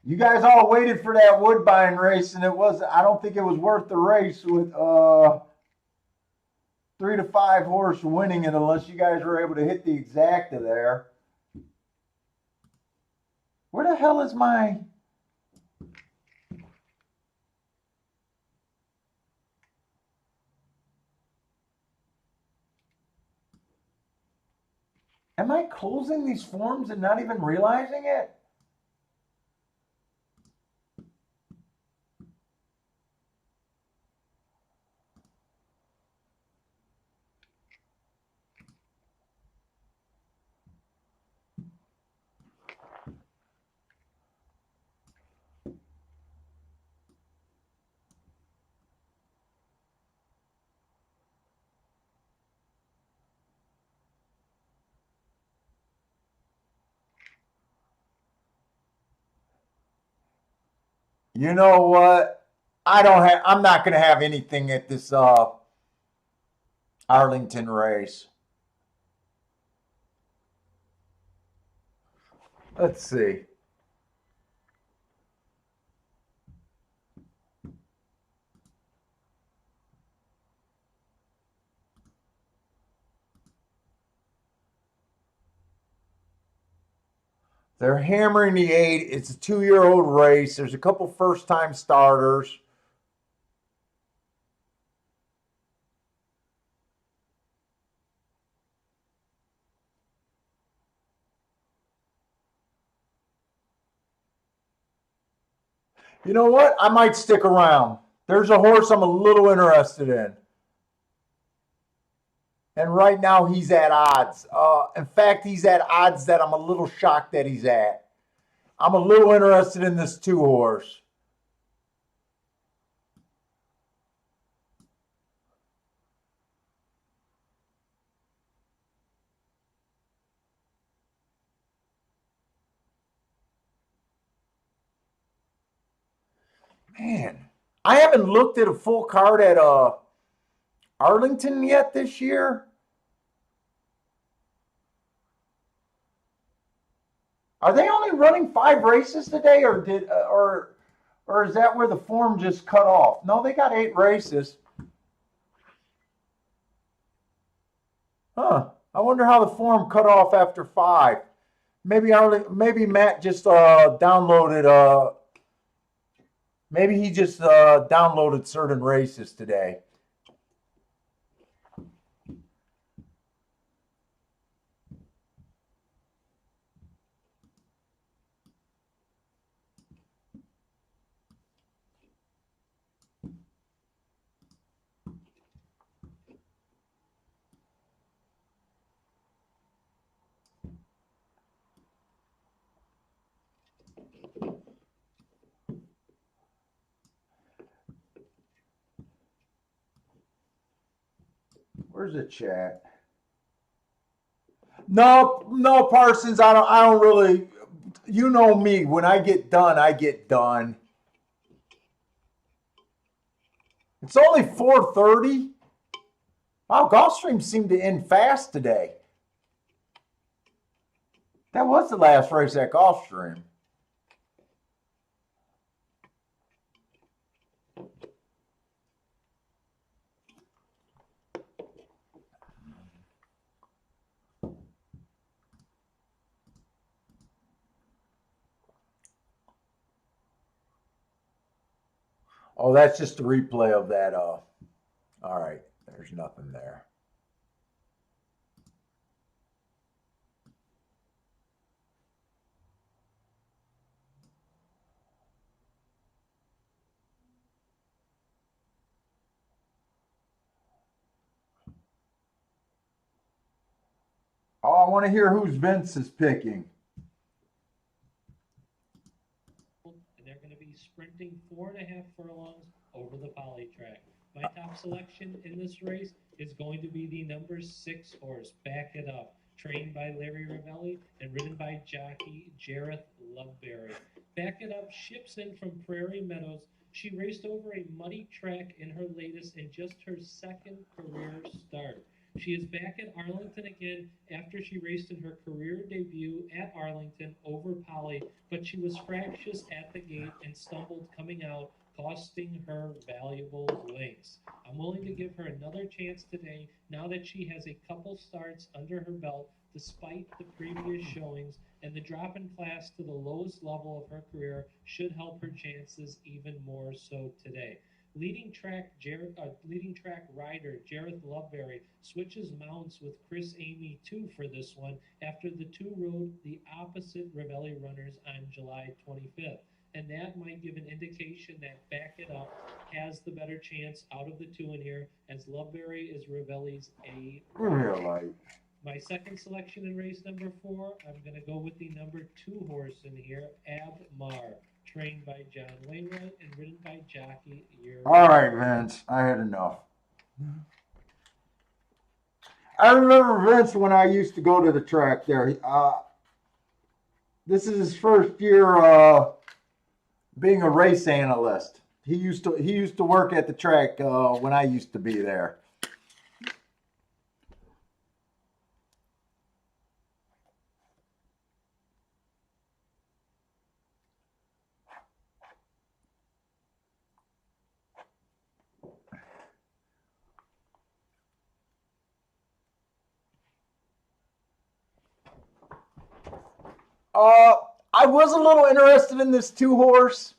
You guys all waited for that Woodbine race, and I don't think it was worth the race with 3 to 5 horse winning it unless you guys were able to hit the exacta there. Where the hell is my... Am I closing these forms and not even realizing it? You know what? I'm not going to have anything at this Arlington race. Let's see. They're hammering the 8. It's a 2-year-old race. There's a couple first-time starters. You know what? I might stick around. There's a horse I'm a little interested in. And right now he's at odds. In fact, he's at odds that I'm a little shocked that he's at. I'm a little interested in this 2 horse. Man, I haven't looked at a full card at Arlington yet this year. Are they only running 5 races today, or is that where the form just cut off? No, they got 8 races. Huh. I wonder how the form cut off after 5. Maybe Matt just downloaded maybe he just downloaded certain races today. Where's the chat? No, Parsons. I don't really. You know me. When I get done, I get done. It's only 4:30. Wow, Gulfstream seemed to end fast today. That was the last race at Gulfstream. Oh, that's just a replay of that. All right, there's nothing there. Oh, I want to hear who's Vince is picking. And they're going to be sprinting 4.5 furlongs over the poly track. My top selection in this race is going to be the number 6 horse, Back It Up, trained by Larry Ravelli and ridden by jockey Jareth Loveberry. Back It Up ships in from Prairie Meadows. She raced over a muddy track in her latest and just her second career start. She is back at Arlington again after she raced in her career debut at Arlington over Poly, but she was fractious at the gate and stumbled coming out, costing her valuable lengths. I'm willing to give her another chance today now that she has a couple starts under her belt despite the previous showings, and the drop in class to the lowest level of her career should help her chances even more so today. Leading track rider Jareth Loveberry switches mounts with Chris Amy 2 for this one after the two rode the opposite Ravelli runners on July 25th. And that might give an indication that Back It Up has the better chance out of the two in here, as Loveberry is Ravelli's A. Real light. My second selection in race number 4, I'm going to go with the number 2 horse in here, Abmar, trained by John Wainwright and ridden by jockey Year. All right, Vince. I had enough. I remember Vince when I used to go to the track there. This is his first year being a race analyst. He used to work at the track when I used to be there. I was a little interested in this 2 horse.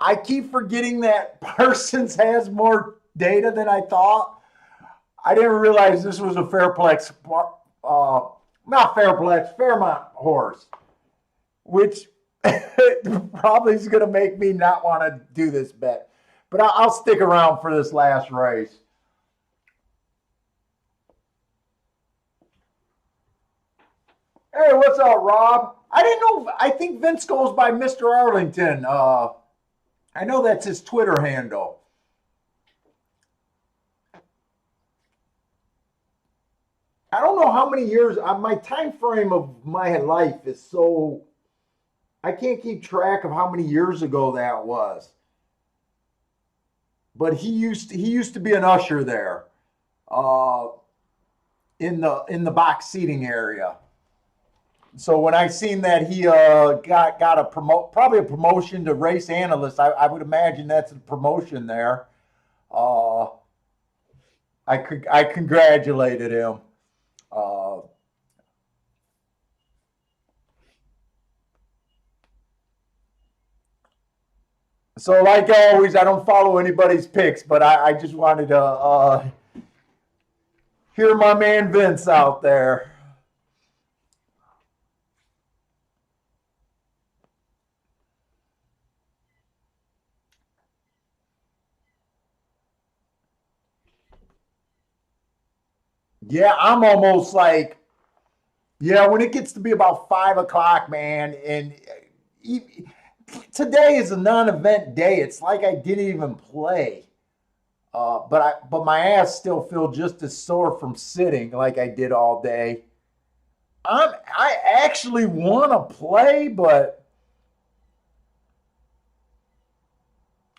I keep forgetting that Parsons has more data than I thought. I didn't realize this was a Fairplex, not Fairplex, Fairmont horse, which probably is going to make me not want to do this bet. But I'll stick around for this last race. Hey, what's up, Rob? I didn't know. I think Vince goes by Mr. Arlington. I know that's his Twitter handle. I don't know how many years. My time frame of my life is so. I can't keep track of how many years ago that was. But he used to be an usher there, in the box seating area. So when I seen that he got probably a promotion to race analyst, I would imagine that's a promotion there. I congratulated him. So like always, I don't follow anybody's picks, but I just wanted to hear my man Vince out there. Yeah, I'm almost like, yeah, when it gets to be about 5 o'clock, man, and today is a non-event day. It's like I didn't even play. But my ass still feels just as sore from sitting like I did all day. I actually want to play, but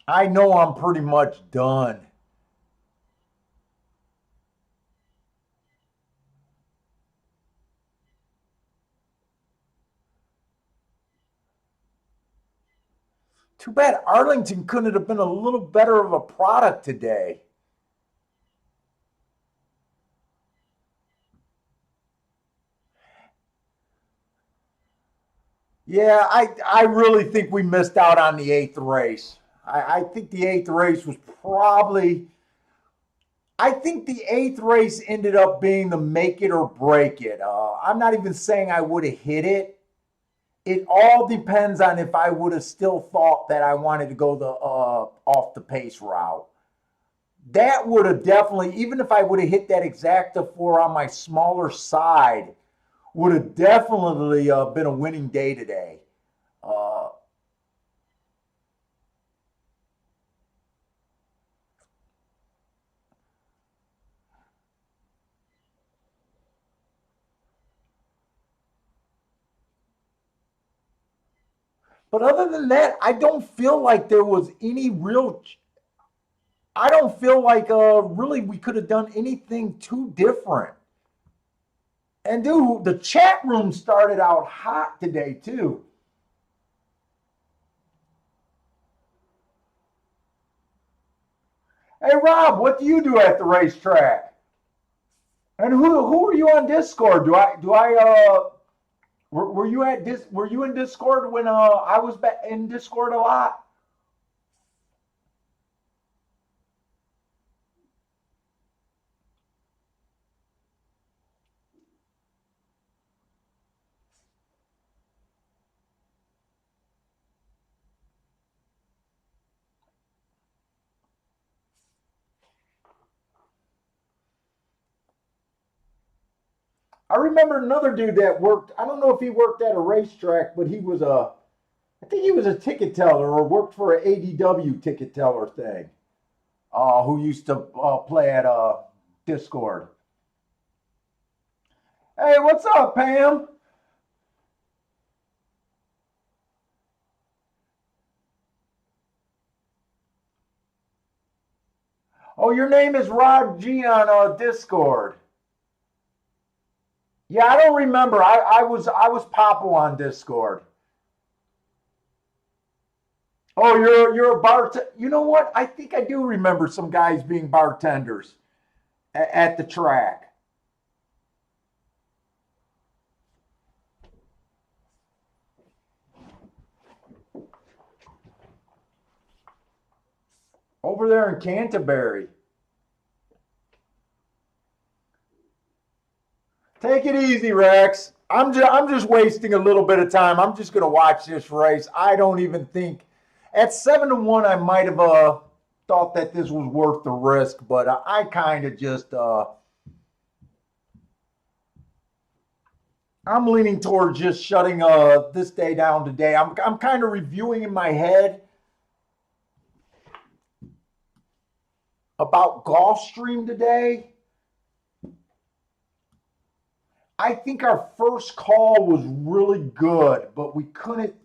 I know I'm pretty much done. Too bad Arlington couldn't have been a little better of a product today. Yeah, I really think we missed out on the eighth race. I think the eighth race was probably. I think the eighth race ended up being the make it or break it. I'm not even saying I would have hit it. It all depends on if I would have still thought that I wanted to go the off the pace route. That would have definitely, even if I would have hit that exacta four on my smaller side, would have definitely been a winning day today. Uh, but other than that, I don't feel like there was any real. I don't feel like really we could have done anything too different. And dude, the chat room started out hot today too. Hey Rob, what do you do at the racetrack? And who are you on Discord? Were you at were you in Discord when I was in Discord a lot? I remember another dude that worked. I don't know if he worked at a racetrack, but he was a. I think he was a ticket teller or worked for an ADW ticket teller thing. Who used to play at Discord. Hey, what's up, Pam? Oh, your name is Rod G on Discord. Yeah, I don't remember. I was Papo on Discord. Oh, you're a bartender. You know what? I think I do remember some guys being bartenders at the track. Over there in Canterbury. Take it easy, Rex. I'm just wasting a little bit of time. I'm just gonna watch this race. I don't even think at 7-1 I might have thought that this was worth the risk, but I kind of just I'm leaning towards just shutting this day down today. I'm kind of reviewing in my head about Gulfstream today. I think our first call was really good, but we couldn't.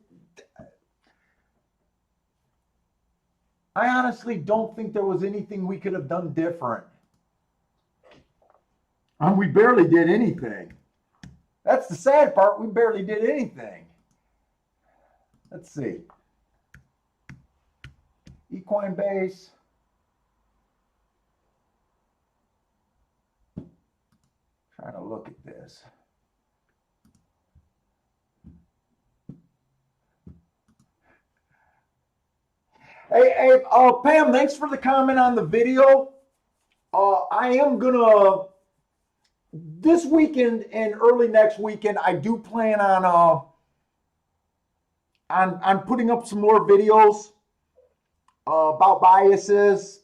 I honestly don't think there was anything we could have done different. And we barely did anything. That's the sad part. We barely did anything. Let's see. Equine base. Trying to look at this. Hey, Pam, thanks for the comment on the video. I am gonna this weekend and early next weekend. I do plan on putting up some more videos about biases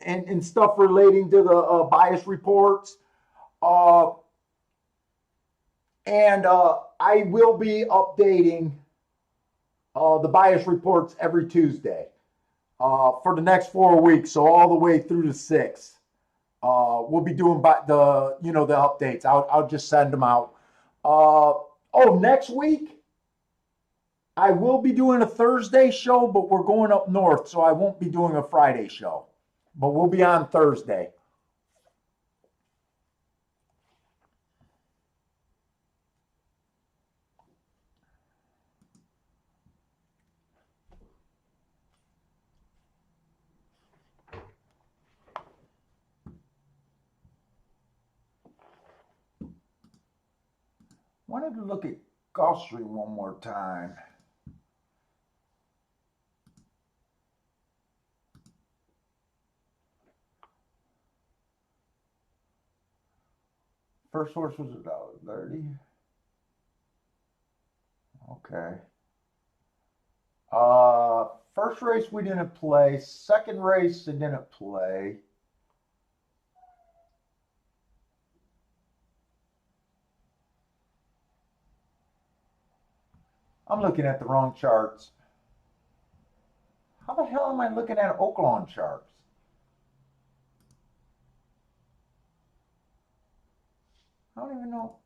and stuff relating to the bias reports. Uh, and I will be updating the bias reports every Tuesday. for the next 4 weeks, so all the way through the 6th. We'll be doing by the the updates. I'll just send them out. Next week I will be doing a Thursday show, but we're going up north, so I won't be doing a Friday show. But we'll be on Thursday. Wanted to look at Gulfstream one more time. First horse was $1.30. Okay. First race we didn't play. Second race they didn't play. I'm looking at the wrong charts. How the hell am I looking at Oaklawn charts? I don't even know.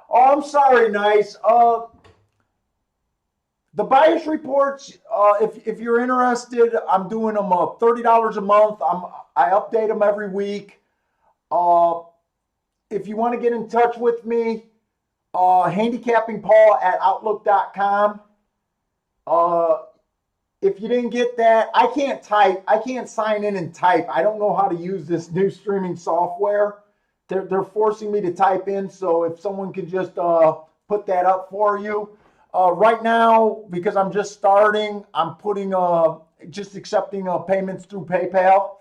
Oh, I'm sorry, Nice. The bias reports, if you're interested, I'm doing them $30 a month. I update them every week. If you want to get in touch with me, handicappingpaul@outlook.com. If you didn't get that, I can't type. I can't sign in and type. I don't know how to use this new streaming software. They're forcing me to type in, so if someone could just put that up for you. Right now, because I'm just starting, I'm putting just accepting payments through PayPal.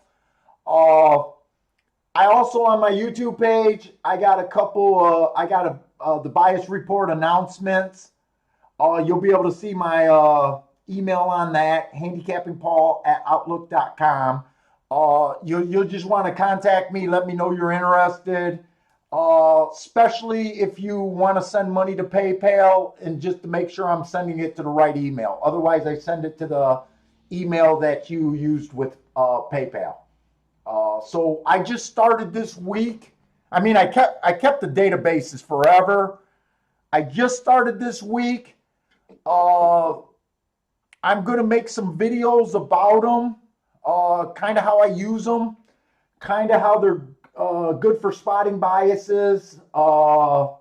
I also on my YouTube page, I got a couple. The bias report announcements. You'll be able to see my email on that, handicappingpaul@outlook.com. You'll just want to contact me, let me know you're interested, especially if you want to send money to PayPal, and just to make sure I'm sending it to the right email. Otherwise, I send it to the email that you used with PayPal. So I just started this week. I mean, I kept the databases forever. I just started this week. I'm going to make some videos about them, kind of how I use them, kind of how they're good for spotting biases, how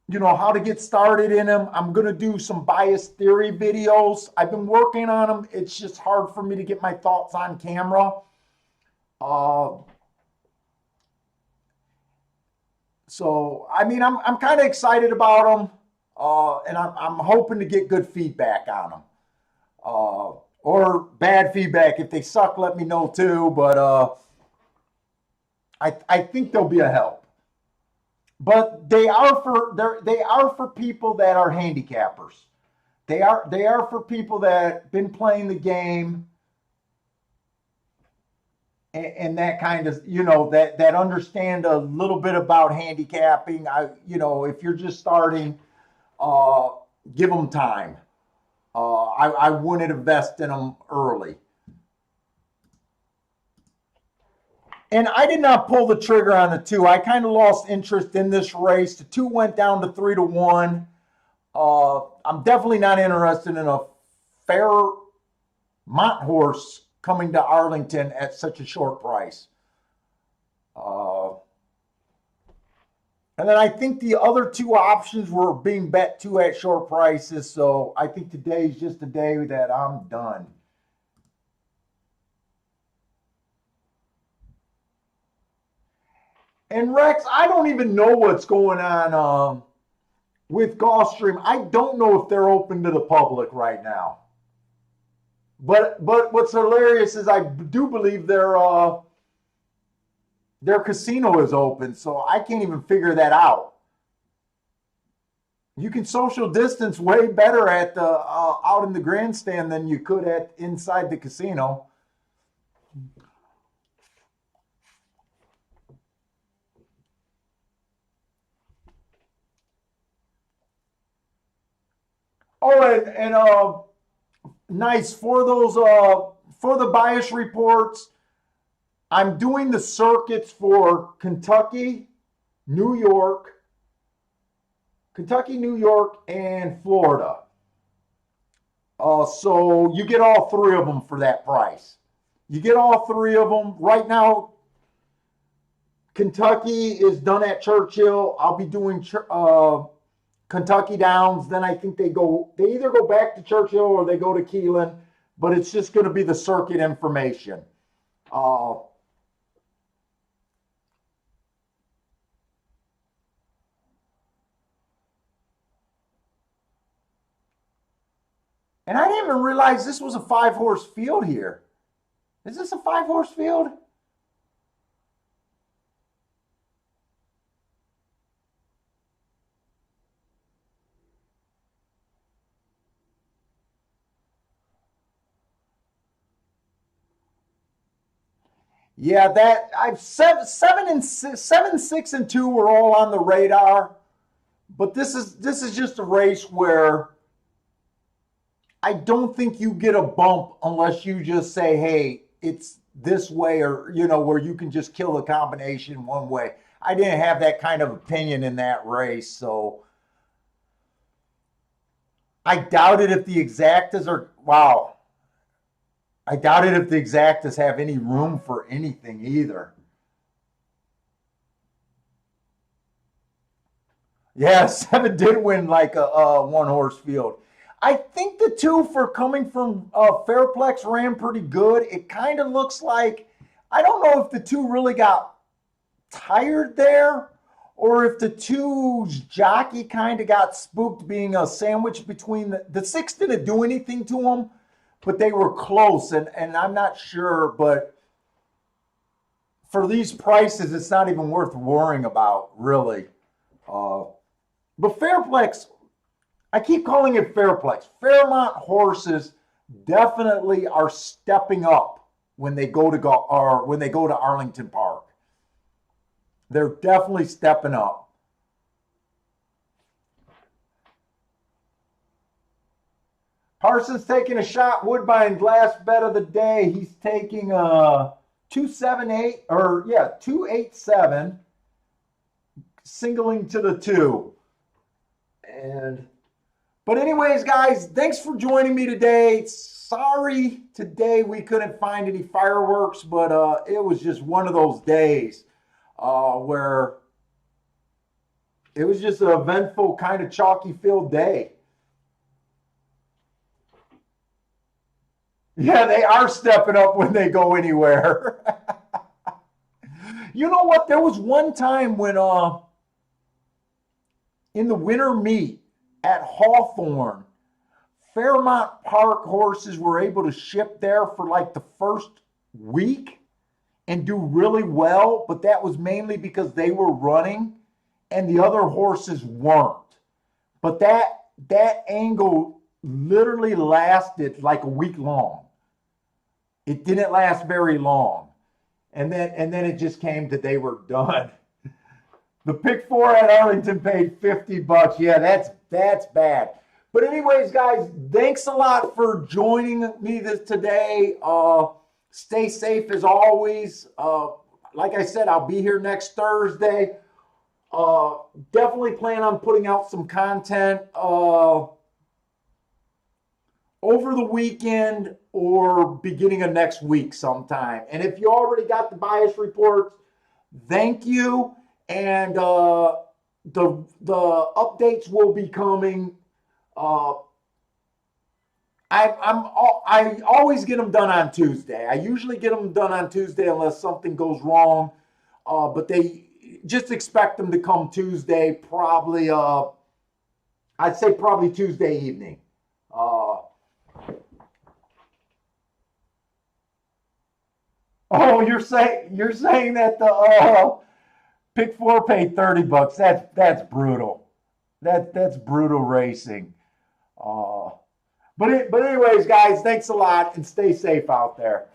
to get started in them. I'm going to do some bias theory videos. I've been working on them. It's just hard for me to get my thoughts on camera. So, I mean, I'm kind of excited about them. And I'm hoping to get good feedback on them, or bad feedback. If they suck, let me know too. But I think they'll be a help. But they are for people that are handicappers. They are for people that been playing the game, and that kind of that understand a little bit about handicapping. If you're just starting. Give them time. I wouldn't invest in them early. And I did not pull the trigger on the 2. I kind of lost interest in this race. The 2 went down to 3-1. I'm definitely not interested in a Fairmont horse coming to Arlington at such a short price. And then I think the other 2 options were being bet to at short prices. So I think today's just a day that I'm done. And Rex, I don't even know what's going on with Gulfstream. I don't know if they're open to the public right now. But what's hilarious is I do believe their casino is open, so I can't even figure that out. You can social distance way better at the out in the grandstand than you could at inside the casino. Oh, and nice for those for the bias reports. I'm doing the circuits for New York, Kentucky, New York, and Florida. So you get all three of them for that price. You get all three of them right now. Kentucky is done at Churchill. I'll be doing Kentucky Downs. Then I think they either go back to Churchill or they go to Keelan, but it's just going to be the circuit information. And I didn't even realize this was a 5-horse field here. Is this a 5-horse field? Yeah, that I've 7, 6, and 2 were all on the radar, but this is just a race where I don't think you get a bump unless you just say, hey, it's this way, or where you can just kill a combination one way. I didn't have that kind of opinion in that race, so I doubted if the exactas are wow. I doubted if the exactas have any room for anything either. Yeah, 7 did win like a 1-horse field. I think the 2 for coming from Fairplex ran pretty good. It kind of looks like, I don't know if the 2 really got tired there or if the 2's jockey kind of got spooked being a sandwich between the 6 didn't do anything to him, but they were close, and I'm not sure, but for these prices, it's not even worth worrying about, really. But Fairplex, I keep calling it Fairplex. Fairmont horses definitely are stepping up when they go to Arlington Park. They're definitely stepping up. Parsons taking a shot. Woodbine last bet of the day. He's taking 278 or 287, singling to the 2. But anyways, guys, thanks for joining me today. Sorry today we couldn't find any fireworks, but it was just one of those days where it was just an eventful, kind of chalky filled day. Yeah, they are stepping up when they go anywhere. You know what? There was one time when in the winter meet at Hawthorne, Fairmont Park horses were able to ship there for like the first week and do really well, but that was mainly because they were running and the other horses weren't. But that angle literally lasted like a week long. It didn't last very long. And then it just came that they were done. The pick 4 at Arlington paid $50. Yeah, that's bad. But anyways, guys, thanks a lot for joining me today. Stay safe as always. Like I said, I'll be here next Thursday. Definitely plan on putting out some content over the weekend or beginning of next week sometime. And if you already got the bias reports, thank you. And the updates will be coming. I always get them done on Tuesday. I usually get them done on Tuesday unless something goes wrong. But they just expect them to come Tuesday, probably. I'd say probably Tuesday evening. Oh, you're saying that the pick 4 paid $30. That's brutal. That's brutal racing. But anyways, guys, thanks a lot and stay safe out there.